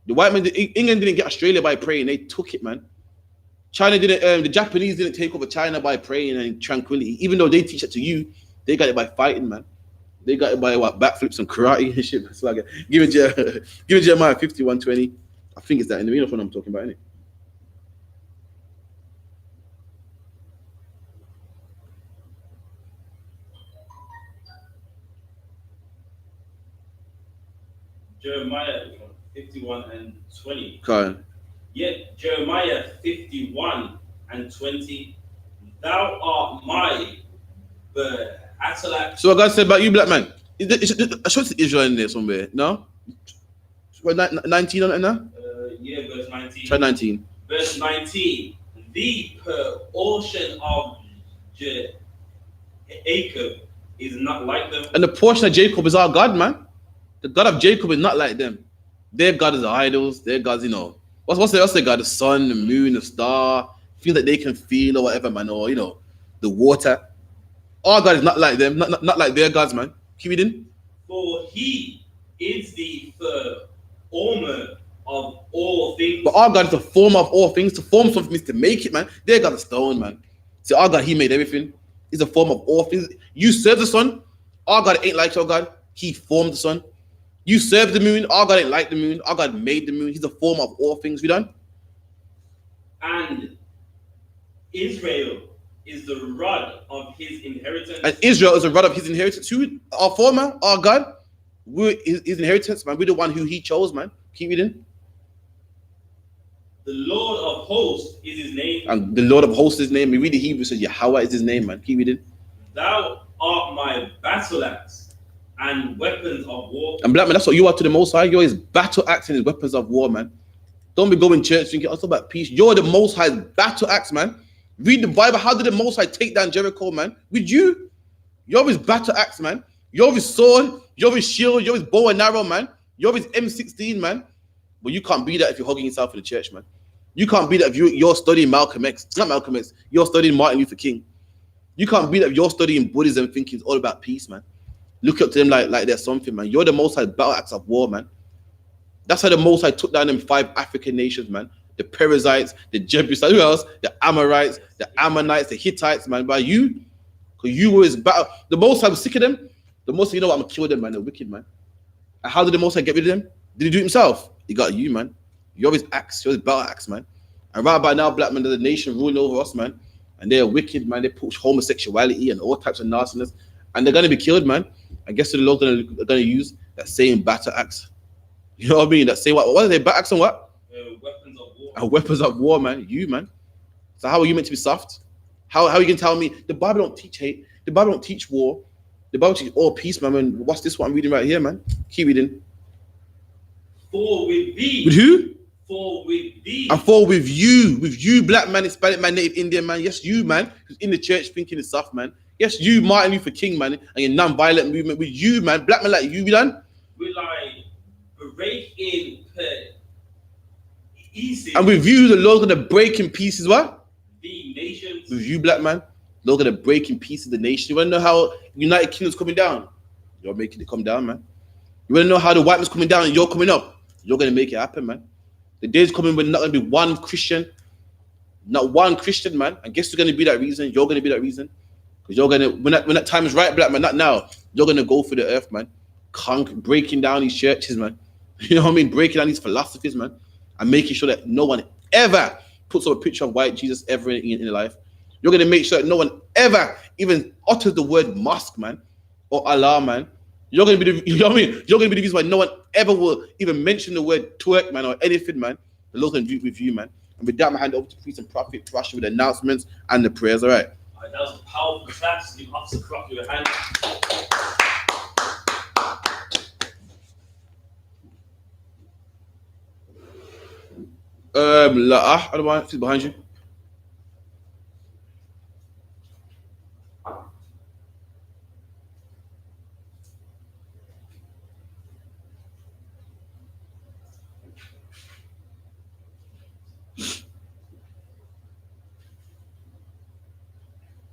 The white man, England didn't get Australia by praying. They took it, man. China didn't, the Japanese didn't take over China by praying and tranquility. Even though they teach it to you, they got it by fighting, man. They got it by what, backflips and karate and shit. It's like give it Jeremiah 51:20. I think it's that in the middle of what I'm talking about, isn't it? Jeremiah 51:20. Okay. Yet Jeremiah 51:20. Thou art my Attalak. So what God said about you, black man? I should see Israel in there somewhere. No? 19 on it now? Yeah, verse 19. Try 19. Verse 19. The portion of Jacob is not like them. And the portion of Jacob is our God, man. The God of Jacob is not like them. Their God is idols. Their God's, what's their God? The sun, the moon, the star, things that they can feel or whatever, man. Or, the water. Our God is not like them, not like their gods, man. Keep reading. For he is the former of all things. But our God is the former of all things. To form something is to make it, man. Their God is stone, man. See, our God, he made everything. He's the form of all things. You serve the sun. Our God ain't like your God. He formed the sun. You serve the moon. Our God ain't like the moon. Our God made the moon. He's the form of all things. We done? And Israel is the rod of his inheritance. And Israel is the rod of his inheritance. Who? Our former, our God. We're his inheritance, man. We're the one who he chose, man. Keep reading. The Lord of hosts is his name. And the Lord of hosts is his name. We read the Hebrew says Yahweh is his name, man. Keep reading. Thou art my battle axe and weapons of war. And black man, that's what you are to the Most High. You're his battle axe and his weapons of war, man. Don't be going to church thinking, also about peace. You're the Most High's battle axe, man. Read the Bible. How did the Most High take down Jericho, man? With you. You're his battle axe, man. You're his sword. You're his shield. You're his bow and arrow, man. You're his M16, man. But you can't be that if you're hugging yourself in the church, man. You can't be that if you're studying Malcolm X. Not Malcolm X. You're studying Martin Luther King. You can't be that if you're studying Buddhism thinking it's all about peace, man. Look up to them like there's something, man. You're the Most High battle axe of war, man. That's how the Most High took down them 5 African nations, man. The Perizzites, the Jebusites, who else? The Amorites, the Ammonites, the Hittites, man. By you, because you were his battle. The Most High was sick of them. The Most High, you know what? I'm going to kill them, man. They're wicked, man. And how did the Most High get rid of them? Did he do it himself? He got you, man. You're his axe. You're his battle axe, man. And right by now, black men, there's a nation ruling over us, man. And they're wicked, man. They push homosexuality and all types of nastiness. And they're going to be killed, man. And guess who the Lord's going to use? That same battle axe. You know what I mean? That same, what are they? Battle axe and what? Weapons of war. And weapons of war, man. You, man. So how are you meant to be soft? How are you going to tell me? The Bible don't teach hate. The Bible don't teach war. The Bible teaches all peace, man. And what's this what I'm reading right here, man? Keep reading. For with thee. With who? For with thee. And for with you, black man, Hispanic man, Native Indian man. Yes, you, man, who's in the church thinking it's soft, man. Yes, you, Martin Luther King, man, and your non-violent movement. With you, man, black man like you, we done. We like break in easy. And with you, the Lord's gonna break in pieces what? The nations. With you, black man, Lord's gonna break in pieces the nation. You wanna know how United Kingdom's coming down? You're making it come down, man. You wanna know how the white man's coming down and you're coming up? You're gonna make it happen, man. The day's coming when not gonna be one Christian, not one Christian, man. And guess who's gonna be that reason? You're gonna be that reason. Because you're gonna when that time is right, black man, not now. You're gonna go for the earth, man. Breaking down these churches, man. You know what I mean? Breaking down these philosophies, man, and making sure that no one ever puts up a picture of white Jesus ever in their life. You're gonna make sure that no one ever even utters the word mosque, man, or Allah, man. You're gonna be the, you know what I mean? You're gonna be the reason why no one ever will even mention the word twerk, man, or anything, man. The Lord's gonna do it with you, man. And with that, I hand over to priest and prophet Prasha with the announcements and the prayers. All right. That was a powerful class. Give Officer Crocker your hand. I don't want to behind you.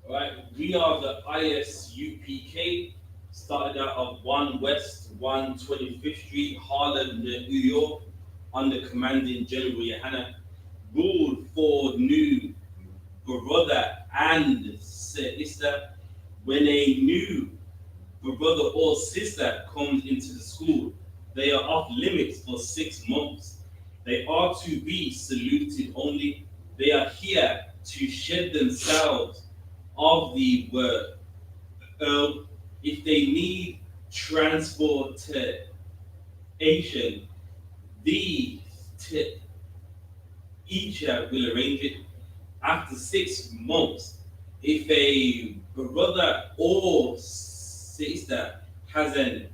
Alright, we are the I.S.U.P.K. Started out of 1 West 125th Street, Harlem, New York, under commanding General Yohanna. Ruled for new brother and sister. When a new brother or sister comes into the school, they are off limits for 6 months. They are to be saluted only. They are here to shed themselves of the word. If they need transportation, the teacher will arrange it. After 6 months, if a brother or sister has an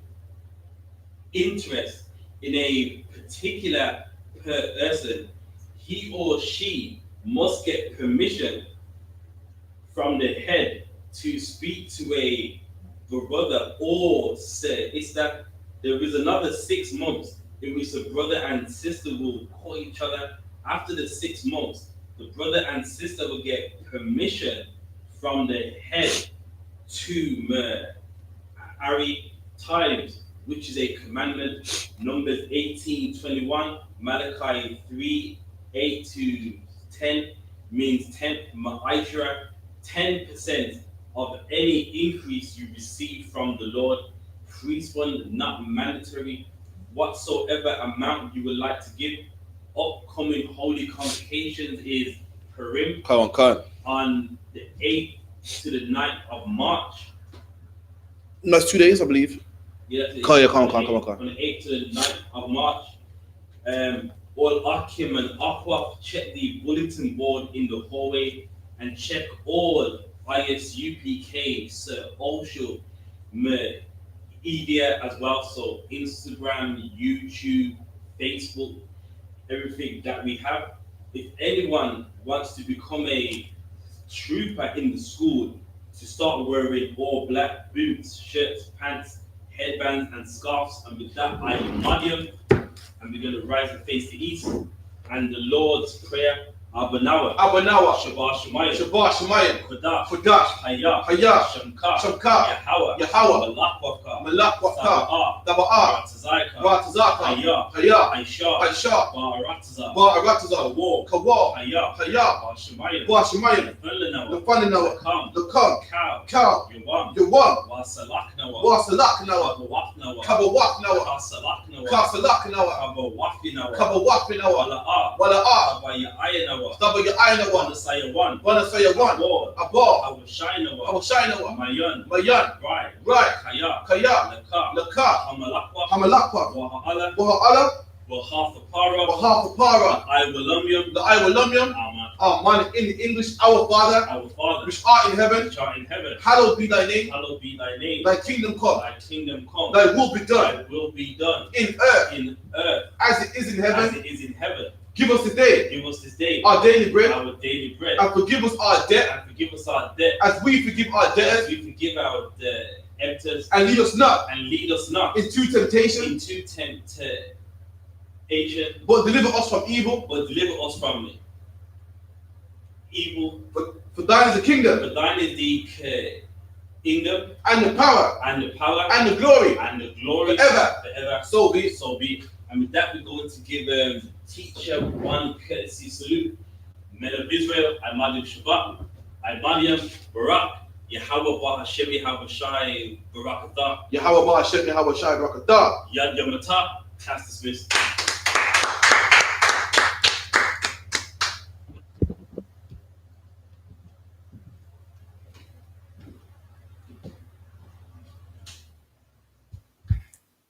interest in a particular person, he or she must get permission from the head to speak to a brother or sister. There is another 6 months in which the brother and sister will call each other. After the 6 months, the brother and sister will get permission from the head to marry times, which is a commandment. Numbers 18:21, Malachi 3:8-10 means 10th ma'ashra, 10% of any increase you receive from the Lord. Priest fund not mandatory. Whatsoever amount you would like to give. Upcoming holy convocations is Purim on the 8th to the 9th of March. No, it's 2 days, I believe. Yeah, come on. On the 8th to the 9th of March. All Akim and Aqua, check the bulletin board in the hallway and check all I.S.U.P.K social media as well. So Instagram, YouTube, Facebook, everything that we have. If anyone wants to become a trooper in the school to start wearing all black boots, shirts, pants, headbands, and scarves. And with that, I Mariam, and we're going to rise and face the east. And the Lord's Prayer, Abanawa, Shabbat Shemayim, Kodash, Hayah, Shamka, Yahweh, Malak, Daba'a, Ratazaka, Hayah, Aisha, Ba'aratazah, Kawa, Hayah, Shemayim, the Cow, Yawam, Wasalaknawa, Kabawaknawa, Kasalaknawa, Kabawaknawa, Wala'a, Wanna say a one, Abba, Awashinawa, Mayan, right, Kaya, Laka, Hamalakwa, Waha'ala, Wahafapara, the I.W.M, man in the English, our Father, which art in heaven, hallowed be thy name, thy kingdom come, thy will be done, in earth, as it is in heaven. Give us this day our daily bread, and forgive us our debt, as we forgive our debtors, and lead us not into temptation, but deliver us from evil. For thine is the kingdom, and the power, and the glory, forever. So be. And with that, we're going to give teacher one courtesy salute. Men of Israel, I Madim Shabbat, I Mariam, Barak, Yahweh Bahashem Yahavashai Barakatah, Yahweh Bahashem Yahavashai Barakatah, Yad Yamata, class dismissed.